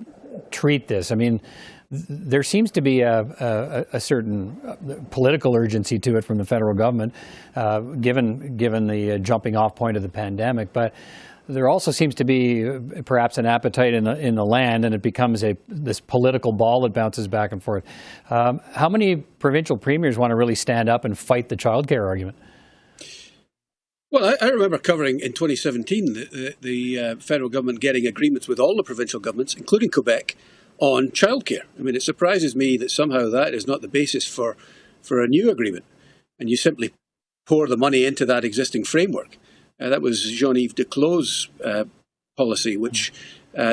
treat this? I mean, there seems to be a certain political urgency to it from the federal government, given the jumping off point of the pandemic. But there also seems to be perhaps an appetite in the land, and it becomes this political ball that bounces back and forth. How many provincial premiers want to really stand up and fight the childcare argument? Well, I remember covering in 2017 the federal government getting agreements with all the provincial governments, including Quebec, on childcare. I mean, it surprises me that somehow that is not the basis for a new agreement, and you simply pour the money into that existing framework. That was Jean-Yves Duclos' policy, which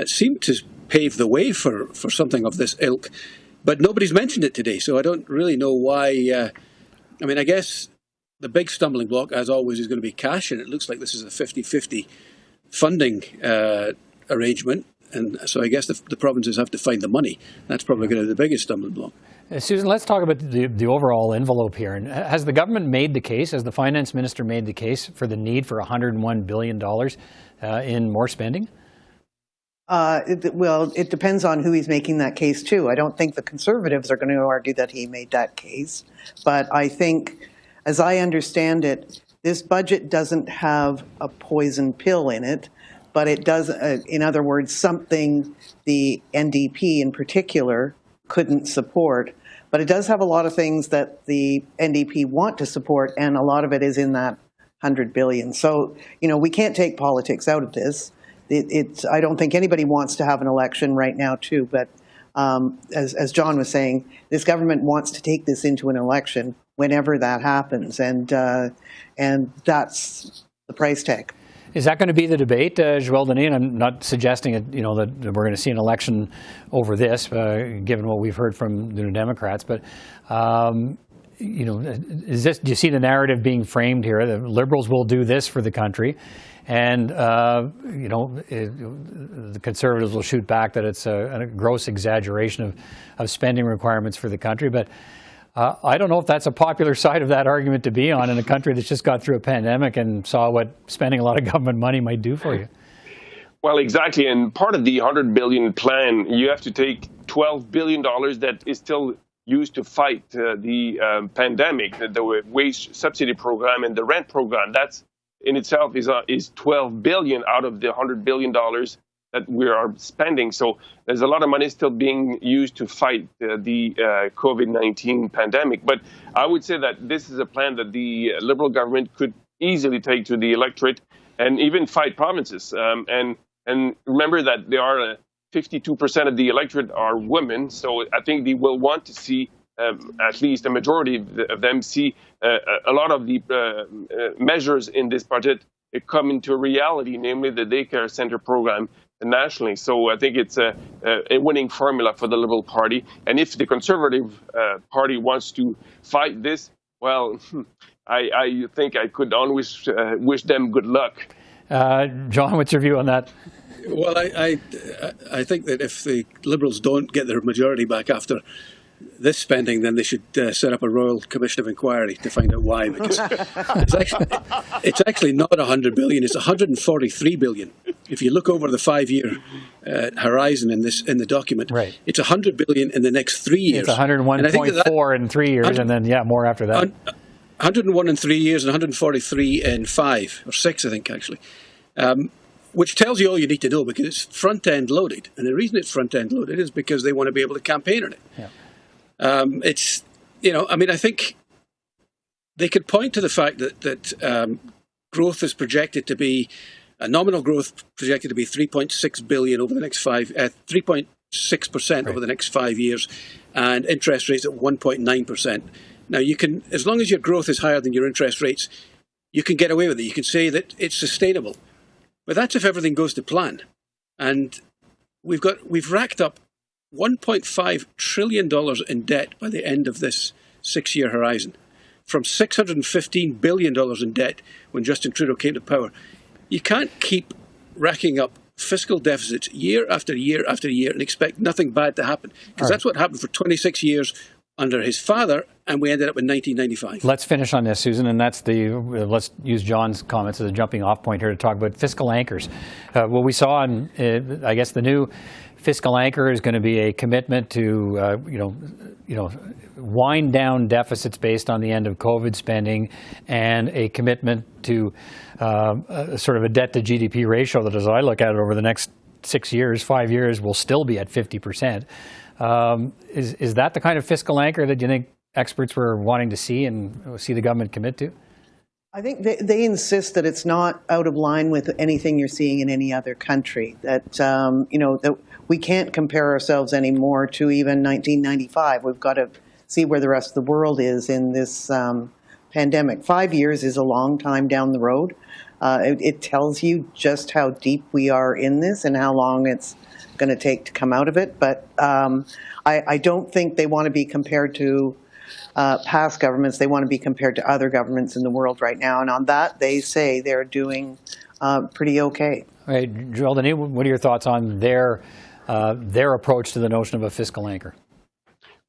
seemed to pave the way for something of this ilk, but nobody's mentioned it today, so I don't really know why. I guess the big stumbling block, as always, is going to be cash, and it looks like this is a 50-50 funding arrangement. And so I guess the provinces have to find the money. That's probably going to be the biggest stumbling block. Susan, let's talk about the overall envelope here. And has the government made the case, has the finance minister made the case for the need for $101 billion in more spending? It depends on who he's making that case to. I don't think the Conservatives are going to argue that he made that case. But I think, as I understand it, this budget doesn't have a poison pill in it. But it does, in other words, something the NDP in particular couldn't support. But it does have a lot of things that the NDP want to support, and a lot of it is in that $100 billion. So, we can't take politics out of this. I don't think anybody wants to have an election right now, too. But as John was saying, this government wants to take this into an election whenever that happens, and that's the price tag. Is that going to be the debate, Joël Denis? And I'm not suggesting that we're going to see an election over this, given what we've heard from the New Democrats. But do you see the narrative being framed here? The Liberals will do this for the country, and the Conservatives will shoot back that it's a gross exaggeration of spending requirements for the country. But I don't know if that's a popular side of that argument to be on in a country that's just got through a pandemic and saw what spending a lot of government money might do for you. Well, exactly. And part of the $100 billion plan, you have to take $12 billion that is still used to fight the pandemic, the wage subsidy program and the rent program. That's in itself is $12 billion out of the $100 billion that we are spending. So there's a lot of money still being used to fight the COVID-19 pandemic. But I would say that this is a plan that the Liberal government could easily take to the electorate and even fight provinces. And remember that there are 52% of the electorate are women. So I think they will want to see at least a majority of them see a lot of the measures in this budget come into reality, namely the daycare center program nationally. So I think it's a winning formula for the Liberal Party. And if the Conservative Party wants to fight this, well, I think I could always wish them good luck. John, what's your view on that? Well, I think that if the Liberals don't get their majority back after this spending, then they should set up a Royal Commission of Inquiry to find out why. Because it's actually not 100 billion; it's 143 billion. If you look over the 5-year horizon in the document, right, it's 100 billion in the next 3 years. It's 101.4 in 3 years, and then more after that. 101 in 3 years and 143 in 5 or 6, I think, actually. Which tells you all you need to know, because it's front-end loaded. And the reason it's front-end loaded is because they want to be able to campaign on it. Yeah. I think they could point to the fact that growth is projected to be, nominal growth projected to be 3.6 billion over the next 3.6% over the next 5 years, and interest rates at 1.9%. Now, you can, as long as your growth is higher than your interest rates, you can get away with it. You can say that it's sustainable. But that's if everything goes to plan. And we've racked up $1.5 trillion in debt by the end of this 6-year horizon, from $615 billion in debt when Justin Trudeau came to power. You can't keep racking up fiscal deficits year after year after year and expect nothing bad to happen, because that's what happened for 26 years under his father, and we ended up in 1995. Let's finish on this, Susan, and that's let's use John's comments as a jumping off point here to talk about fiscal anchors. What we saw in, I guess, the new fiscal anchor is going to be a commitment to, wind down deficits based on the end of COVID spending, and a commitment to sort of a debt to GDP ratio that, as I look at it, over the next 5 years, will still be at 50%. Is that the kind of fiscal anchor that you think experts were wanting to see and see the government commit to? I think they insist that it's not out of line with anything you're seeing in any other country, that, that we can't compare ourselves anymore to even 1995. We've got to see where the rest of the world is in this pandemic. 5 years is a long time down the road. It tells you just how deep we are in this and how long it's going to take to come out of it. But I don't think they want to be compared to past governments. They want to be compared to other governments in the world right now. And on that, they say they're doing pretty okay. All right, Joel Denis, what are your thoughts on their approach to the notion of a fiscal anchor?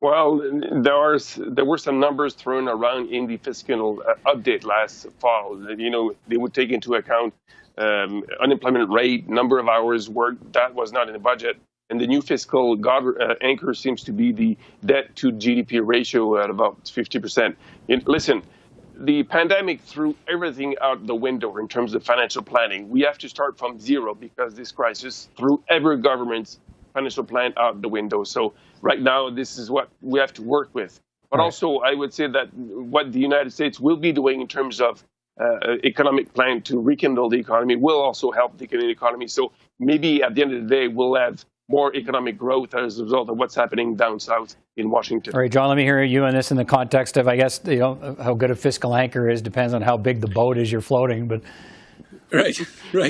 Well, there were some numbers thrown around in the fiscal update last fall. They would take into account unemployment rate, number of hours worked. That was not in the budget. And the new fiscal anchor seems to be the debt to GDP ratio at about 50%. Listen, the pandemic threw everything out the window in terms of financial planning. We have to start from zero, because this crisis threw every government's financial plan out the window. So right now, this is what we have to work with. But also, I would say that what the United States will be doing in terms of economic plan to rekindle the economy will also help the Canadian economy. So maybe at the end of the day, we'll have more economic growth as a result of what's happening down south in Washington. All right, John, let me hear you on this in the context of, I guess, how good a fiscal anchor is depends on how big the boat is you're floating. But right.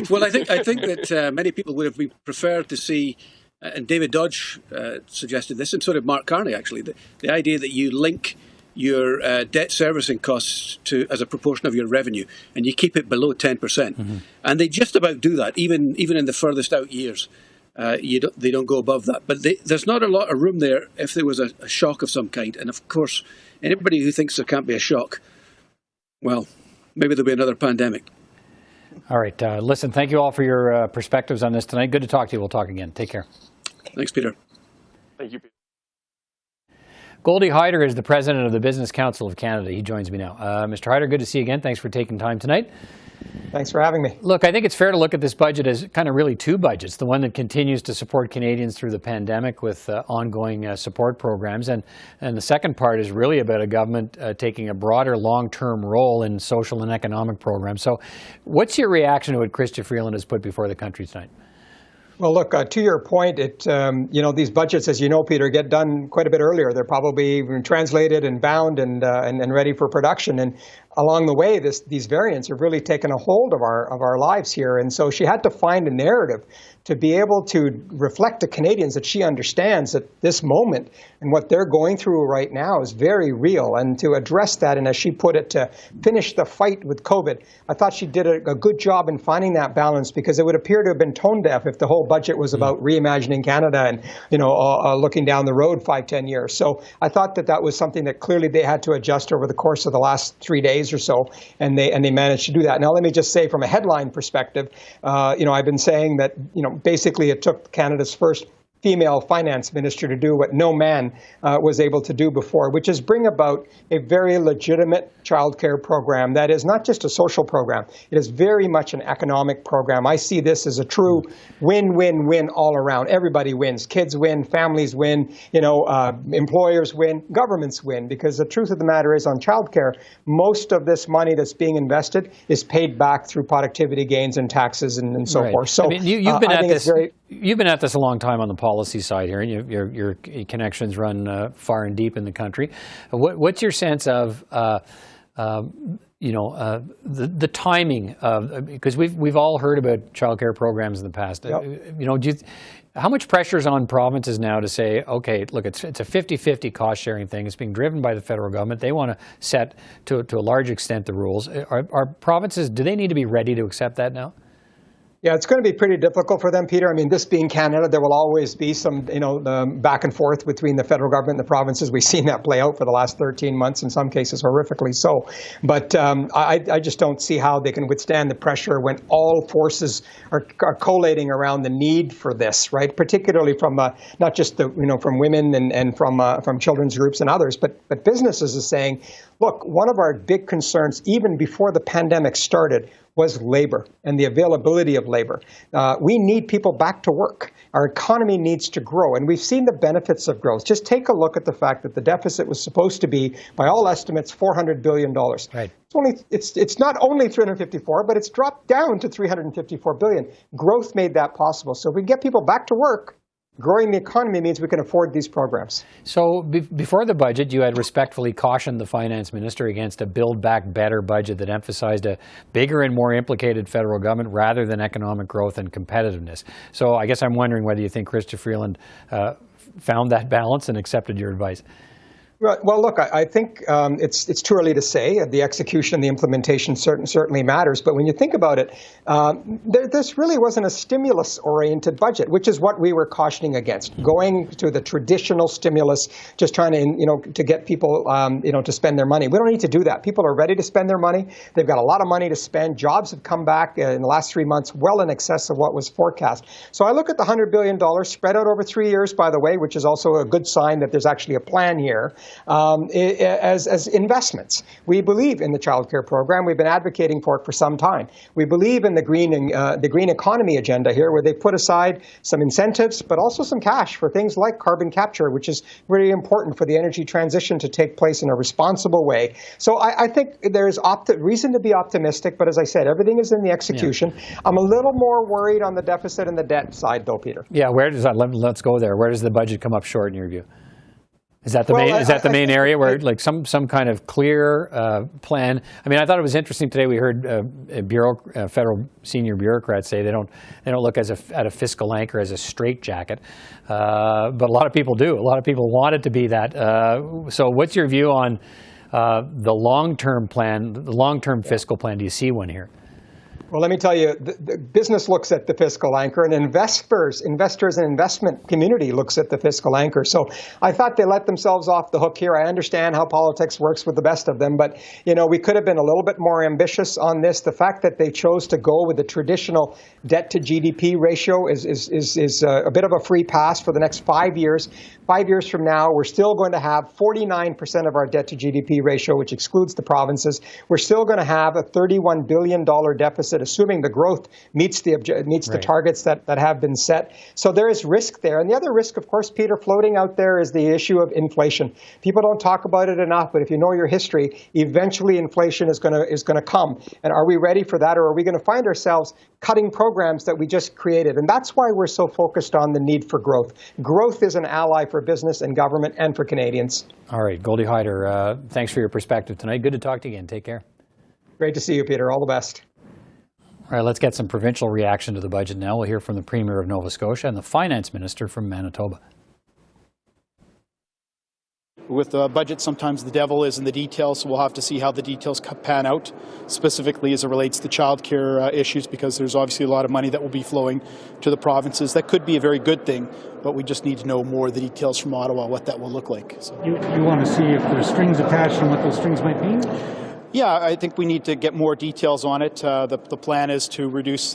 Well, I think that many people would have preferred to see, and David Dodge suggested this, and so did Mark Carney, actually, the idea that you link your debt servicing costs as a proportion of your revenue, and you keep it below 10%. Mm-hmm. And they just about do that, even in the furthest out years. They don't go above that. But there's not a lot of room there if there was a shock of some kind. And of course, anybody who thinks there can't be a shock, well, maybe there'll be another pandemic. All right. Listen, thank you all for your perspectives on this tonight. Good to talk to you. We'll talk again. Take care. Thanks, Peter. Thank you, Peter. Goldie Hyder is the president of the Business Council of Canada. He joins me now. Mr. Hyder, good to see you again. Thanks for taking time tonight. Thanks for having me. Look, I think it's fair to look at this budget as kind of really two budgets. The one that continues to support Canadians through the pandemic with ongoing support programs. And the second part is really about a government taking a broader long-term role in social and economic programs. So what's your reaction to what Chrystia Freeland has put before the country tonight? Well, look, to your point, these budgets, as you know, Peter, get done quite a bit earlier. They're probably translated and bound and ready for production. And along the way, these variants have really taken a hold of our lives here. And so she had to find a narrative to be able to reflect to Canadians that she understands that this moment and what they're going through right now is very real, and to address that, and as she put it, to finish the fight with COVID. I thought she did a good job in finding that balance, because it would appear to have been tone deaf if the whole budget was about reimagining Canada and looking down the road 5-10 years. So I thought that was something that clearly they had to adjust over the course of the last 3 days or so, and they managed to do that. Now let me just say, from a headline perspective, I've been saying that basically it took Canada's first female finance minister to do what no man was able to do before, which is bring about a very legitimate childcare program that is not just a social program. It is very much an economic program. I see this as a true win-win-win all around. Everybody wins. Kids win, families win, employers win, governments win, because the truth of the matter is, on childcare, most of this money that's being invested is paid back through productivity gains and taxes and so forth. So you've been at this. You've been at this a long time on the policy side here, and your connections run far and deep in the country. What's your sense of the timing of, because we've all heard about childcare programs in the past. Yep. How much pressure is on provinces now to say, okay, look, it's a 50-50 cost sharing thing. It's being driven by the federal government. They want to set to a large extent the rules. Are provinces, do they need to be ready to accept that now? Yeah, it's going to be pretty difficult for them, Peter. I mean, this being Canada, there will always be some, back and forth between the federal government and the provinces. We've seen that play out for the last 13 months, in some cases horrifically so. But I just don't see how they can withstand the pressure when all forces are collating around the need for this, right? Particularly from not just from women and from children's groups and others, but businesses is saying, look, one of our big concerns, even before the pandemic started, was labor and the availability of labor. We need people back to work. Our economy needs to grow, and we've seen the benefits of growth. Just take a look at the fact that the deficit was supposed to be, by all estimates, $400 billion. Right. It's not only 354, but it's dropped down to 354 billion. Growth made that possible. So if we get people back to work, growing the economy means we can afford these programs. So before the budget, you had respectfully cautioned the finance minister against a Build Back Better budget that emphasized a bigger and more implicated federal government rather than economic growth and competitiveness. So I guess I'm wondering whether you think Chrystia Freeland found that balance and accepted your advice. Well, look, I think it's too early to say. The execution and the implementation certainly matters. But when you think about it, this really wasn't a stimulus-oriented budget, which is what we were cautioning against. Going to the traditional stimulus, just trying to get people to spend their money. We don't need to do that. People are ready to spend their money. They've got a lot of money to spend. Jobs have come back in the last 3 months well in excess of what was forecast. So I look at the $100 billion spread out over 3 years, by the way, which is also a good sign that there's actually a plan here. As investments. We believe in the child care program. We've been advocating for it for some time. We believe in the green economy agenda here, where they put aside some incentives, but also some cash for things like carbon capture, which is really important for the energy transition to take place in a responsible way. So I think there's reason to be optimistic, but as I said, everything is in the execution. Yeah. I'm a little more worried on the deficit and the debt side, though, Peter. Yeah, where does that? Let's go there. Where does the budget come up short in your view? Is that the main area where like some kind of clear plan? I mean, I thought it was interesting today. We heard federal senior bureaucrats say they don't look at a fiscal anchor as a straitjacket, but a lot of people do. A lot of people want it to be that. So, what's your view on the long-term plan, the long-term fiscal plan? Do you see one here? Well, let me tell you, the business looks at the fiscal anchor, and investors and investment community looks at the fiscal anchor. So I thought they let themselves off the hook here. I understand how politics works with the best of them, but we could have been a little bit more ambitious on this. The fact that they chose to go with the traditional debt to GDP ratio is a bit of a free pass for the next 5 years. 5 years from now, we're still going to have 49% of our debt to GDP ratio, which excludes the provinces. We're still going to have a $31 billion deficit, assuming the growth meets the targets that have been set. So there is risk there. And the other risk, of course, Peter, floating out there is the issue of inflation. People don't talk about it enough, but if you know your history, eventually inflation is going to come. And are we ready for that, or are we going to find ourselves cutting programs that we just created? And that's why we're so focused on the need for growth. Growth is an ally for business and government and for Canadians. All right, Goldie Hyder, thanks for your perspective tonight. Good to talk to you again. Take care. Great to see you, Peter. All the best. All right, let's get some provincial reaction to the budget now. We'll hear from the Premier of Nova Scotia and the Finance Minister from Manitoba. With the budget, sometimes the devil is in the details, so we'll have to see how the details pan out, specifically as it relates to childcare issues, because there's obviously a lot of money that will be flowing to the provinces. That could be a very good thing, but we just need to know more of the details from Ottawa, what that will look like. So. You want to see if there's strings attached and what those strings might be? Yeah, I think we need to get more details on it. The plan is to reduce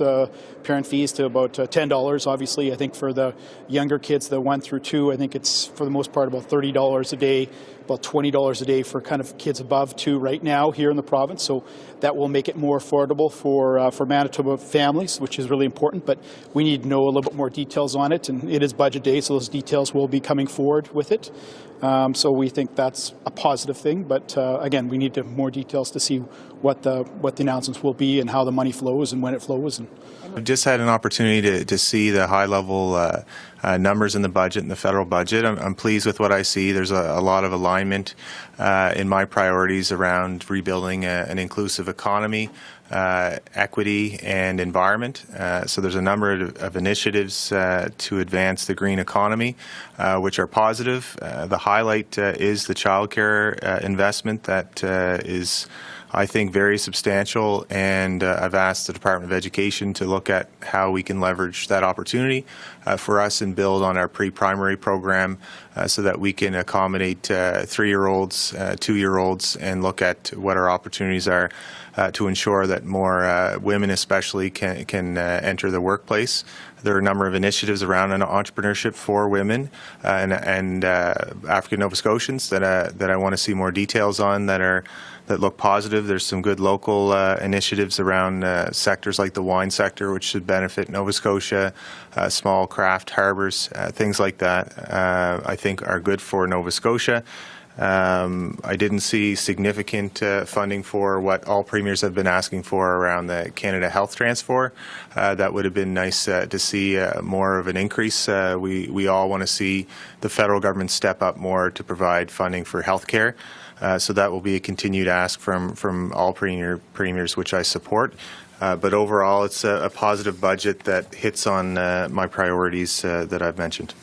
parent fees to about $10, obviously. I think for the younger kids, the 1 through 2, I think it's for the most part about $30 a day, about $20 a day for kind of kids above 2 right now here in the province. So that will make it more affordable for Manitoba families, which is really important. But we need to know a little bit more details on it. And it is budget day, so those details will be coming forward with it. So we think that's a positive thing. But again, we need more details to see what the announcements will be and how the money flows and when it flows. I've just had an opportunity to see the high-level numbers in the budget, in the federal budget. I'm pleased with what I see. There's a lot of alignment in my priorities around rebuilding an inclusive economy, equity, and environment. So there's a number of initiatives to advance the green economy, which are positive. The highlight is the childcare investment that is, I think, very substantial, and I've asked the Department of Education to look at how we can leverage that opportunity for us and build on our pre-primary program so that we can accommodate 3-year-olds, 2-year-olds, and look at what our opportunities are to ensure that more women especially can enter the workplace. There are a number of initiatives around entrepreneurship for women and African Nova Scotians that I want to see more details on that look positive. There's some good local initiatives around sectors like the wine sector, which should benefit Nova Scotia, small craft harbors, things like that I think are good for Nova Scotia. I didn't see significant funding for what all premiers have been asking for around the Canada Health Transfer. That would have been nice to see more of an increase. We all want to see the federal government step up more to provide funding for healthcare. So that will be a continued ask from all premiers, which I support. But overall, it's a positive budget that hits on my priorities that I've mentioned.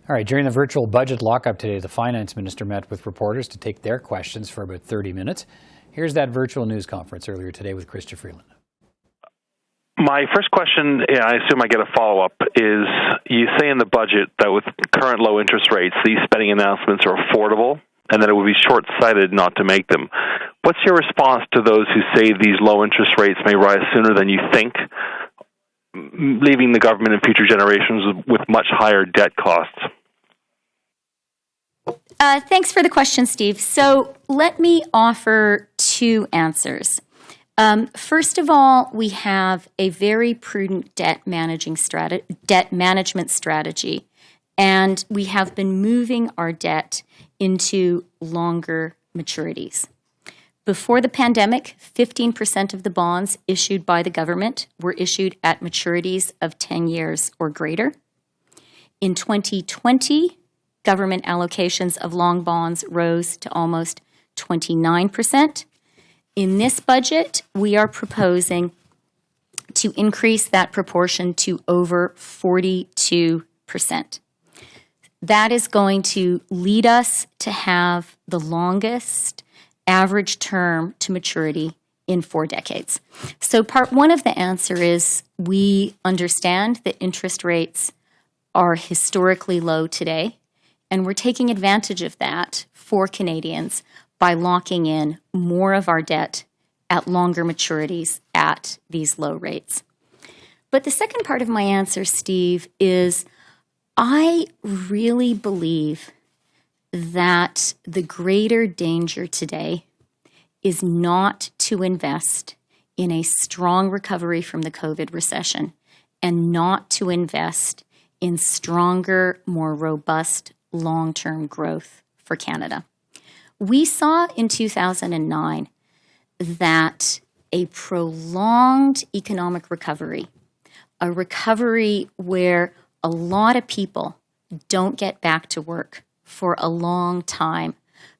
All right, during the virtual budget lockup today, the Finance Minister met with reporters to take their questions for about 30 minutes. Here's that virtual news conference earlier today with Christopher Freeland. My first question, I assume I get a follow-up, is you say in the budget that with current low interest rates, these spending announcements are affordable and that it would be short-sighted not to make them. What's your response to those who say these low interest rates may rise sooner than you think, leaving the government and future generations with much higher debt costs? Thanks for the question, Steve. So let me offer 2 answers. First of all, we have a very prudent debt management strategy, and we have been moving our debt into longer maturities. Before the pandemic, 15% of the bonds issued by the government were issued at maturities of 10 years or greater. In 2020, government allocations of long bonds rose to almost 29%. In this budget, we are proposing to increase that proportion to over 42%. That is going to lead us to have the longest average term to maturity in 4 decades. So part one of the answer is we understand that interest rates are historically low today, and we're taking advantage of that for Canadians by locking in more of our debt at longer maturities at these low rates. But the second part of my answer, Steve, is I really believe that the greater danger today is not to invest in a strong recovery from the COVID recession and not to invest in stronger, more robust long-term growth for Canada. We saw in 2009 that a prolonged economic recovery, a recovery where a lot of people don't get back to work for a long time,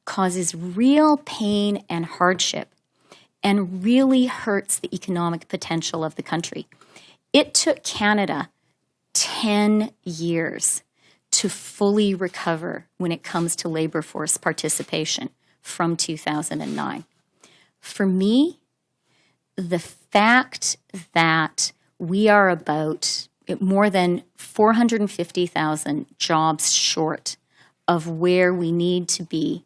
causes real pain and hardship and really hurts the economic potential of the country. It took Canada 10 years to fully recover when it comes to labor force participation from 2009. For me, the fact that we are about more than 450,000 jobs short of where we need to be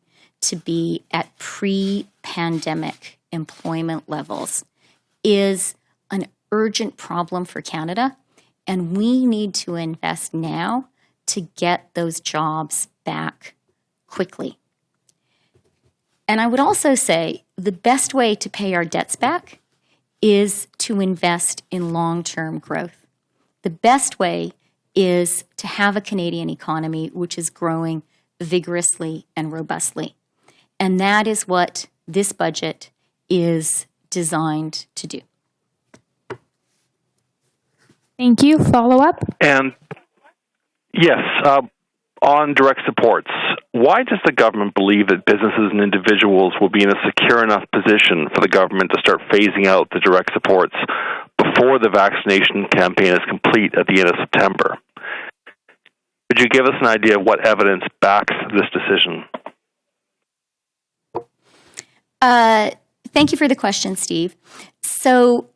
at pre-pandemic employment levels is an urgent problem for Canada, and we need to invest now to get those jobs back quickly. And I would also say the best way to pay our debts back is to invest in long-term growth. The best way is to have a Canadian economy which is growing vigorously and robustly. And that is what this budget is designed to do. Thank you. Follow up? And yes, on direct supports, why does the government believe that businesses and individuals will be in a secure enough position for the government to start phasing out the direct supports before the vaccination campaign is complete at the end of September? Could you give us an idea of what evidence backs this decision? Thank you for the question, Steve. So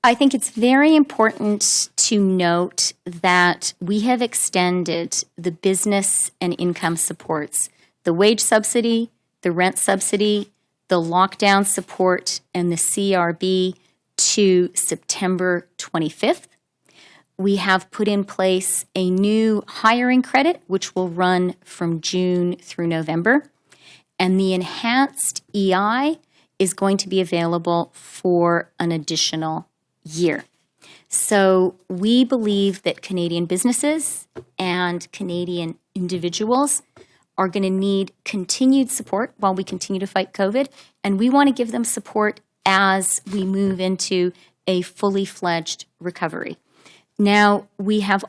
I think it's very important to note that we have extended the business and income supports, the wage subsidy, the rent subsidy, the lockdown support, and the CRB to September 25th. We have put in place a new hiring credit, which will run from June through November. And the enhanced EI is going to be available for an additional year. So we believe that Canadian businesses and Canadian individuals are going to need continued support while we continue to fight COVID, and we want to give them support as we move into a fully fledged recovery. Now, we are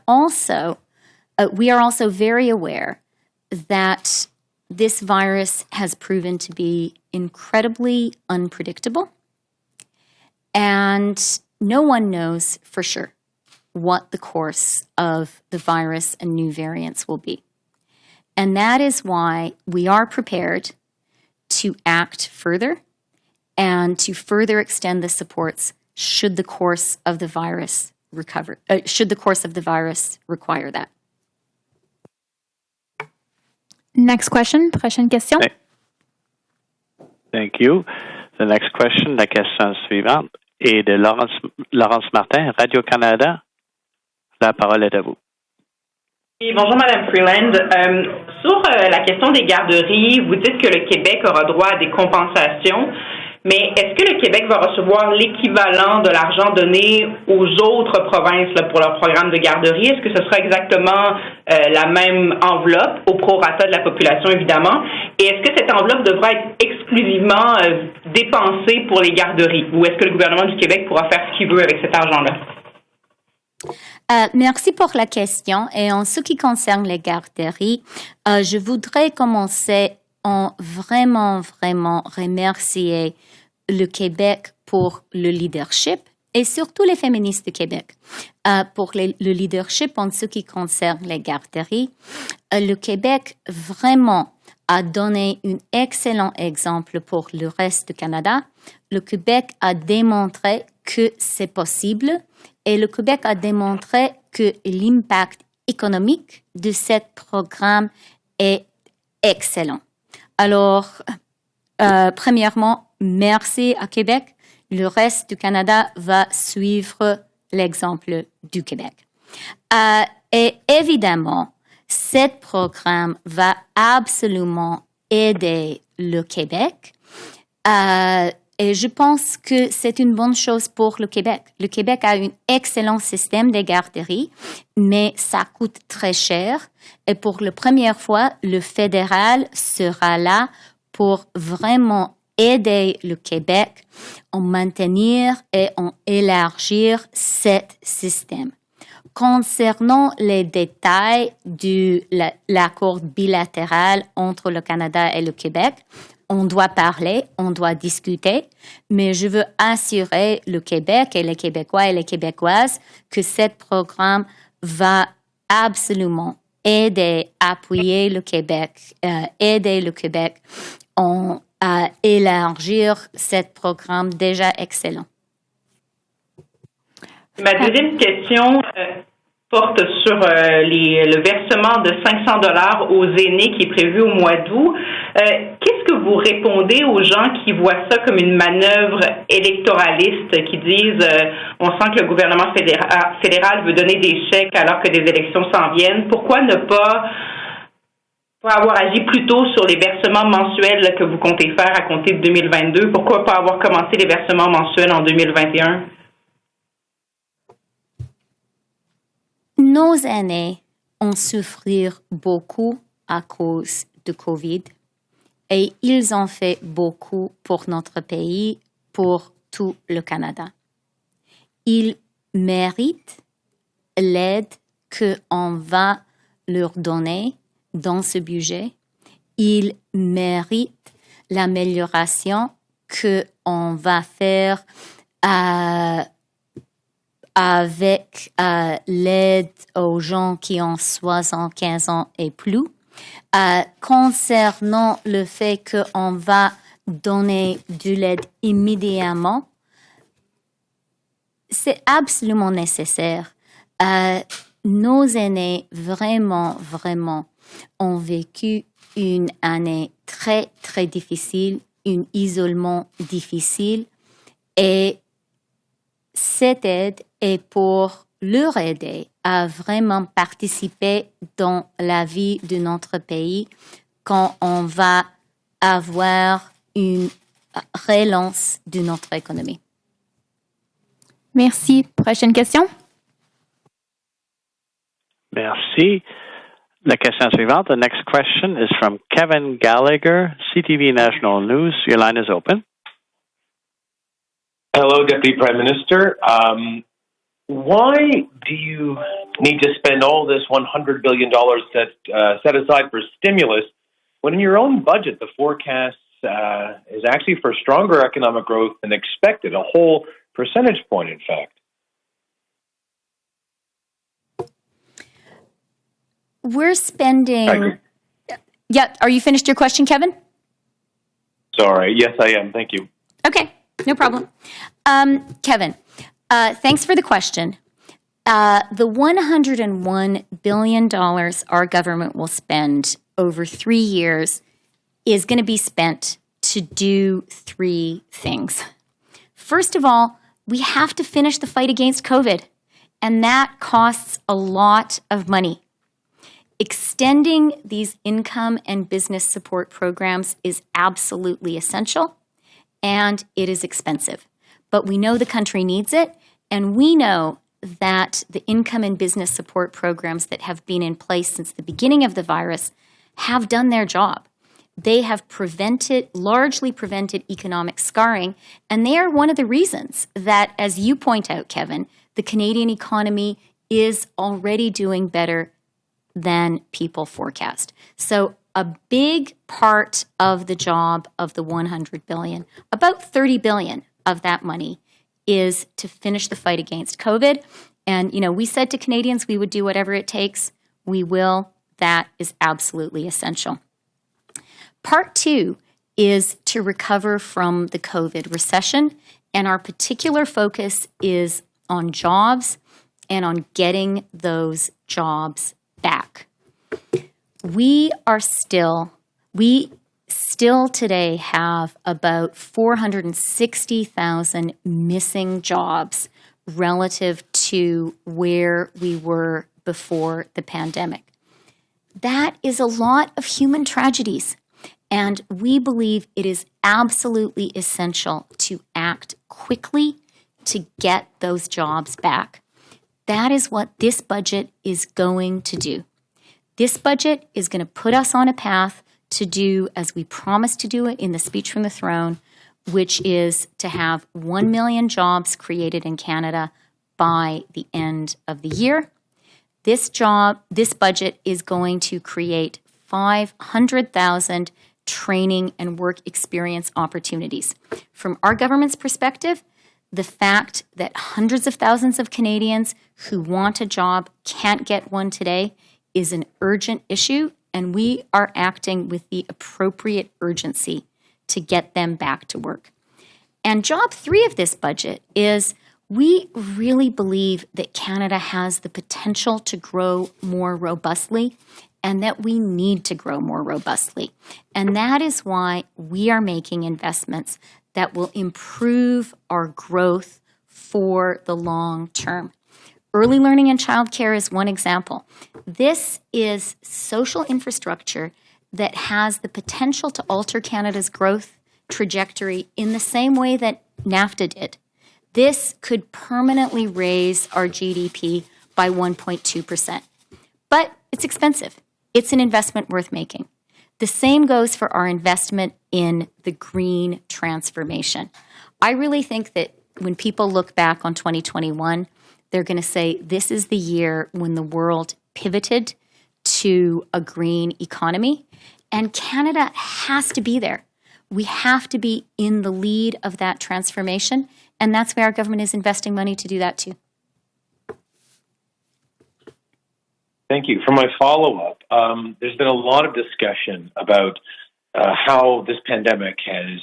also very aware that this virus has proven to be incredibly unpredictable, and no one knows for sure what the course of the virus and new variants will be. And that is why we are prepared to act further and to further extend the supports should the course of the virus require that. Next question. Prochaine question. Thank you. The next question, la question suivante, est de Laurence Martin, Radio-Canada. La parole est à vous. Et bonjour, Madame Freeland. Sur la question des garderies, vous dites que le Québec aura droit à des compensations, mais est-ce que le Québec va recevoir l'équivalent de l'argent donné aux autres provinces là, pour leur programme de garderie? Est-ce que ce sera exactement la même enveloppe, au prorata de la population, évidemment? Et est-ce que cette enveloppe devra être exclusivement dépensée pour les garderies? Ou est-ce que le gouvernement du Québec pourra faire ce qu'il veut avec cet argent-là? Merci pour la question. Et en ce qui concerne les garderies, je voudrais commencer en vraiment remercier le Québec pour le leadership et surtout les féministes du Québec pour le leadership en ce qui concerne les garderies. Le Québec vraiment a donné un excellent exemple pour le reste du Canada. Le Québec a démontré que c'est possible et le Québec a démontré que l'impact économique de ce programme est excellent. Alors, premièrement, merci à Québec. Le reste du Canada va suivre l'exemple du Québec. Et évidemment, ce programme va absolument aider le Québec. Et je pense que c'est une bonne chose pour le Québec. Le Québec a un excellent système de garderies, mais ça coûte très cher. Et pour la première fois, le fédéral sera là pour vraiment aider le Québec à maintenir et à élargir ce système. Concernant les détails de l'accord bilatéral entre le Canada et le Québec, on doit parler, on doit discuter, mais je veux assurer le Québec et les Québécois et les Québécoises que ce programme va absolument aider, appuyer le Québec, aider le Québec à élargir ce programme déjà excellent. Ma deuxième question porte sur le versement de 500 $ aux aînés qui est prévu au mois d'août. Qu'est-ce que vous répondez aux gens qui voient ça comme une manœuvre électoraliste, qui disent on sent que le gouvernement fédéral veut donner des chèques alors que des élections s'en viennent? Pourquoi ne pas avoir agi plus tôt sur les versements mensuels que vous comptez faire à compter de 2022? Pourquoi pas avoir commencé les versements mensuels en 2021? Nos aînés ont souffert beaucoup à cause de COVID et ils ont fait beaucoup pour notre pays, pour tout le Canada. Ils méritent l'aide qu'on va leur donner dans ce budget. Ils méritent l'amélioration qu'on va faire avec l'aide aux gens qui ont 75 ans et plus. Concernant le fait qu'on va donner de l'aide immédiatement, c'est absolument nécessaire. Nos aînés, vraiment, ont vécu une année très, très difficile, un isolement difficile, et cette aide est pour leur aider à vraiment participer dans la vie de notre pays quand on va avoir une relance de notre économie. Merci. Prochaine question. Merci. La question suivante, the next question is from Kevin Gallagher, CTV National News. Your line is open. Hello, Deputy Prime Minister. Why do you need to spend all this $100 billion set aside for stimulus when in your own budget the forecast is actually for stronger economic growth than expected, a whole percentage point, in fact? We're spending... Yeah, are you finished your question, Kevin? Sorry, yes, I am. Thank you. Okay, no problem. Kevin, thanks for the question. The $101 billion our government will spend over 3 years is going to be spent to do 3 things. First of all, we have to finish the fight against COVID, and that costs a lot of money. Extending these income and business support programs is absolutely essential, and it is expensive. But we know the country needs it, and we know that the income and business support programs that have been in place since the beginning of the virus have done their job. They have largely prevented economic scarring, and they are one of the reasons that, as you point out, Kevin, the Canadian economy is already doing better than people forecast. So a big part of the job of the $100 billion, about $30 billion of that money, is to finish the fight against COVID. And, we said to Canadians we would do whatever it takes. We will. That is absolutely essential. Part two is to recover from the COVID recession, and our particular focus is on jobs and on getting those jobs back. We still today have about 460,000 missing jobs relative to where we were before the pandemic. That is a lot of human tragedies, and we believe it is absolutely essential to act quickly to get those jobs back. That is what this budget is going to do. This budget is going to put us on a path to do as we promised to do it in the speech from the throne, which is to have 1 million jobs created in Canada by the end of the year. This budget is going to create 500,000 training and work experience opportunities. From our government's perspective, the fact that hundreds of thousands of Canadians who want a job can't get one today is an urgent issue, and we are acting with the appropriate urgency to get them back to work. And job three of this budget is we really believe that Canada has the potential to grow more robustly and that we need to grow more robustly. And that is why we are making investments that will improve our growth for the long term. Early learning and childcare is one example. This is social infrastructure that has the potential to alter Canada's growth trajectory in the same way that NAFTA did. This could permanently raise our GDP by 1.2%. But it's expensive. It's an investment worth making. The same goes for our investment in the green transformation. I really think that when people look back on 2021, they're going to say this is the year when the world pivoted to a green economy, and Canada has to be there. We have to be in the lead of that transformation, and that's why our government is investing money to do that too. Thank you. For my follow-up, there's been a lot of discussion about how this pandemic has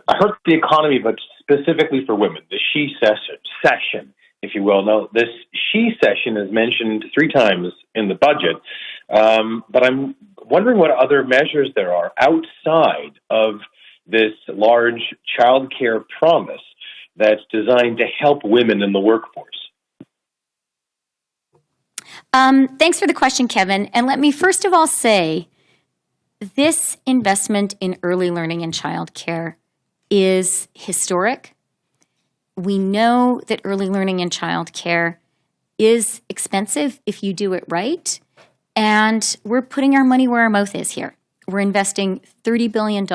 hurt the economy, but specifically for women, the she session, if you will. Now, this she session is mentioned 3 times in the budget, but I'm wondering what other measures there are outside of this large childcare promise that's designed to help women in the workforce. Thanks for the question, Kevin. And let me first of all say, this investment in early learning and childcare is historic. We know that early learning and childcare is expensive if you do it right, and we're putting our money where our mouth is here. We're investing $30 billion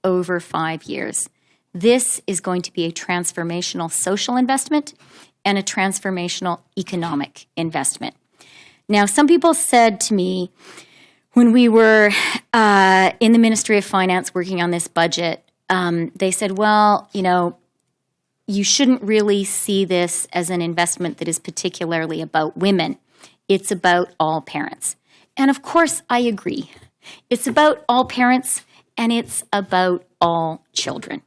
over 5 years. This is going to be a transformational social investment and a transformational economic investment. Now, some people said to me when we were in the Ministry of Finance working on this budget, they said, well, you shouldn't really see this as an investment that is particularly about women. It's about all parents. And of course, I agree. It's about all parents and it's about all children.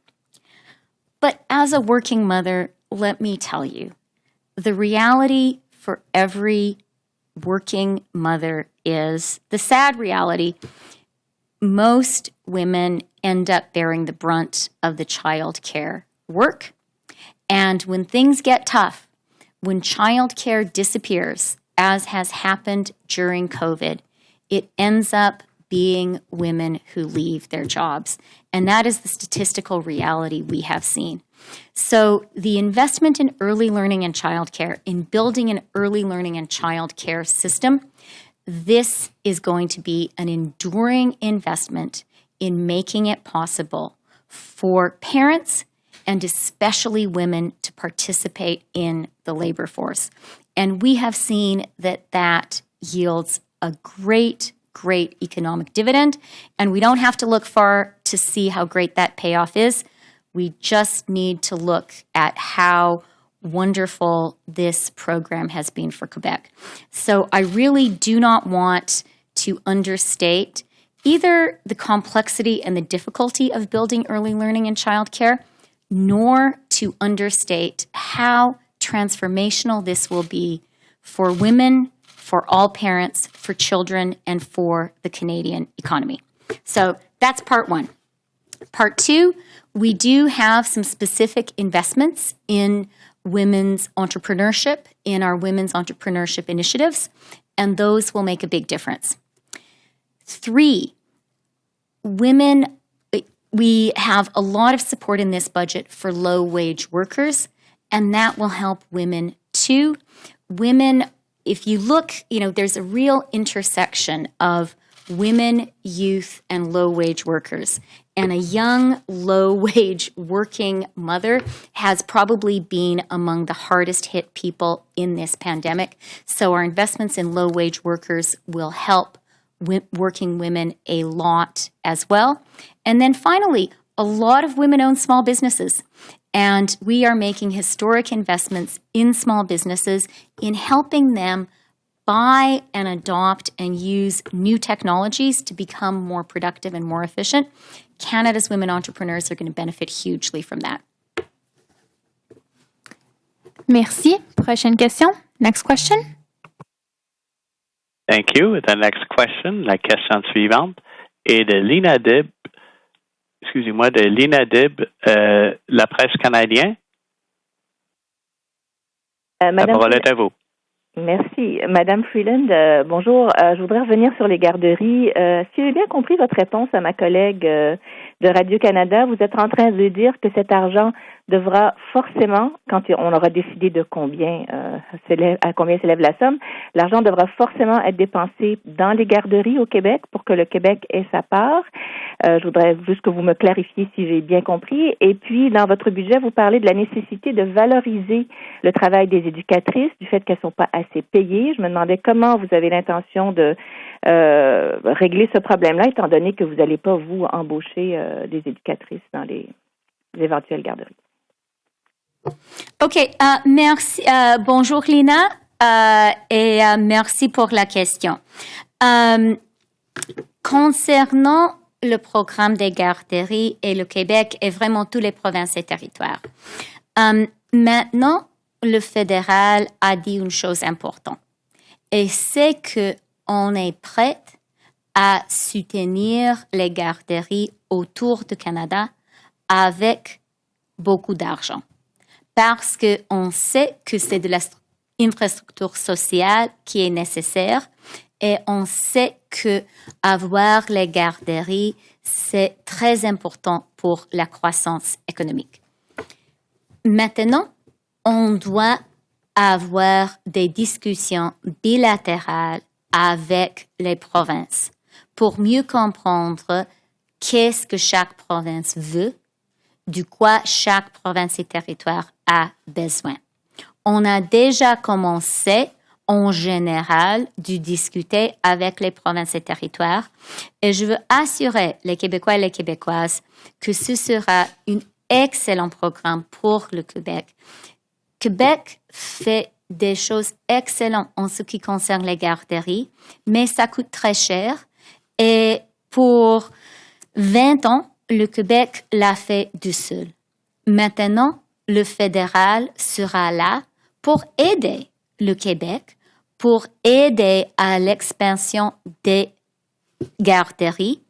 But as a working mother, let me tell you, the reality for every working mother is the sad reality. Most women end up bearing the brunt of the child care work. And when things get tough, when child care disappears, as has happened during COVID, it ends up being women who leave their jobs. And that is the statistical reality we have seen. So the investment in early learning and childcare, in building an early learning and childcare system, this is going to be an enduring investment in making it possible for parents and especially women to participate in the labor force. And we have seen that that yields a great economic dividend, and we don't have to look far to see how great that payoff is. We just need to look at how wonderful this program has been for Quebec. So I really do not want to understate either the complexity and the difficulty of building early learning and childcare, nor to understate how transformational this will be for women, for all parents, for children, and for the Canadian economy. So that's part one. Part two, we do have some specific investments in women's entrepreneurship, in our women's entrepreneurship initiatives, and those will make a big difference. Three, women, we have a lot of support in this budget for low-wage workers, and that will help women too. Women, if you look, there's a real intersection of women, youth, and low-wage workers. And a young, low-wage working mother has probably been among the hardest hit people in this pandemic. So our investments in low-wage workers will help working women a lot as well. And then finally, a lot of women own small businesses. And we are making historic investments in small businesses in helping them buy and adopt and use new technologies to become more productive and more efficient. Canada's women entrepreneurs are going to benefit hugely from that. Merci. Prochaine question. Next question. Thank you. The next question, la question suivante, est de l'INADIB, la presse canadienne. La parole est à vous. Merci. Madame Freeland, bonjour. Je voudrais revenir sur les garderies. Si j'ai bien compris votre réponse à ma collègue de Radio-Canada, vous êtes en train de dire que cet argent devra forcément, quand on aura décidé de à combien s'élève la somme, l'argent devra forcément être dépensé dans les garderies au Québec pour que le Québec ait sa part. Je voudrais juste que vous me clarifiez si j'ai bien compris. Et puis, dans votre budget, vous parlez de la nécessité de valoriser le travail des éducatrices, du fait qu'elles ne sont pas assez payées. Je me demandais comment vous avez l'intention de régler ce problème-là, étant donné que vous n'allez pas, vous, embaucher des éducatrices dans les éventuelles garderies. OK, merci. Bonjour Lina et merci pour la question. Concernant le programme des garderies et le Québec et vraiment tous les provinces et territoires, maintenant, le fédéral a dit une chose importante et c'est qu'on est prêt à soutenir les garderies autour du Canada avec beaucoup d'argent. Parce qu'on sait que c'est de l'infrastructure sociale qui est nécessaire et on sait que avoir les garderies, c'est très important pour la croissance économique. Maintenant, on doit avoir des discussions bilatérales avec les provinces pour mieux comprendre qu'est-ce que chaque province veut, de quoi chaque province et territoire a besoin. On a déjà commencé, en général, de discuter avec les provinces et territoires et je veux assurer les Québécois et les Québécoises que ce sera un excellent programme pour le Québec. Québec fait des choses excellentes en ce qui concerne les garderies, mais ça coûte très cher et pour 20 ans, le Québec l'a fait du seul. Maintenant, le fédéral sera là pour aider le Québec, pour aider à l'expansion des garderies.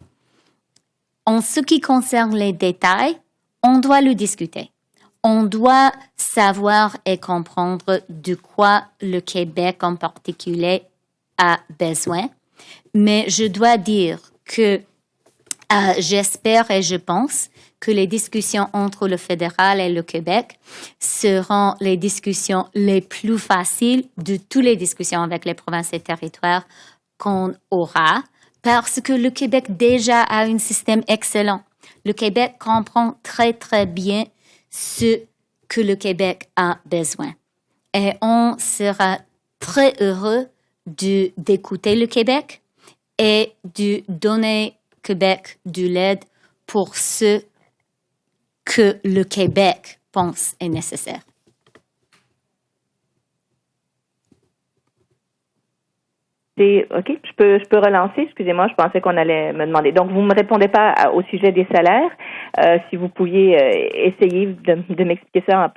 En ce qui concerne les détails, on doit le discuter. On doit savoir et comprendre de quoi le Québec en particulier a besoin. Mais je dois dire que j'espère et je pense que les discussions entre le fédéral et le Québec seront les discussions les plus faciles de toutes les discussions avec les provinces et territoires qu'on aura, parce que le Québec déjà a un système excellent. Le Québec comprend très, très bien ce que le Québec a besoin. Et on sera très heureux d'écouter le Québec et de donner Québec de l'aide pour ce que le Québec pense est nécessaire. OK, je peux relancer. Excusez-moi, je pensais qu'on allait me demander. Donc, vous me répondez pas au sujet des salaires. Si vous pouviez essayer de m'expliquer ça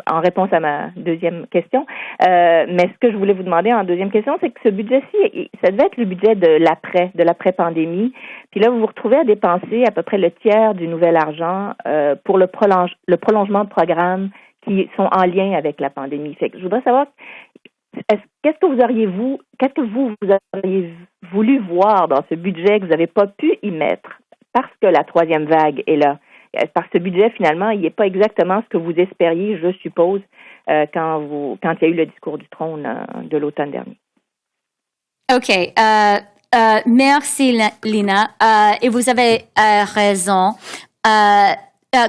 en réponse à ma deuxième question. Mais ce que je voulais vous demander en deuxième question, c'est que ce budget-ci, ça devait être le budget de l'après-pandémie. Puis là, vous vous retrouvez à dépenser à peu près le tiers du nouvel argent pour le prolongement de programmes qui sont en lien avec la pandémie. Fait que je voudrais savoir qu'est-ce que vous auriez voulu voir dans ce budget que vous n'avez pas pu y mettre parce que la troisième vague est là? Parce que ce budget, finalement, il n'est pas exactement ce que vous espériez, je suppose, quand il y a eu le discours du trône de l'automne dernier. OK. Merci, Lina. Et vous avez raison.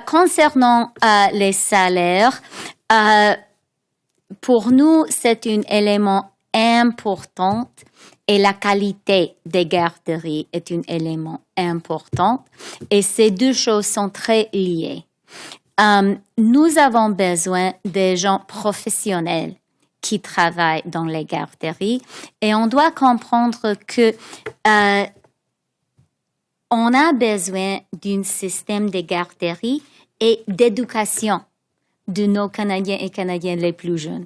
Concernant les salaires, pour nous, c'est un élément important et la qualité des garderies est un élément important et ces deux choses sont très liées. Nous avons besoin des gens professionnels qui travaillent dans les garderies et on doit comprendre que on a besoin d'un système de garderies et d'éducation de nos Canadiens et Canadiennes les plus jeunes.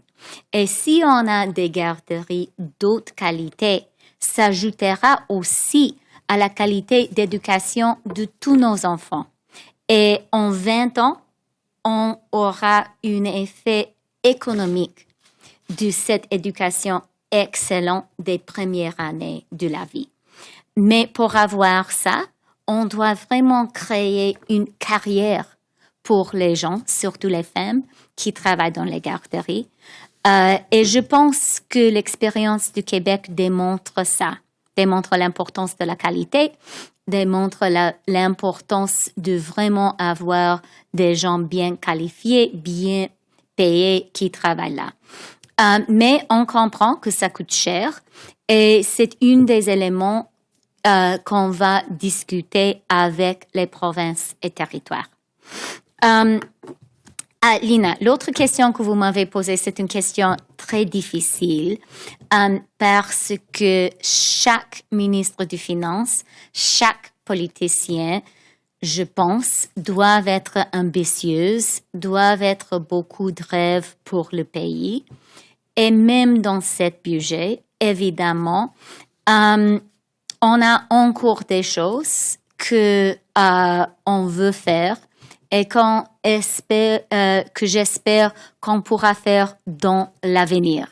Et si on a des garderies d'autres qualités, ça ajoutera aussi à la qualité d'éducation de tous nos enfants. Et en 20 ans, on aura un effet économique de cette éducation excellente des premières années de la vie. Mais pour avoir ça, on doit vraiment créer une carrière pour les gens, surtout les femmes, qui travaillent dans les garderies. Et je pense que l'expérience du Québec démontre ça, démontre l'importance de la qualité, démontre l'importance de vraiment avoir des gens bien qualifiés, bien payés qui travaillent là. Mais on comprend que ça coûte cher et c'est un des éléments qu'on va discuter avec les provinces et territoires. Lina, l'autre question que vous m'avez posée, c'est une question très difficile parce que chaque ministre des Finances, chaque politicien, je pense, doivent être ambitieuses, doivent être beaucoup de rêves pour le pays. Et même dans ce budget, évidemment, on a encore des choses que on veut faire et que j'espère qu'on pourra faire dans l'avenir.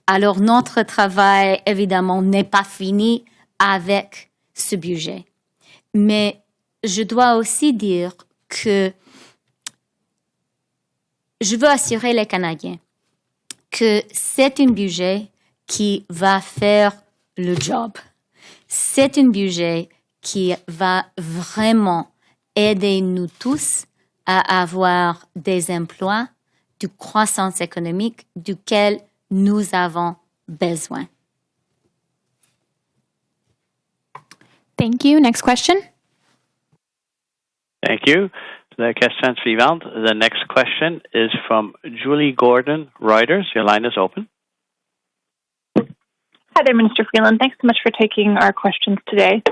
Alors, notre travail, évidemment, n'est pas fini avec ce budget. Mais je dois aussi dire que je veux assurer les Canadiens que c'est un budget qui va faire le job. C'est un budget qui va vraiment aider nous tous à avoir des emplois, de croissance économique duquel nous avons besoin. Thank you. Next question. Thank you. La question suivante. The next question is from Julie Gordon, Reuters. Your line is open. Hi there, Minister Freeland. Thanks so much for taking our questions today.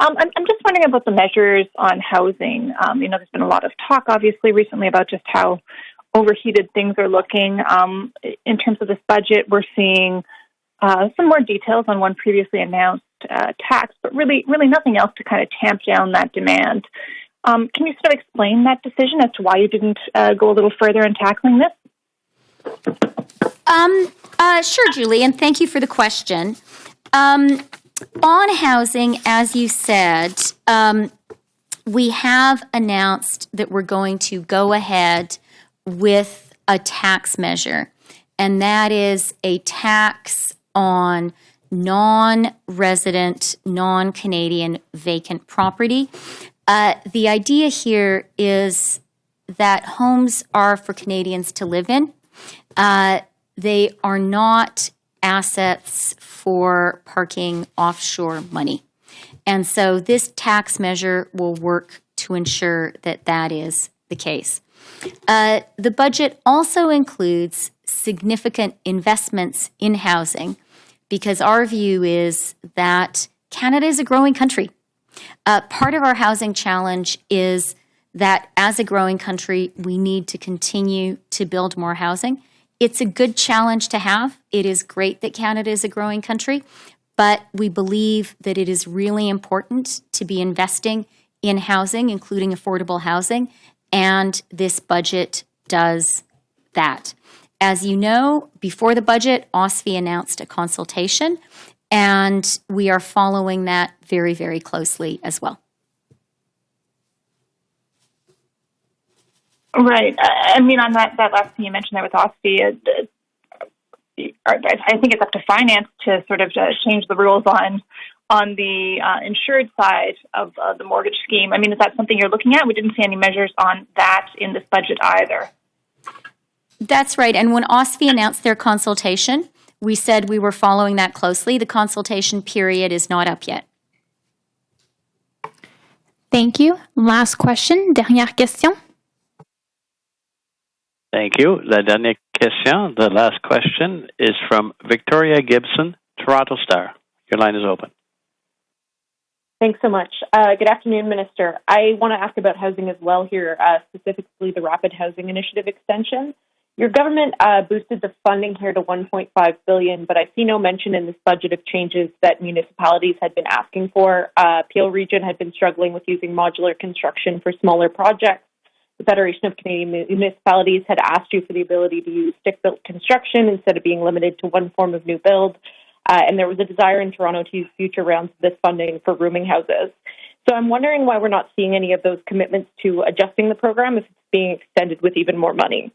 I'm just wondering about the measures on housing. There's been a lot of talk, obviously, recently about just how overheated things are looking. In terms of this budget, we're seeing some more details on one previously announced tax, but really nothing else to kind of tamp down that demand. Can you sort of explain that decision as to why you didn't go a little further in tackling this? Sure, Julie, and thank you for the question. On housing, as you said, we have announced that we're going to go ahead with a tax measure, and that is a tax on non-resident, non-Canadian vacant property. The idea here is that homes are for Canadians to live in. They are not assets for parking offshore money. And so this tax measure will work to ensure that that is the case. The budget also includes significant investments in housing because our view is that Canada is a growing country. Part of our housing challenge is that as a growing country, we need to continue to build more housing. It's a good challenge to have. It is great that Canada is a growing country, but we believe that it is really important to be investing in housing, including affordable housing, and this budget does that. As you know, before the budget, OSFI announced a consultation, and we are following that very, very closely as well. Right. I mean, on that last thing you mentioned there with OSFI, I think it's up to finance to sort of change the rules on the insured side of the mortgage scheme. I mean, is that something you're looking at? We didn't see any measures on that in this budget either. That's right. And when OSFI announced their consultation, we said we were following that closely. The consultation period is not up yet. Thank you. Last question. Dernière question. Thank you. La dernière question, the last question, is from Victoria Gibson, Toronto Star. Your line is open. Thanks so much. Good afternoon, Minister. I want to ask about housing as well here, specifically the Rapid Housing Initiative extension. Your government boosted the funding here to $1.5 billion, but I see no mention in this budget of changes that municipalities had been asking for. Peel Region had been struggling with using modular construction for smaller projects. The Federation of Canadian Municipalities had asked you for the ability to use stick-built construction instead of being limited to one form of new build. And there was a desire in Toronto to use future rounds of this funding for rooming houses. So I'm wondering why we're not seeing any of those commitments to adjusting the program if it's being extended with even more money.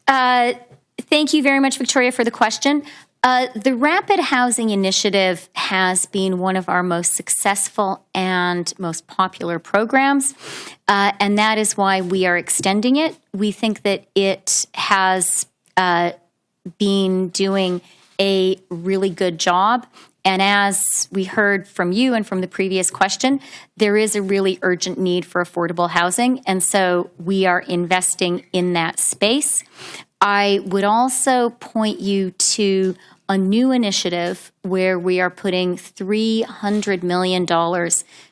Thank you very much, Victoria, for the question. The Rapid Housing Initiative has been one of our most successful and most popular programs, and that is why we are extending it. We think that it has been doing a really good job, and as we heard from you and from the previous question, there is a really urgent need for affordable housing, and so we are investing in that space. I would also point you to a new initiative where we are putting $300 million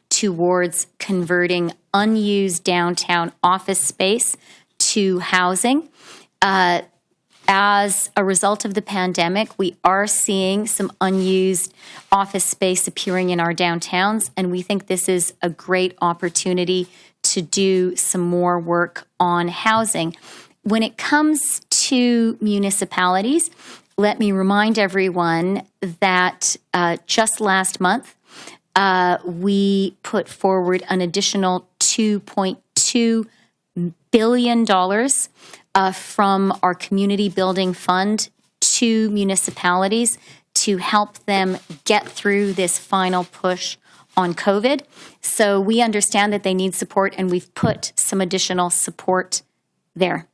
towards converting unused downtown office space to housing. As a result of the pandemic, we are seeing some unused office space appearing in our downtowns, and we think this is a great opportunity to do some more work on housing. When it comes to municipalities, let me remind everyone that just last month, we put forward an additional $2.2 billion from our community building fund to municipalities to help them get through this final push on COVID. So we understand that they need support, and we've put some additional support there.